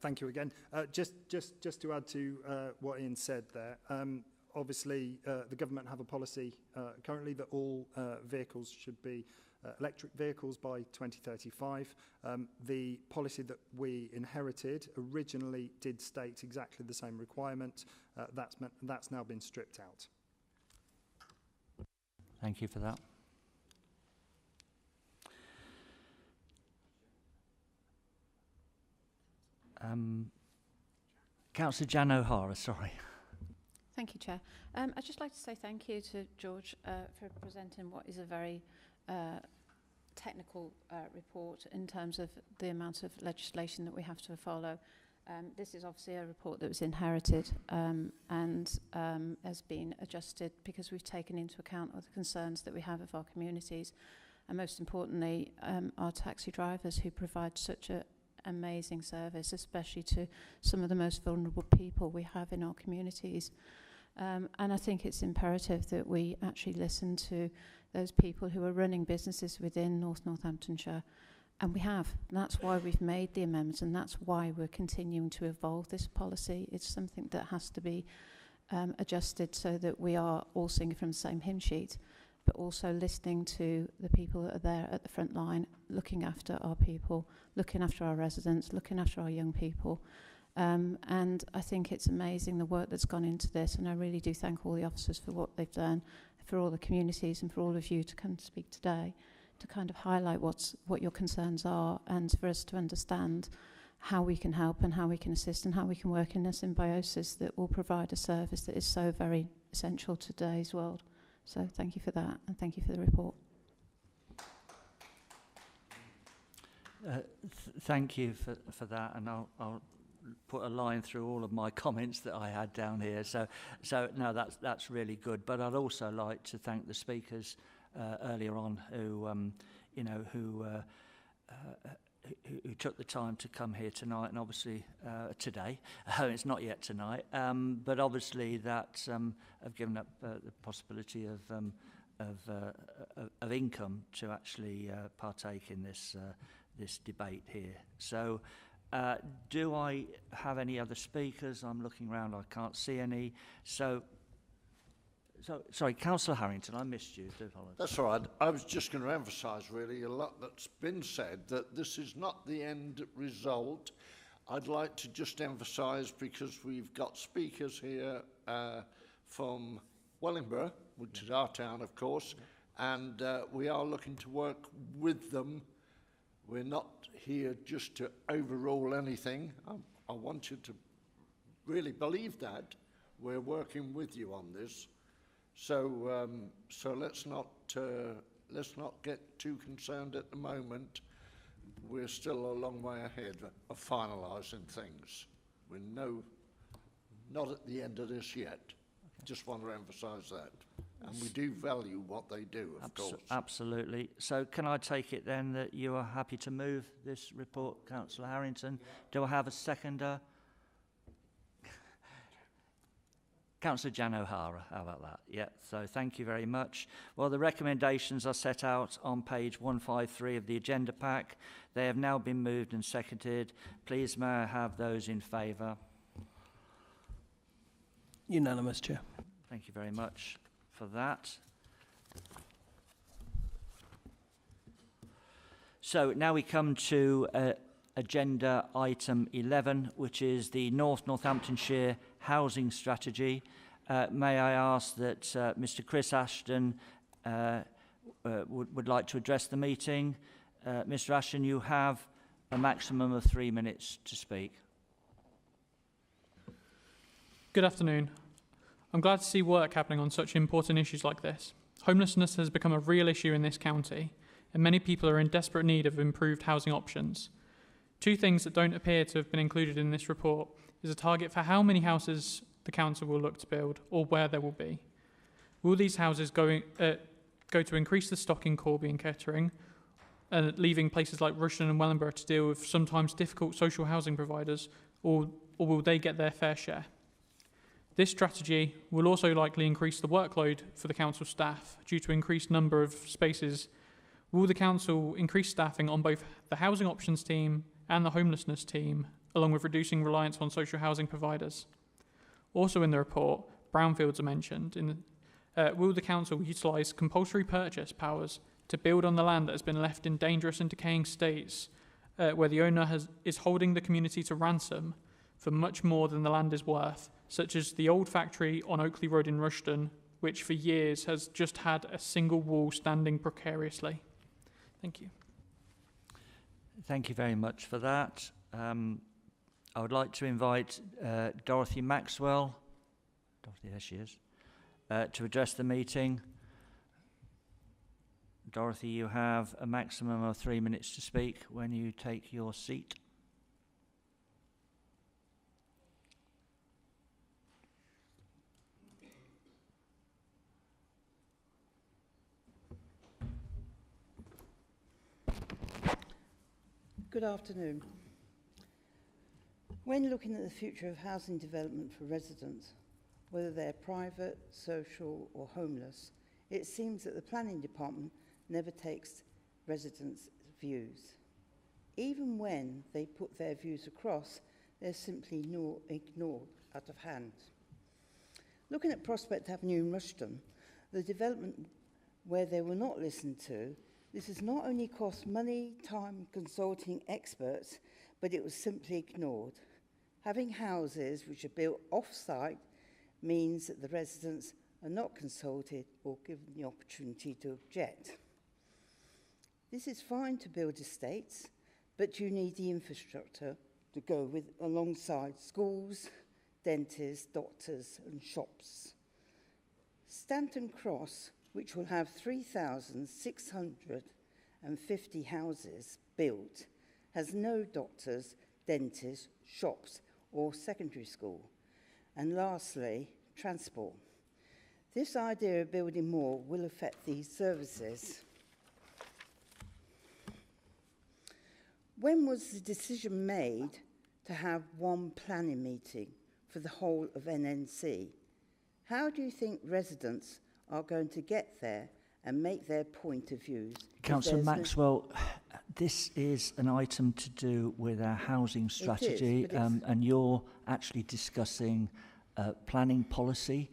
Thank you again. Just to add to what Ian said there, obviously the government have a policy currently that all vehicles should be electric vehicles by 2035. The policy that we inherited originally did state exactly the same requirement. That's now been stripped out. Thank you for that. Councillor Jan O'Hara, sorry. Thank you, Chair. I'd just like to say thank you to George for presenting what is a very technical report in terms of the amount of legislation that we have to follow. This is obviously a report that was inherited and has been adjusted because we've taken into account all the concerns that we have of our communities, and most importantly, our taxi drivers who provide such an amazing service, especially to some of the most vulnerable people we have in our communities. And I think it's imperative that we actually listen to those people who are running businesses within Northamptonshire And we have. That's why we've made the amendments, and that's why we're continuing to evolve this policy. It's something that has to be adjusted so that we are all singing from the same hymn sheet, but also listening to the people that are there at the front line, looking after our people, looking after our residents, looking after our young people. And I think it's amazing the work that's gone into this, and I really do thank all the officers for what they've done, for all the communities and for all of you to come speak today, to kind of highlight what your concerns are, and for us to understand how we can help and how we can assist and how we can work in a symbiosis that will provide a service that is so very essential to today's world. So thank you for that, and thank you for the report. Thank you for that, and I'll put a line through all of my comments that I had down here. So no, that's really good. But I'd also like to thank the speakers earlier on who took the time to come here tonight, and obviously today. It's not yet tonight, but obviously that have given up the possibility of income to actually partake in this debate here. So do I have any other speakers? I'm looking around, I can't see any. So sorry, Councillor Harrington, I missed you. Do apologise. That's all right. I was just going to emphasise really a lot that's been said, that this is not the end result. I'd like to just emphasise, because we've got speakers here from Wellingborough, which is our town, of course, and we are looking to work with them. We're not here just to overrule anything. I want you to really believe that. We're working with you on this. So let's not get too concerned at the moment. We're still a long way ahead of finalising things. We're not at the end of this yet. Okay. Just want to emphasise that. And we do value what they do, of course. Absolutely. So can I take it then that you are happy to move this report, Councillor Harrington? Yeah. Do I have a seconder? Councillor Jan O'Hara, how about that? Yeah, so thank you very much. Well, the recommendations are set out on page 153 of the agenda pack. They have now been moved and seconded. Please may I have those in favour? Unanimous, Chair. Thank you very much for that. So now we come to agenda item 11, which is the Northamptonshire Housing Strategy. May I ask that Mr. Chris Ashton would like to address the meeting. Mr. Ashton, you have a maximum of 3 minutes to speak. Good afternoon. I'm glad to see work happening on such important issues like this. Homelessness has become a real issue in this county, and many people are in desperate need of improved housing options. Two things that don't appear to have been included in this report is a target for how many houses the council will look to build, or where there will be. Will these houses go to increase the stock in Corby and Kettering, leaving places like Rushden and Wellingborough to deal with sometimes difficult social housing providers, or will they get their fair share? This strategy will also likely increase the workload for the council staff due to increased number of spaces. Will the council increase staffing on both the housing options team and the homelessness team, along with reducing reliance on social housing providers? Also in the report, brownfields are mentioned. Will the council utilise compulsory purchase powers to build on the land that has been left in dangerous and decaying states, where the owner is holding the community to ransom for much more than the land is worth, such as the old factory on Oakley Road in Rushden, which for years has just had a single wall standing precariously? Thank you. Thank you very much for that. I would like to invite Dorothy Maxwell, Dorothy, there she is, to address the meeting. Dorothy, you have a maximum of 3 minutes to speak when you take your seat. Good afternoon. When looking at the future of housing development for residents, whether they're private, social or homeless, it seems that the planning department never takes residents' views. Even when they put their views across, they're simply ignored out of hand. Looking at Prospect Avenue in Rushden, the development where they were not listened to, this has not only cost money, time, consulting experts, but it was simply ignored. Having houses which are built off-site means that the residents are not consulted or given the opportunity to object. This is fine to build estates, but you need the infrastructure to go with alongside schools, dentists, doctors and shops. Stanton Cross, which will have 3,650 houses built, has no doctors, dentists, shops or secondary school. And lastly, transport. This idea of building more will affect these services. When was the decision made to have one planning meeting for the whole of NNC? How do you think residents are going to get there and make their point of views? Councillor Maxwell, this is an item to do with our housing strategy, and you're actually discussing planning policy.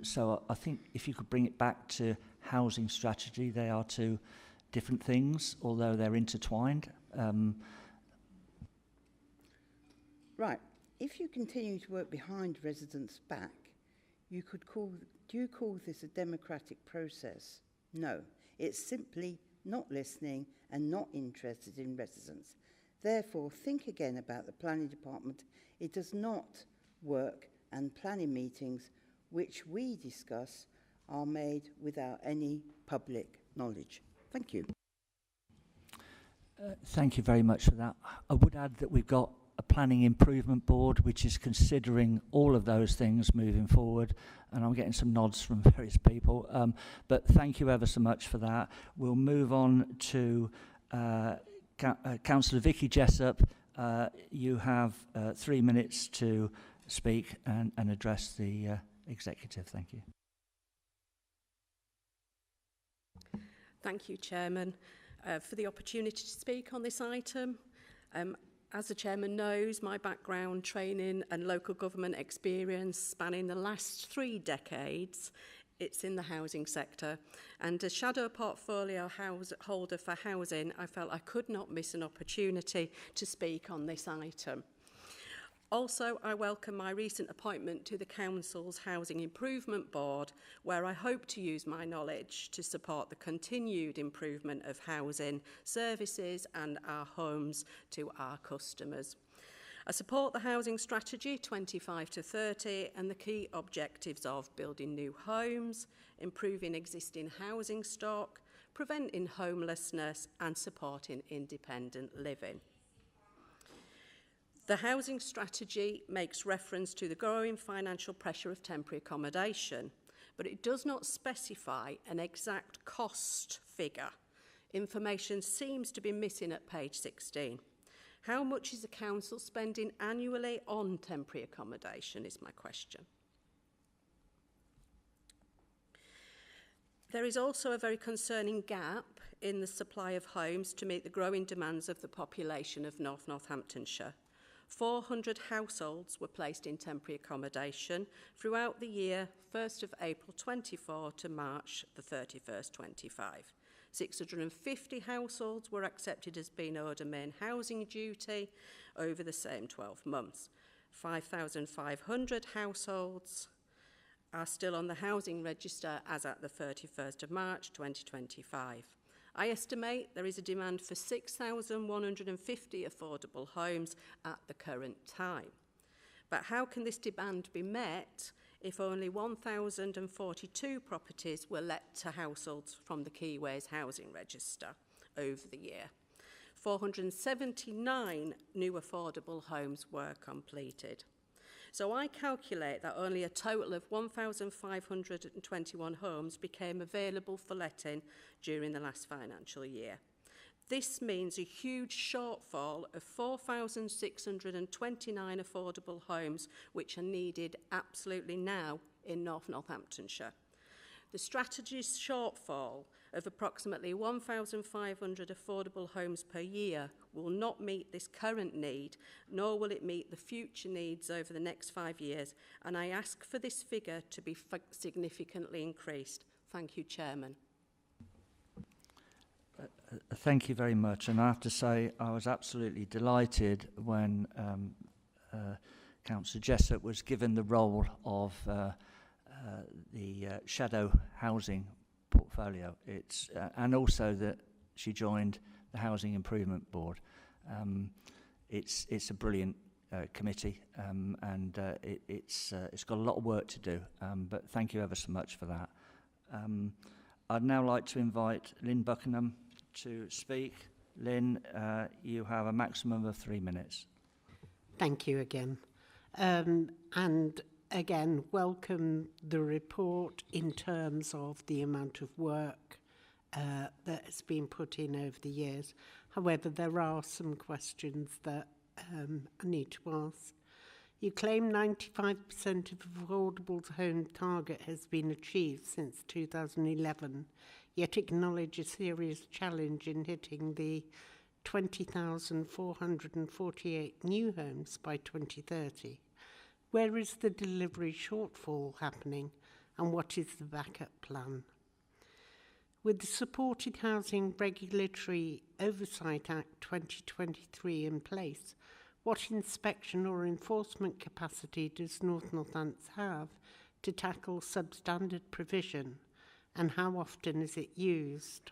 So I think if you could bring it back to housing strategy, they are two different things, although they're intertwined. Right. If you continue to work behind residents' back, do you call this a democratic process? No. It's simply not listening and not interested in residents. Therefore, think again about the planning department. It does not work, and planning meetings which we discuss are made without any public knowledge. Thank you. Thank you very much for that. I would add that we've got a planning improvement board which is considering all of those things moving forward, and I'm getting some nods from various people, but thank you ever so much for that. We'll move on to Councillor Vicky Jessup. You have 3 minutes to speak and address the executive. Thank you. Thank you, Chairman, for the opportunity to speak on this item. As the Chairman knows, my background, training and local government experience spanning the last 3 decades, it's in the housing sector. And as shadow portfolio holder for housing, I felt I could not miss an opportunity to speak on this item. Also, I welcome my recent appointment to the Council's Housing Improvement Board, where I hope to use my knowledge to support the continued improvement of housing services and our homes to our customers. I support the housing strategy 25 to 30 and the key objectives of building new homes, improving existing housing stock, preventing homelessness and supporting independent living. The housing strategy makes reference to the growing financial pressure of temporary accommodation, but it does not specify an exact cost figure. Information seems to be missing at page 16. How much is the council spending annually on temporary accommodation is my question. There is also a very concerning gap in the supply of homes to meet the growing demands of the population of Northamptonshire. 400 households were placed in temporary accommodation throughout the year 1st of April 24 to March the 31st 25. 650 households were accepted as being owed a main housing duty over the same 12 months. 5,500 households are still on the housing register as at the 31st of March 2025. I estimate there is a demand for 6,150 affordable homes at the current time. But how can this demand be met if only 1,042 properties were let to households from the Keyways housing register over the year? 479 new affordable homes were completed. So I calculate that only a total of 1,521 homes became available for letting during the last financial year. This means a huge shortfall of 4,629 affordable homes which are needed absolutely now in Northamptonshire. The strategy's shortfall of approximately 1,500 affordable homes per year will not meet this current need, nor will it meet the future needs over the next 5 years, and I ask for this figure to be significantly increased. Thank you, Chairman. Thank you very much, and I have to say I was absolutely delighted when Councillor Jessup was given the role of the shadow housing portfolio. It's and also that she joined the Housing Improvement Board. It's a brilliant committee, and it's got a lot of work to do. But thank you ever so much for that. I'd now like to invite Lynn Buckingham to speak. Lynn, you have a maximum of 3 minutes. Thank you again. And again, welcome the report in terms of the amount of work that has been put in over the years. However, there are some questions that I need to ask. You claim 95% of affordable home target has been achieved since 2011, yet acknowledge a serious challenge in hitting the 20,448 new homes by 2030. Where is the delivery shortfall happening, and what is the backup plan? With the Supported Housing Regulatory Oversight Act 2023 in place, what inspection or enforcement capacity does North Northants have to tackle substandard provision, and how often is it used?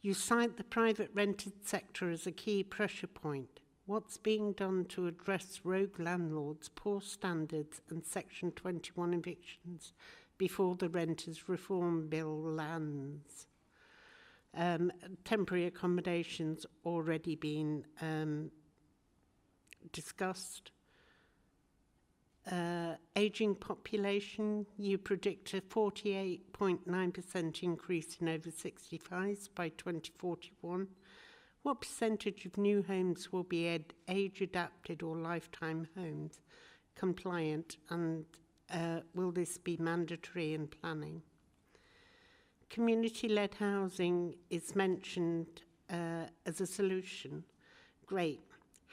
You cite the private rented sector as a key pressure point. What's being done to address rogue landlords, poor standards and Section 21 evictions before the Renters Reform Bill lands? Temporary accommodations already been discussed. Ageing population, you predict a 48.9% increase in over 65s by 2041. What percentage of new homes will be age-adapted or lifetime homes compliant, and will this be mandatory in planning? Community-led housing is mentioned as a solution. Great.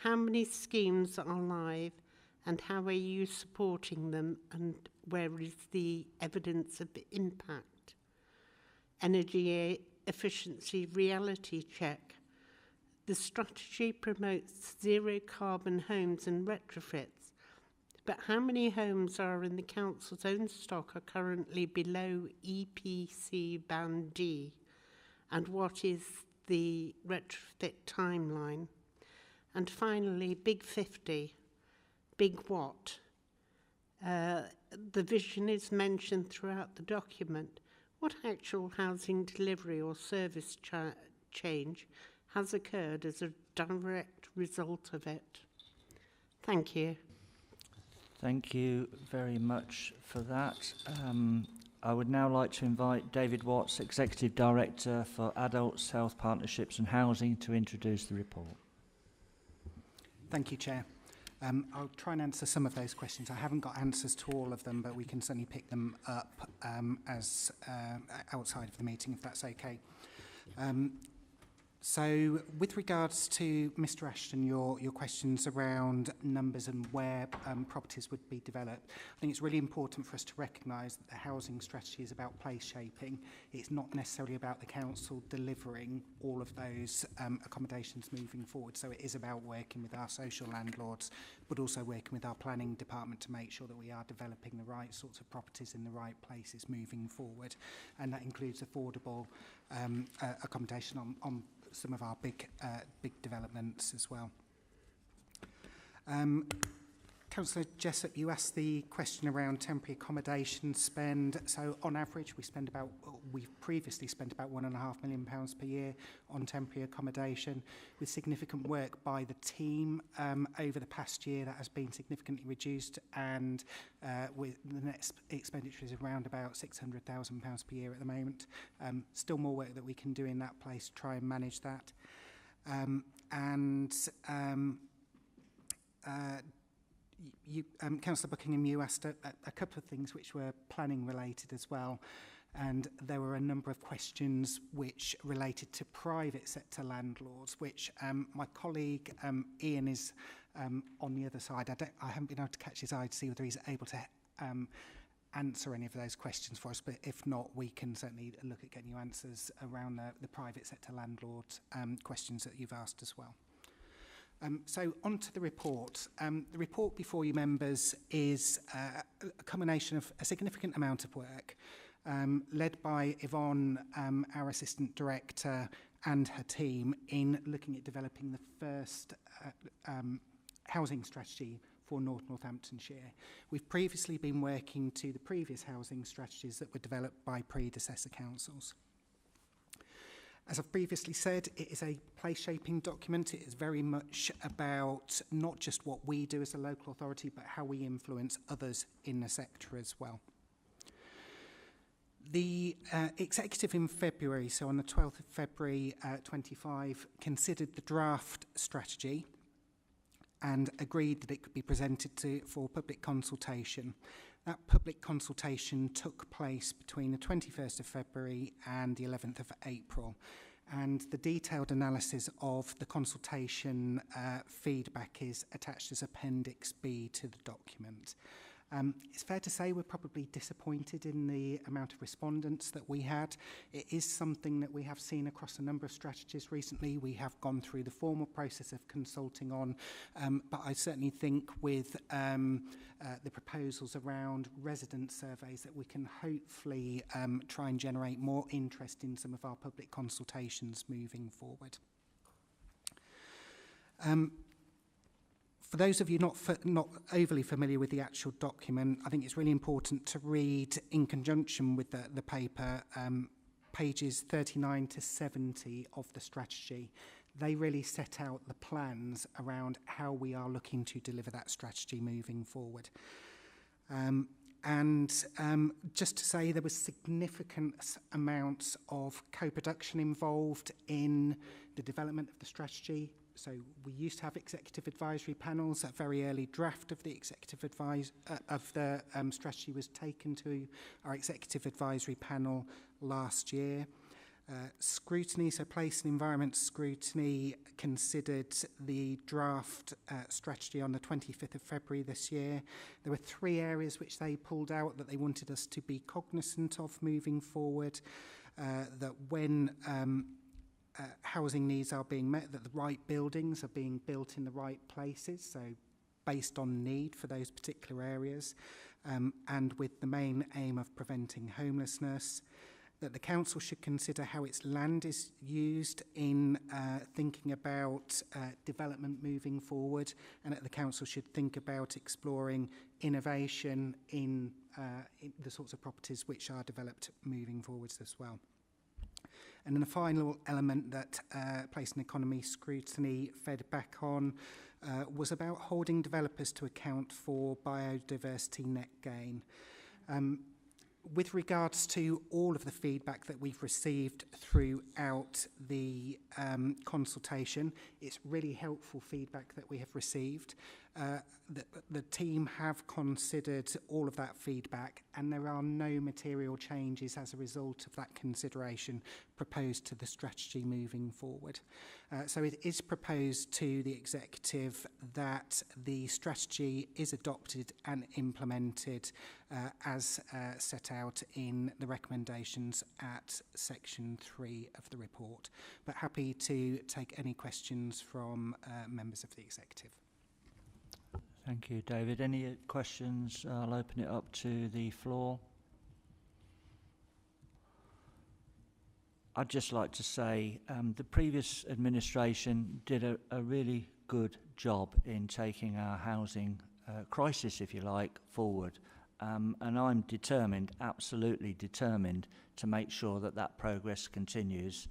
How many schemes are live, and how are you supporting them, and where is the evidence of impact? Energy efficiency reality check. The strategy promotes zero carbon homes and retrofits, but how many homes are in the council's own stock are currently below EPC Band D, and what is the retrofit timeline? And finally, Big 50. Big what? The vision is mentioned throughout the document. What actual housing delivery or service change has occurred as a direct result of it? Thank you. Thank you very much for that. I would now like to invite David Watts, Executive Director for Adults, Health Partnerships and Housing, to introduce the report. Thank you, Chair. I'll try and answer some of those questions. I haven't got answers to all of them, but we can certainly pick them up as outside of the meeting, if that's okay. So, with regards to Mr. Ashton, your questions around numbers and where properties would be developed, I think it's really important for us to recognise that the housing strategy is about place shaping. It's not necessarily about the council delivering all of those accommodations moving forward. So it is about working with our social landlords, but also working with our planning department to make sure that we are developing the right sorts of properties in the right places moving forward. And that includes affordable accommodation on some of our big developments as well. Councillor Jessup, you asked the question around temporary accommodation spend. So on average, we've previously spent about £1.5 million per year on temporary accommodation. With significant work by the team over the past year, that has been significantly reduced, and with the net expenditure is around about £600,000 per year at the moment. Still more work that we can do in that place to try and manage that. Councillor Buckingham, you asked a couple of things which were planning related as well. And there were a number of questions which related to private sector landlords, which my colleague Ian is on the other side. I haven't been able to catch his eye to see whether he's able to answer any of those questions for us, but if not, we can certainly look at getting you answers around the private sector landlord questions that you've asked as well. So on to the report. The report before you members is a combination of a significant amount of work led by Yvonne, our Assistant Director, and her team in looking at developing the first housing strategy for Northamptonshire. We've previously been working to the previous housing strategies that were developed by predecessor councils. As I've previously said, it is a place-shaping document. It is very much about not just what we do as a local authority, but how we influence others in the sector as well. The executive in February, so on the 12th of February 25, considered the draft strategy and agreed that it could be presented for public consultation. That public consultation took place between the 21st of February and the 11th of April. And the detailed analysis of the consultation feedback is attached as Appendix B to the document. It's fair to say we're probably disappointed in the amount of respondents that we had. It is something that we have seen across a number of strategies recently. We have gone through the formal process of consulting on, but I certainly think with the proposals around resident surveys that we can hopefully try and generate more interest in some of our public consultations moving forward. For those of you not overly familiar with the actual document, I think it's really important to read in conjunction with the paper pages 39 to 70 of the strategy. They really set out the plans around how we are looking to deliver that strategy moving forward. Just to say, there was significant amounts of co-production involved in the development of the strategy. So we used to have executive advisory panels. A very early draft of the executive strategy was taken to our executive advisory panel last year. Scrutiny, so place and environment scrutiny, considered the draft strategy on the 25th of February this year. There were 3 areas which they pulled out that they wanted us to be cognizant of moving forward, that when housing needs are being met, that the right buildings are being built in the right places, so based on need for those particular areas, and with the main aim of preventing homelessness. That the council should consider how its land is used in thinking about development moving forward, and that the council should think about exploring innovation in the sorts of properties which are developed moving forwards as well. And then the final element that place and economy scrutiny fed back on was about holding developers to account for biodiversity net gain. With regards to all of the feedback that we've received throughout the consultation, it's really helpful feedback that we have received. The team have considered all of that feedback, and there are no material changes as a result of that consideration proposed to the strategy moving forward. So it is proposed to the executive that the strategy is adopted and implemented as set out in the recommendations at section 3 of the report. But happy to take any questions from members of the executive. Thank you, David. Any questions? I'll open it up to the floor. I'd just like to say the previous administration did a really good job in taking our housing crisis, if you like, forward. And I'm determined, absolutely determined, to make sure that that progress continues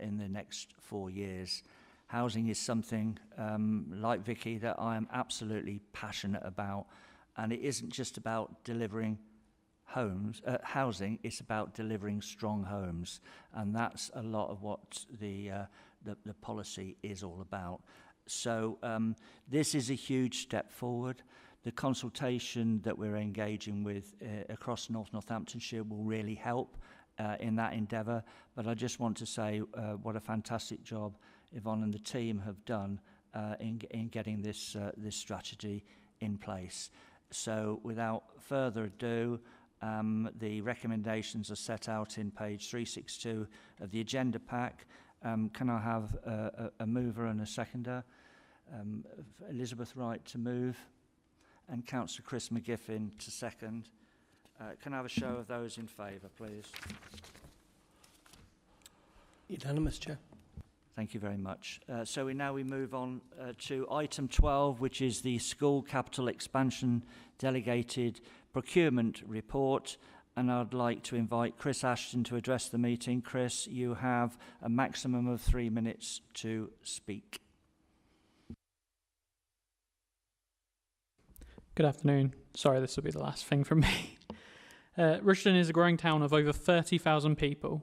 in the next 4 years. Housing is something, like Vicky, that I am absolutely passionate about, and it isn't just about delivering housing, it's about delivering strong homes, and that's a lot of what the policy is all about. So this is a huge step forward. The consultation that we're engaging with across Northamptonshire will really help in that endeavour. But I just want to say what a fantastic job Yvonne and the team have done in getting this strategy in place. So without further ado, the recommendations are set out in page 362 of the agenda pack. Can I have a mover and a seconder? Elizabeth Wright to move and Councillor Chris McGiffin to second. Can I have a show of those in favour, please? Unanimous, Chair. Thank you very much. So we move on to item 12, which is the School Capital Expansion Delegated Procurement Report. And I'd like to invite Chris Ashton to address the meeting. Chris, you have a maximum of 3 minutes to speak. Good afternoon. Sorry, this will be the last thing from me. Rushden is a growing town of over 30,000 people,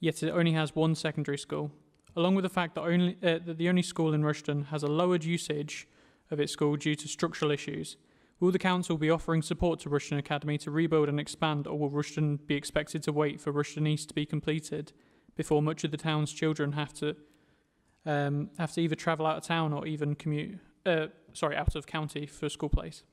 yet it only has one secondary school. Along with the fact that the only school in Rushden has a lowered usage of its school due to structural issues, will the council be offering support to Rushden Academy to rebuild and expand, or will Rushden be expected to wait for Rushden East to be completed before much of the town's children have to either travel out of town or even commute, out of county for a school place?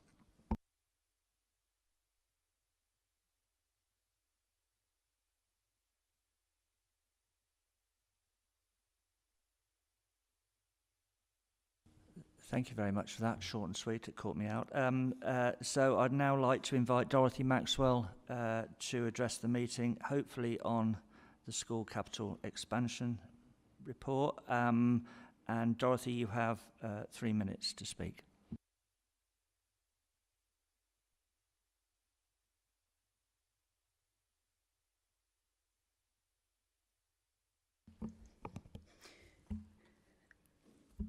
Thank you very much for that. Short and sweet, it caught me out. So I'd now like to invite Dorothy Maxwell to address the meeting, hopefully on the School Capital Expansion Report. And Dorothy, you have 3 minutes to speak.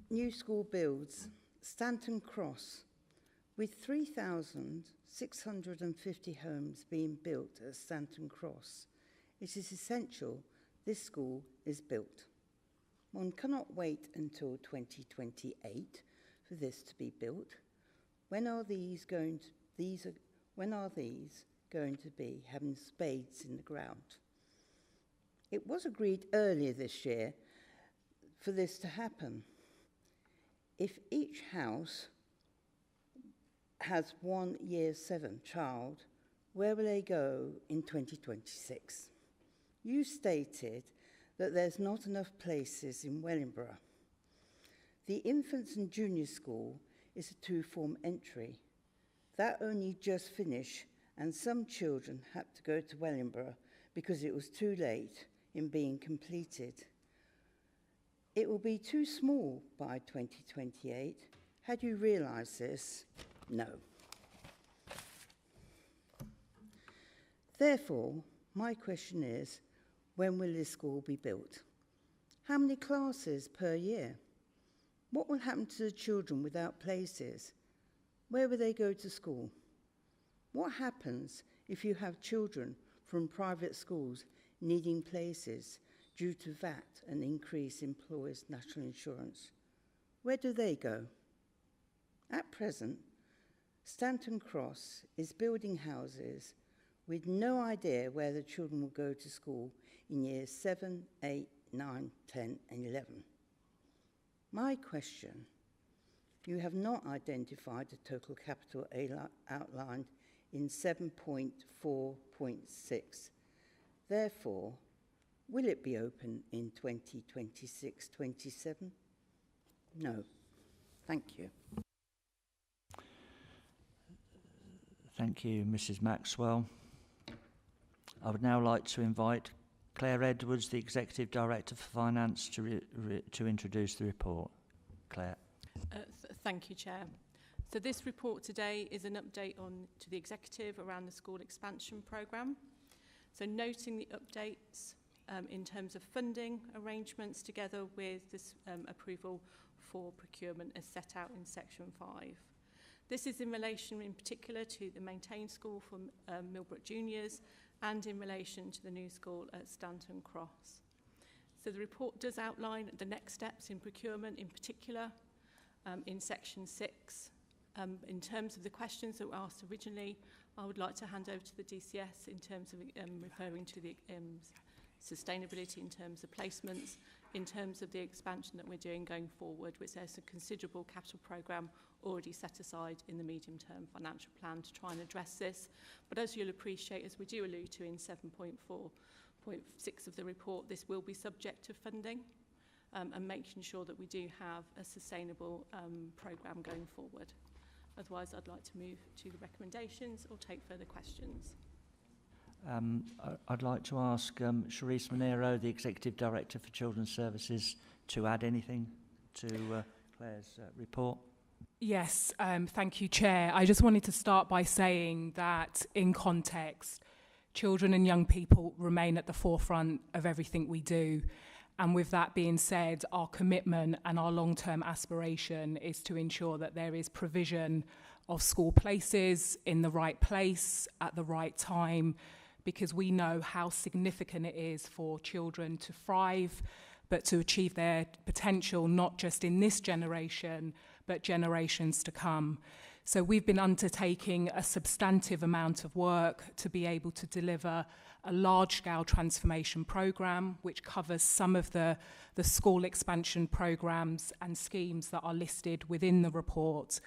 New school builds. Stanton Cross. With 3,650 homes being built at Stanton Cross, it is essential this school is built. One cannot wait until 2028 for this to be built. When are these going to be having spades in the ground? It was agreed earlier this year for this to happen. If each house has 1 year 7 child, where will they go in 2026? You stated that there's not enough places in Wellingborough. The infants and junior school is a 2-form entry. That only just finished, and some children had to go to Wellingborough because it was too late in being completed. It will be too small by 2028. Had you realised this? No. Therefore, my question is, when will this school be built? How many classes per year? What will happen to the children without places? Where will they go to school? What happens if you have children from private schools needing places due to VAT and increased employers' national insurance? Where do they go? At present, Stanton Cross is building houses with no idea where the children will go to school in years 7, 8, 9, 10 and 11. My question, you have not identified the total capital outlined in 7.4.6. Therefore, will it be open in 2026-27? No. Thank you. Thank you, Mrs. Maxwell. I would now like to invite Claire Edwards, the Executive Director for Finance, to introduce the report. Claire. Thank you, Chair. So this report today is an update to the Executive around the school expansion programme. So noting the updates in terms of funding arrangements together with this approval for procurement as set out in section 5. This is in relation in particular to the maintained school for Millbrook Juniors and in relation to the new school at Stanton Cross. So the report does outline the next steps in procurement in particular, in section 6. In terms of the questions that were asked originally, I would like to hand over to the DCS in terms of referring to the sustainability in terms of placements, in terms of the expansion that we're doing going forward, which there's a considerable capital programme already set aside in the medium-term financial plan to try and address this. But as you'll appreciate, as we do allude to in 7.4.6 of the report, this will be subject to funding and making sure that we do have a sustainable programme going forward. Otherwise, I'd like to move to the recommendations or take further questions. I'd like to ask Charisse Monero, the Executive Director for Children's Services, to add anything to Claire's report. Yes, thank you, Chair. I just wanted to start by saying that in context, children and young people remain at the forefront of everything we do. And with that being said, our commitment and our long-term aspiration is to ensure that there is provision of school places in the right place at the right time, because we know how significant it is for children to thrive, but to achieve their potential, not just in this generation, but generations to come. So we've been undertaking a substantive amount of work to be able to deliver a large-scale transformation programme, which covers some of the school expansion programmes and schemes that are listed within the report.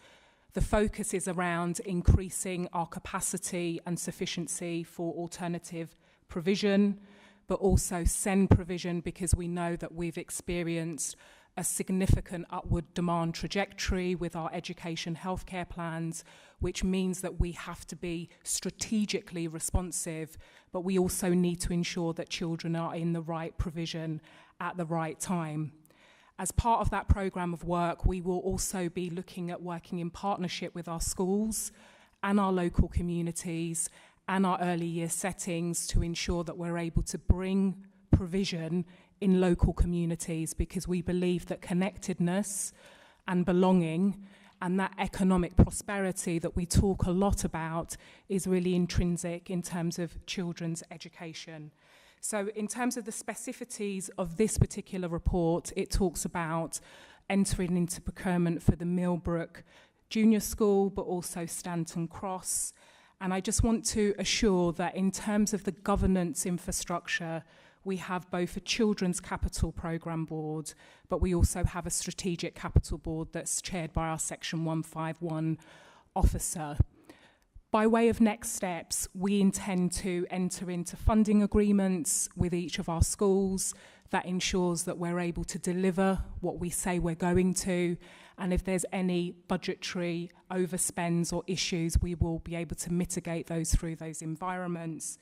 The focus is around increasing our capacity and sufficiency for alternative provision, but also SEND provision, because we know that we've experienced a significant upward demand trajectory with our education healthcare plans, which means that we have to be strategically responsive, but we also need to ensure that children are in the right provision at the right time. As part of that programme of work, we will also be looking at working in partnership with our schools and our local communities and our early year settings to ensure that we're able to bring provision in local communities, because we believe that connectedness and belonging and that economic prosperity that we talk a lot about is really intrinsic in terms of children's education. So in terms of the specificities of this particular report, it talks about entering into procurement for the Millbrook Junior School, but also Stanton Cross. And I just want to assure that in terms of the governance infrastructure, we have both a Children's Capital Programme Board, but we also have a Strategic Capital Board that's chaired by our Section 151 officer. By way of next steps, we intend to enter into funding agreements with each of our schools that ensures that we're able to deliver what we say we're going to, and if there's any budgetary overspends or issues, we will be able to mitigate those through those environments.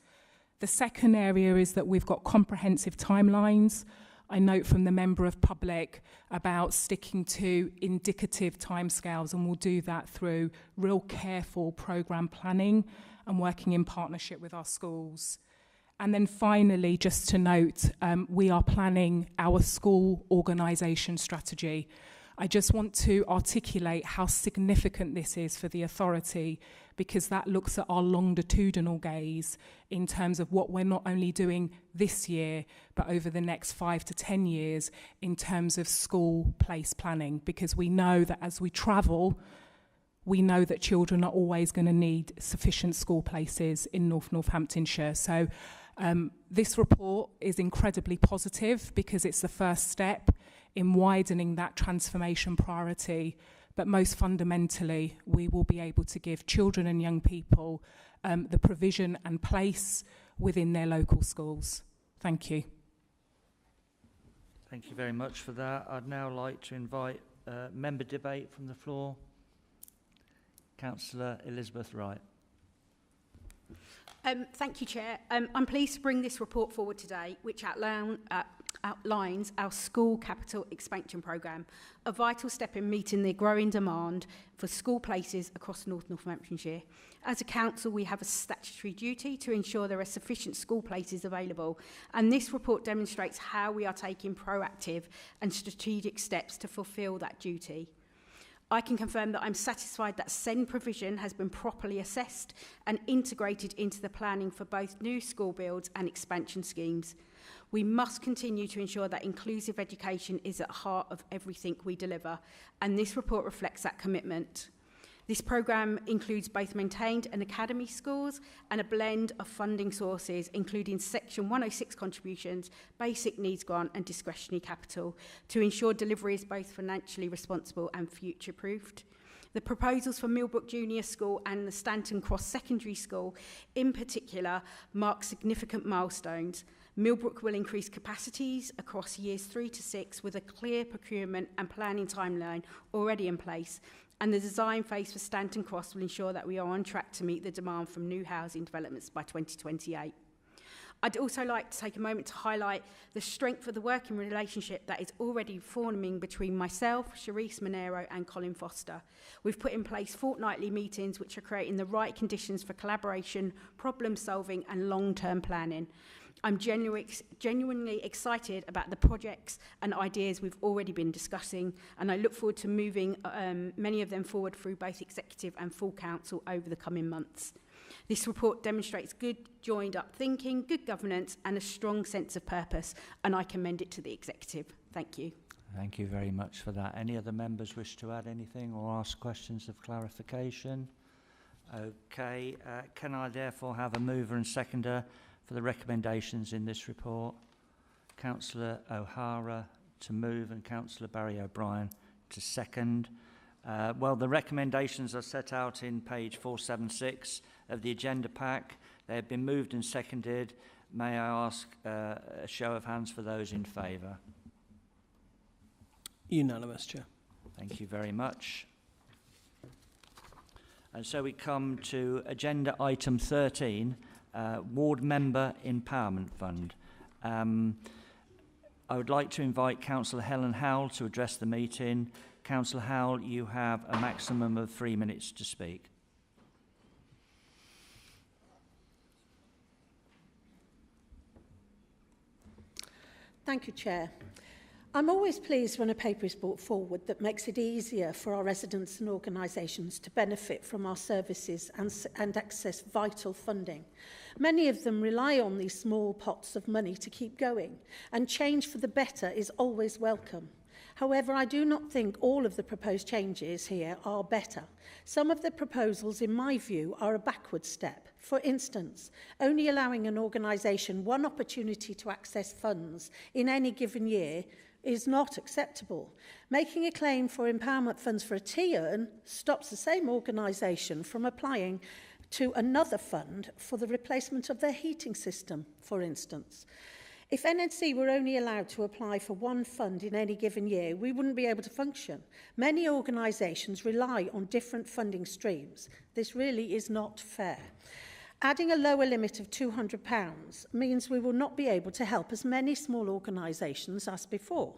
The second area is that we've got comprehensive timelines. I note from the Member of Public about sticking to indicative timescales, and we'll do that through real careful programme planning and working in partnership with our schools. And then finally, just to note, we are planning our school organisation strategy. I just want to articulate how significant this is for the authority, because that looks at our longitudinal gaze in terms of what we're not only doing this year, but over the next 5 to 10 years in terms of school place planning, because we know that as we travel, we know that children are always going to need sufficient school places in Northamptonshire. So this report is incredibly positive because it's the first step in widening that transformation priority. But most fundamentally, we will be able to give children and young people the provision and place within their local schools. Thank you. Thank you very much for that. I'd now like to invite member debate from the floor. Councillor Elizabeth Wright. Thank you, Chair. I'm pleased to bring this report forward today, which outlines our school capital expansion programme, a vital step in meeting the growing demand for school places across Northamptonshire. As a council, we have a statutory duty to ensure there are sufficient school places available, and this report demonstrates how we are taking proactive and strategic steps to fulfil that duty. I can confirm that I'm satisfied that SEND provision has been properly assessed and integrated into the planning for both new school builds and expansion schemes. We must continue to ensure that inclusive education is at the heart of everything we deliver, and this report reflects that commitment. This programme includes both maintained and academy schools and a blend of funding sources, including Section 106 contributions, basic needs grant and discretionary capital, to ensure delivery is both financially responsible and future-proofed. The proposals for Millbrook Junior School and the Stanton Cross Secondary School, in particular, mark significant milestones. Millbrook will increase capacities across years 3 to 6 with a clear procurement and planning timeline already in place, and the design phase for Stanton Cross will ensure that we are on track to meet the demand from new housing developments by 2028. I'd also like to take a moment to highlight the strength of the working relationship that is already forming between myself, Sharice Monero and Colin Foster. We've put in place fortnightly meetings which are creating the right conditions for collaboration, problem solving and long-term planning. I'm genuinely excited about the projects and ideas we've already been discussing, and I look forward to moving many of them forward through both executive and full council over the coming months. This report demonstrates good joined-up thinking, good governance and a strong sense of purpose, and I commend it to the executive. Thank you. Thank you very much for that. Any other members wish to add anything or ask questions of clarification? Okay, can I therefore have a mover and seconder for the recommendations in this report? Councillor O'Hara to move and Councillor Barry O'Brien to second. Well, the recommendations are set out in page 476 of the agenda pack. They have been moved and seconded. May I ask a show of hands for those in favour? Unanimous, Chair. Thank you very much. And so we come to agenda item 13, Ward Member Empowerment Fund. I would like to invite Councillor Helen Howell to address the meeting. Councillor Howell, you have a maximum of 3 minutes to speak. Thank you, Chair. I'm always pleased when a paper is brought forward that makes it easier for our residents and organisations to benefit from our services and access vital funding. Many of them rely on these small pots of money to keep going, and change for the better is always welcome. However, I do not think all of the proposed changes here are better. Some of the proposals, in my view, are a backward step. For instance, only allowing an organisation one opportunity to access funds in any given year is not acceptable. Making a claim for empowerment funds for a T-earn stops the same organisation from applying to another fund for the replacement of their heating system, for instance. If NNC were only allowed to apply for one fund in any given year, we wouldn't be able to function. Many organisations rely on different funding streams. This really is not fair. Adding a lower limit of £200 means we will not be able to help as many small organisations as before.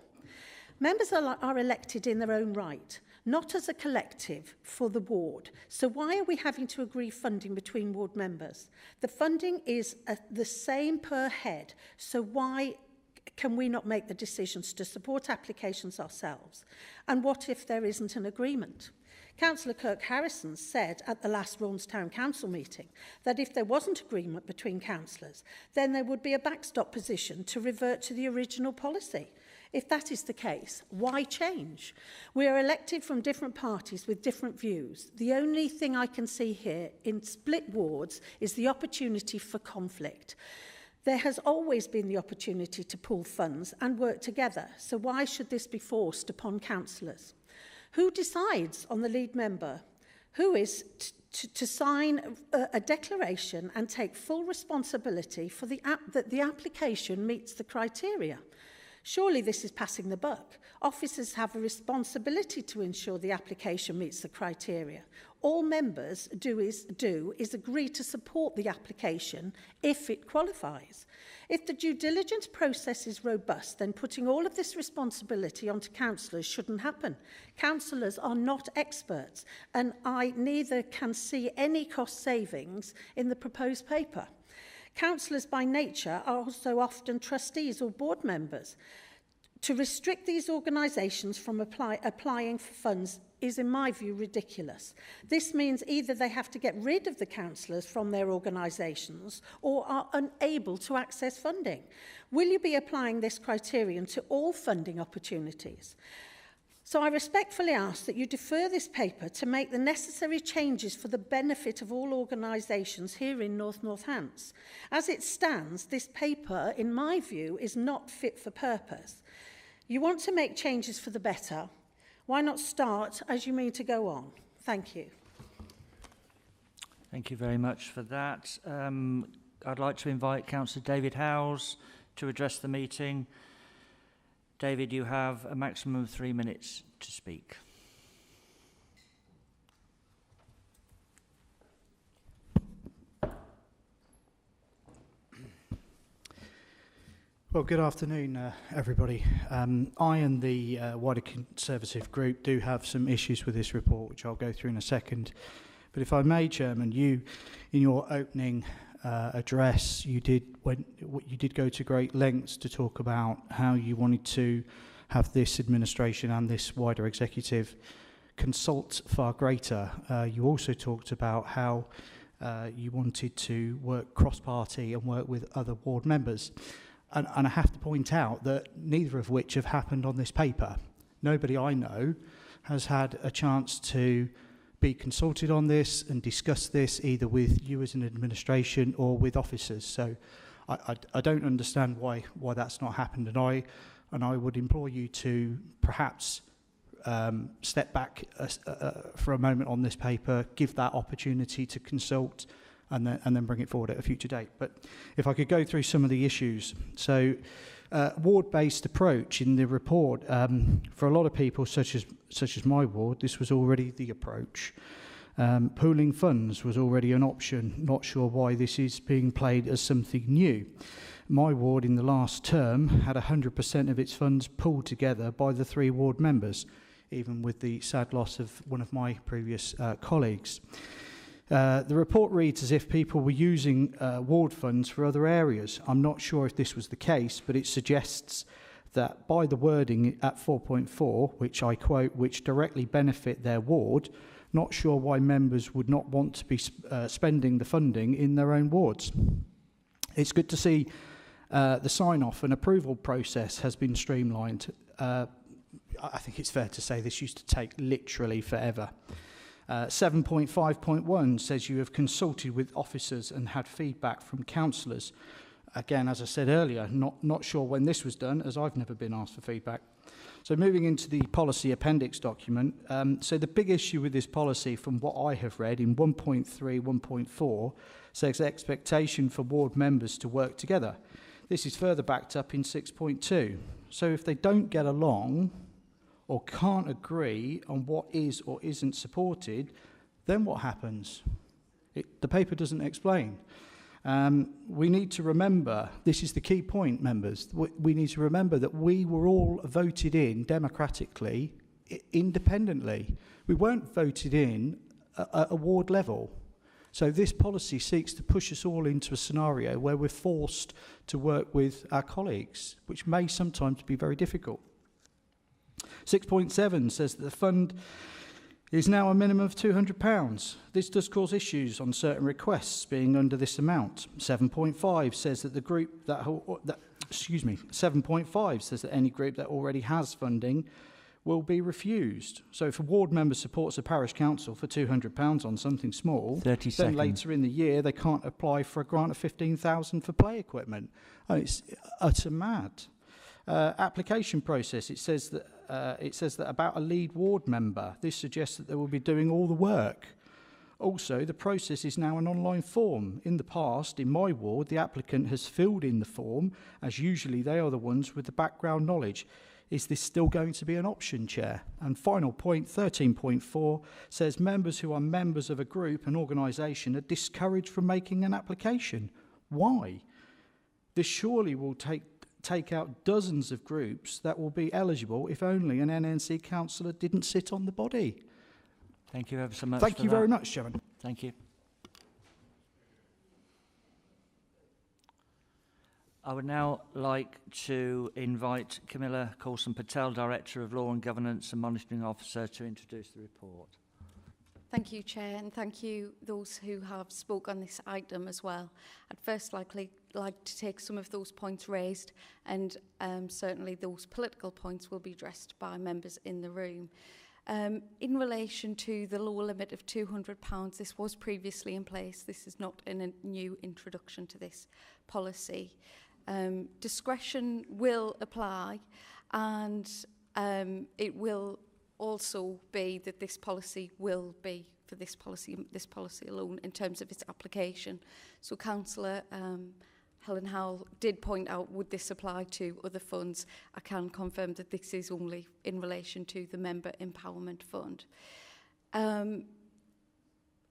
Members are elected in their own right, not as a collective for the ward. So why are we having to agree funding between ward members? The funding is the same per head, so why can we not make the decisions to support applications ourselves? And what if there isn't an agreement? Councillor Kirk Harrison said at the last Raunds Town Council meeting that if there wasn't agreement between councillors, then there would be a backstop position to revert to the original policy. If that is the case, why change? We are elected from different parties with different views. The only thing I can see here in split wards is the opportunity for conflict. There has always been the opportunity to pool funds and work together, so why should this be forced upon councillors? Who decides on the lead member? Who is to sign a declaration and take full responsibility for that the application meets the criteria? Surely this is passing the buck. Officers have a responsibility to ensure the application meets the criteria. All members do is agree to support the application if it qualifies. If the due diligence process is robust, then putting all of this responsibility onto councillors shouldn't happen. Councillors are not experts, and I neither can see any cost savings in the proposed paper. Councillors by nature are also often trustees or board members. To restrict these organisations from applying for funds is, in my view, ridiculous. This means either they have to get rid of the councillors from their organisations or are unable to access funding. Will you be applying this criterion to all funding opportunities? So I respectfully ask that you defer this paper to make the necessary changes for the benefit of all organisations here in Northants. As it stands, this paper, in my view, is not fit for purpose. You want to make changes for the better. Why not start as you mean to go on? Thank you. Thank you very much for that. I'd like to invite Councillor David Howes to address the meeting. David, you have a maximum of 3 minutes to speak. Well, good afternoon, everybody. I and the wider Conservative group do have some issues with this report, which I'll go through in a second. But if I may, Chairman, you, in your opening address, you did go to great lengths to talk about how you wanted to have this administration and this wider executive consult far greater. You also talked about how you wanted to work cross-party and work with other ward members. And I have to point out that neither of which have happened on this paper. Nobody I know has had a chance to be consulted on this and discuss this either with you as an administration or with officers. So I don't understand why that's not happened, and I would implore you to perhaps step back for a moment on this paper, give that opportunity to consult, and then bring it forward at a future date. But if I could go through some of the issues. So ward-based approach in the report, for a lot of people such as my ward, this was already the approach. Pooling funds was already an option. Not sure why this is being played as something new. My ward in the last term had 100% of its funds pooled together by the 3 ward members, even with the sad loss of one of my previous colleagues. The report reads as if people were using ward funds for other areas. I'm not sure if this was the case, but it suggests that by the wording at 4.4, which I quote, which directly benefit their ward, not sure why members would not want to be spending the funding in their own wards. It's good to see the sign-off and approval process has been streamlined. I think it's fair to say this used to take literally forever. 7.5.1 says you have consulted with officers and had feedback from councillors. Again, as I said earlier, not sure when this was done, as I've never been asked for feedback. So moving into the policy appendix document, so the big issue with this policy from what I have read in 1.3, 1.4 says expectation for ward members to work together. This is further backed up in 6.2. So if they don't get along or can't agree on what is or isn't supported, then what happens? The paper doesn't explain. We need to remember, this is the key point, members, we need to remember that we were all voted in democratically, independently. We weren't voted in at a ward level. So this policy seeks to push us all into a scenario where we're forced to work with our colleagues, which may sometimes be very difficult. 6.7 says that the fund is now a minimum of £200. This does cause issues on certain requests being under this amount. 7.5 says that the group 7.5 says that any group that already has funding will be refused. So if a ward member supports a parish council for £200 on something small, then later in the year they can't apply for a grant of £15,000 for play equipment. Oh, it's utter mad. Application process, it says that about a lead ward member. This suggests that they will be doing all the work. Also, the process is now an online form. In the past, in my ward, the applicant has filled in the form, as usually they are the ones with the background knowledge. Is this still going to be an option, Chair? And final point, 13.4, says members who are members of a group, an organisation, are discouraged from making an application. Why? This surely will take out dozens of groups that will be eligible if only an NNC councillor didn't sit on the body. Thank you ever so much. Thank you very much, Chairman. Thank you. I would now like to invite Camilla Coulson-Patel, Director of Law and Governance and Monitoring Officer, to introduce the report. Thank you, Chair, and thank you those who have spoke on this item as well. I'd first like to take some of those points raised, and certainly those political points will be addressed by members in the room. In relation to the lower limit of £200, this was previously in place. This is not a new introduction to this policy. Discretion will apply, and it will also be that this policy will be for this policy alone in terms of its application. So Councillor Helen Howell did point out, would this apply to other funds? I can confirm that this is only in relation to the Member Empowerment Fund. In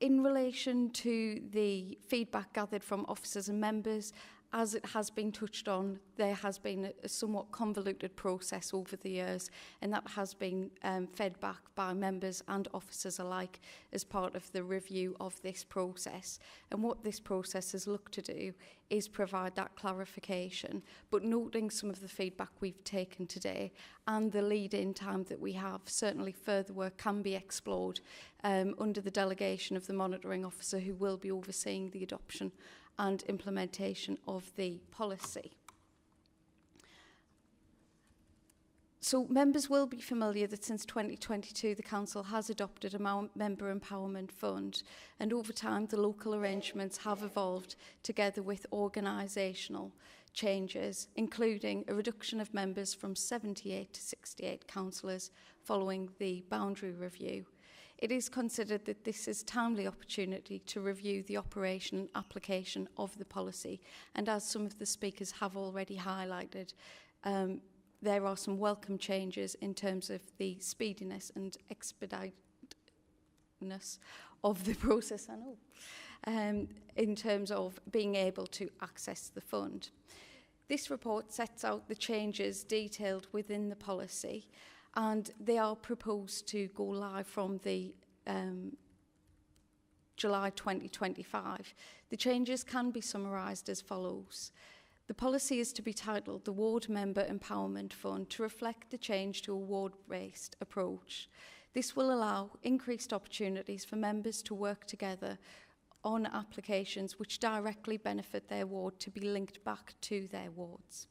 relation to the feedback gathered from officers and members, as it has been touched on, there has been a somewhat convoluted process over the years, and that has been fed back by members and officers alike as part of the review of this process. And what this process has looked to do is provide that clarification, but noting some of the feedback we've taken today and the lead-in time that we have, certainly further work can be explored under the delegation of the monitoring officer, who will be overseeing the adoption and implementation of the policy. So members will be familiar that since 2022 the Council has adopted a Member Empowerment Fund, and over time the local arrangements have evolved together with organisational changes, including a reduction of members from 78 to 68 councillors following the boundary review. It is considered that this is a timely opportunity to review the operation and application of the policy, and as some of the speakers have already highlighted, there are some welcome changes in terms of the speediness and expediteness of the process, in terms of being able to access the fund. This report sets out the changes detailed within the policy, and they are proposed to go live from the July 2025. The changes can be summarised as follows. The policy is to be titled the Ward Member Empowerment Fund to reflect the change to a ward-based approach. This will allow increased opportunities for members to work together on applications which directly benefit their ward to be linked back to their wards.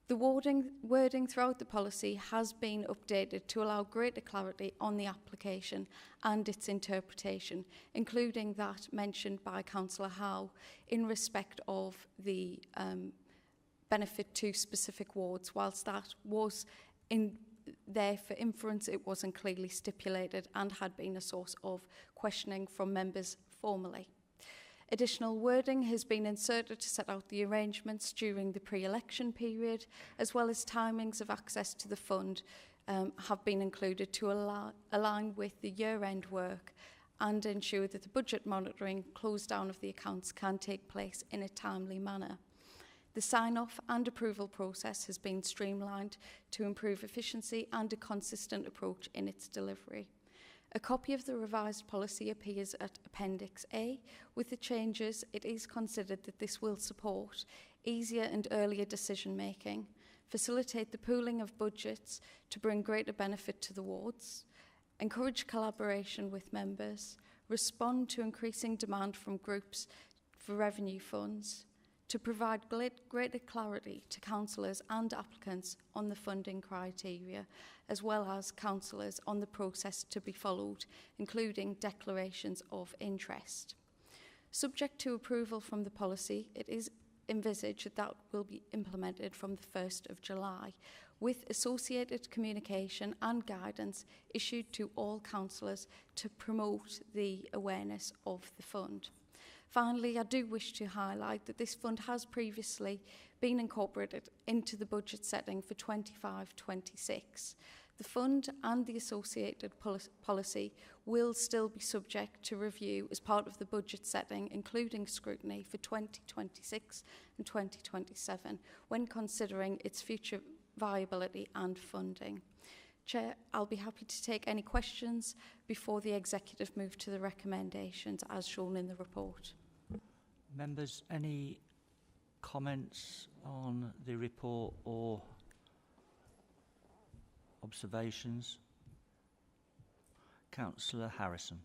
The wording throughout the policy has been updated to allow greater clarity on the application and its interpretation, including that mentioned by Councillor Howe in respect of the benefit to specific wards. Whilst that was there for inference, it wasn't clearly stipulated and had been a source of questioning from members formally. Additional wording has been inserted to set out the arrangements during the pre-election period, as well as timings of access to the fund have been included to align with the year-end work and ensure that the budget monitoring close down of the accounts can take place in a timely manner. The sign-off and approval process has been streamlined to improve efficiency and a consistent approach in its delivery. A copy of the revised policy appears at Appendix A. With the changes, it is considered that this will support easier and earlier decision-making, facilitate the pooling of budgets to bring greater benefit to the wards, encourage collaboration with members, respond to increasing demand from groups for revenue funds, to provide greater clarity to councillors and applicants on the funding criteria, as well as councillors on the process to be followed, including declarations of interest. Subject to approval from the policy, it is envisaged that will be implemented from the 1st of July, with associated communication and guidance issued to all councillors to promote the awareness of the fund. Finally, I do wish to highlight that this fund has previously been incorporated into the budget setting for 25-26. The fund and the associated policy will still be subject to review as part of the budget setting, including scrutiny for 2026 and 2027, when considering its future viability and funding. Chair, I'll be happy to take any questions before the Executive move to the recommendations as shown in the report. Members, any comments on the report or observations? Councillor Harrison.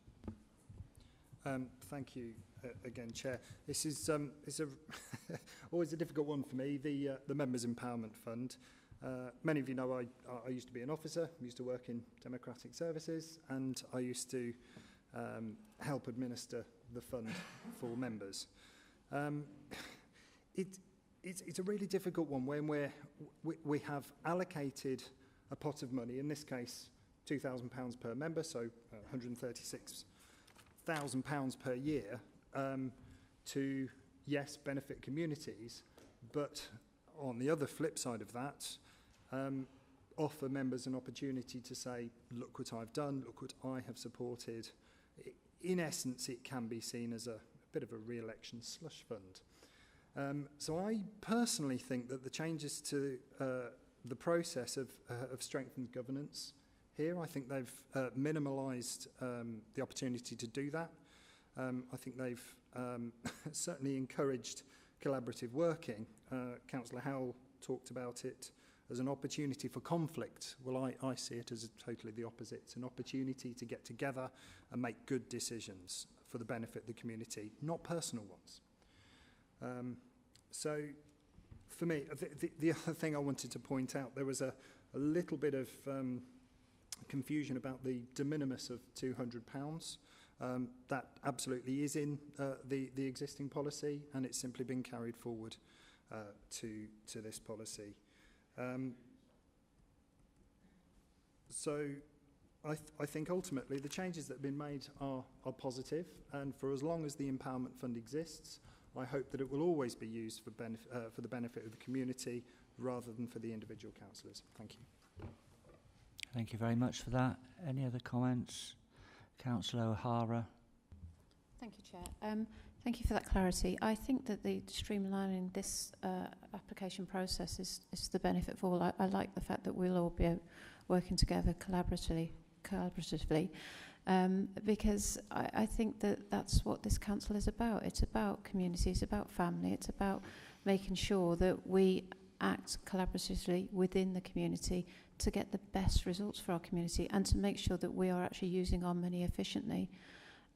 Thank you again, Chair. This is it's always a difficult one for me, the Members' Empowerment Fund. Many of you know I used to be an officer, I used to work in democratic services, and I used to help administer the fund for members. It's a really difficult one when we have allocated a pot of money, in this case £2,000 per member, so £136,000 per year, to, yes, benefit communities, but on the other flip side of that, offer members an opportunity to say, look what I've done, look what I have supported. In essence, it can be seen as a bit of a re-election slush fund. So I personally think that the changes to the process of strengthened governance here, I think they've minimalised the opportunity to do that. I think they've certainly encouraged collaborative working. Councillor Howell talked about it as an opportunity for conflict. Well, I see it as totally the opposite. It's an opportunity to get together and make good decisions for the benefit of the community, not personal ones. So, for me, the other thing I wanted to point out, there was a little bit of confusion about the de minimis of £200. That absolutely is in the existing policy, and it's simply been carried forward to this policy. So I think ultimately the changes that have been made are positive, and for as long as the Empowerment Fund exists, I hope that it will always be used for the benefit of the community rather than for the individual councillors. Thank you. Thank you very much for that. Any other comments? Councillor O'Hara. Thank you, Chair. Thank you for that clarity. I think that the streamlining this application process is the benefit for all. I like the fact that we'll all be working together collaboratively, because I think that that's what this council is about. It's about community, it's about family, it's about making sure that we act collaboratively within the community to get the best results for our community and to make sure that we are actually using our money efficiently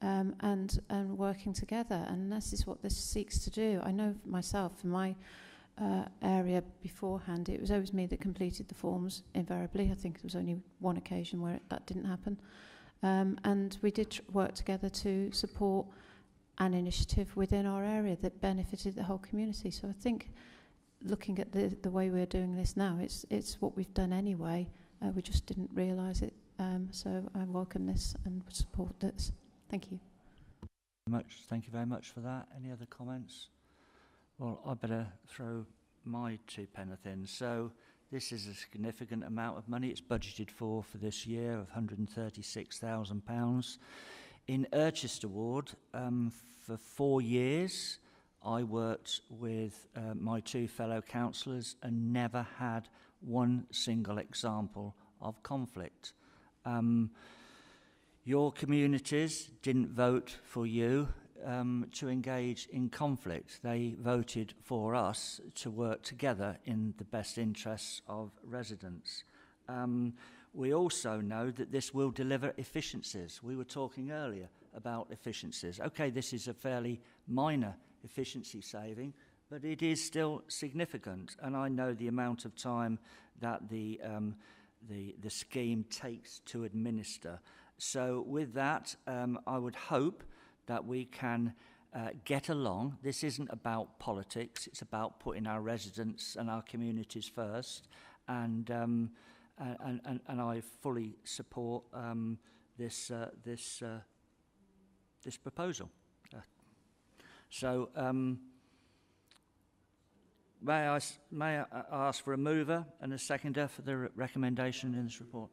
and working together. And this is what this seeks to do. I know myself, in my area beforehand, it was always me that completed the forms invariably. I think there was only one occasion where that didn't happen. And we did work together to support an initiative within our area that benefited the whole community. So I think looking at the way we're doing this now, it's what we've done anyway. We just didn't realise it. So I welcome this and support this. Thank you. Thank you very much for that. Any other comments? Well, I better throw my two penneth in. So this is a significant amount of money. It's budgeted for this year of £136,000. In Urchester Ward, for 4 years, I worked with my two fellow councillors and never had one single example of conflict. Your communities didn't vote for you to engage in conflict. They voted for us to work together in the best interests of residents. We also know that this will deliver efficiencies. We were talking earlier about efficiencies. Okay, this is a fairly minor efficiency saving, but it is still significant. And I know the amount of time that the scheme takes to administer. So with that, I would hope that we can get along. This isn't about politics. It's about putting our residents and our communities first. And I fully support this proposal. So may I ask for a mover and a seconder for the recommendation in this report?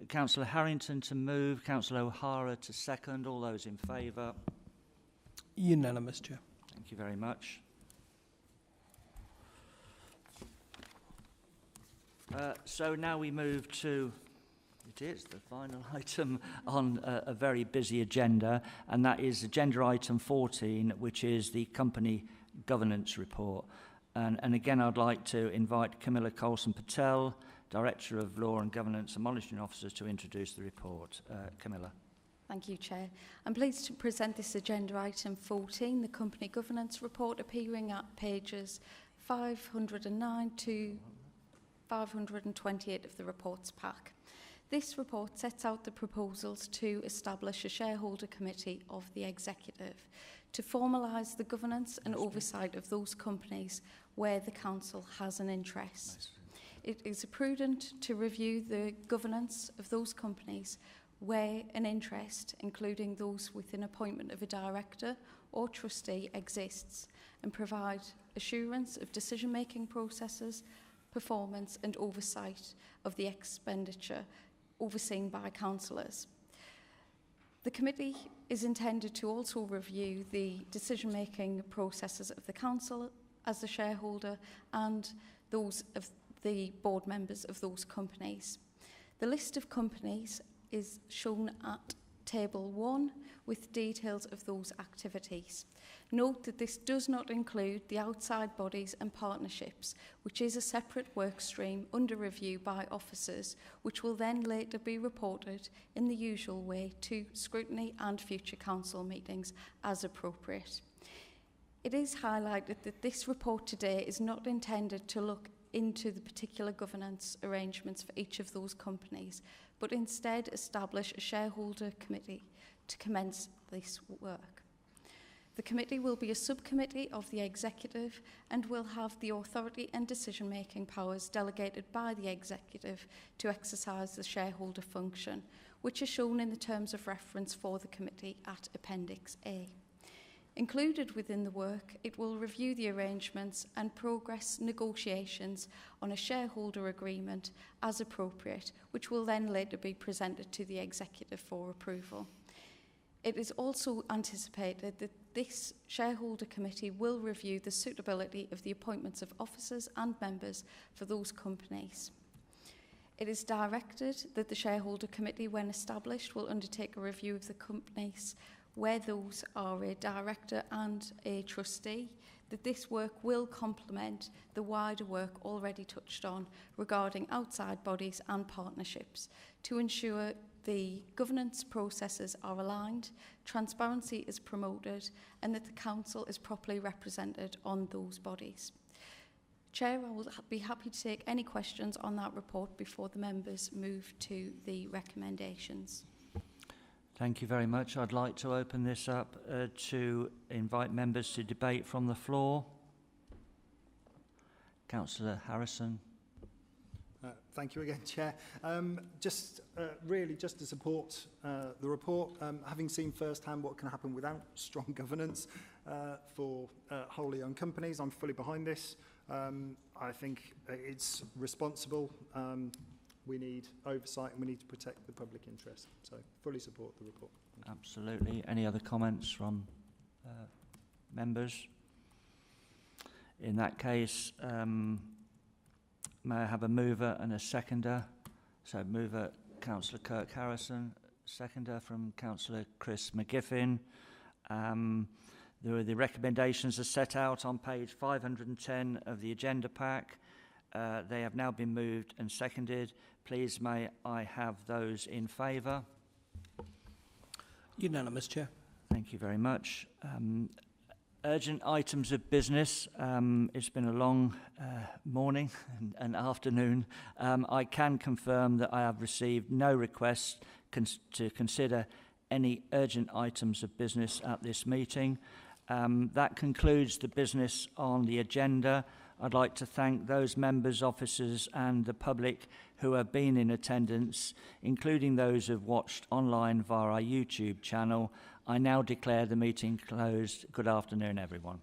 Councillor Harrington to move, Councillor O'Hara to second. All those in favour? Unanimous, Chair. Thank you very much. So now we move to, it is the final item on a very busy agenda, and that is agenda item 14, which is the company governance report. And again, I'd like to invite Camilla Colson-Patel, Director of Law and Governance and Monitoring Officers, to introduce the report. Camilla. Thank you, Chair. I'm pleased to present this agenda item 14, the Company Governance Report, appearing at pages 509 to 528 of the report's pack. This report sets out the proposals to establish a shareholder committee of the Executive to formalise the governance and oversight of those companies where the Council has an interest. It is prudent to review the governance of those companies where an interest, including those with an appointment of a director or trustee, exists, and provide assurance of decision-making processes, performance and oversight of the expenditure overseen by councillors. The committee is intended to also review the decision-making processes of the council as the shareholder and those of the board members of those companies. The list of companies is shown at Table 1 with details of those activities. Note that this does not include the outside bodies and partnerships, which is a separate work stream under review by officers, which will then later be reported in the usual way to scrutiny and future council meetings as appropriate. It is highlighted that this report today is not intended to look into the particular governance arrangements for each of those companies, but instead establish a shareholder committee to commence this work. The committee will be a subcommittee of the Executive and will have the authority and decision-making powers delegated by the Executive to exercise the shareholder function, which is shown in the terms of reference for the committee at Appendix A. Included within the work, it will review the arrangements and progress negotiations on a shareholder agreement as appropriate, which will then later be presented to the Executive for approval. It is also anticipated that this shareholder committee will review the suitability of the appointments of officers and members for those companies. It is directed that the shareholder committee, when established, will undertake a review of the companies where those are a director and a trustee, that this work will complement the wider work already touched on regarding outside bodies and partnerships to ensure the governance processes are aligned, transparency is promoted, and that the council is properly represented on those bodies. Chair, I will be happy to take any questions on that report before the members move to the recommendations. Thank you very much. I'd like to open this up to invite members to debate from the floor. Councillor Harrison. Thank you again, Chair. Really just to support the report, having seen firsthand what can happen without strong governance for wholly owned companies, I'm fully behind this. I think it's responsible. We need oversight and we need to protect the public interest. So fully support the report. Absolutely. Any other comments from members? In that case, may I have a mover and a seconder? So mover, Councillor Kirk Harrison, seconder from Councillor Chris McGiffin. The recommendations are set out on page 510 of the agenda pack. They have now been moved and seconded. Please may I have those in favour? Unanimous, Chair. Thank you very much. Urgent items of business. It's been a long morning and afternoon. I can confirm that I have received no requests to consider any urgent items of business at this meeting. That concludes the business on the agenda. I'd like to thank those members, officers and the public who have been in attendance, including those who have watched online via our YouTube channel. I now declare the meeting closed. Good afternoon, everyone.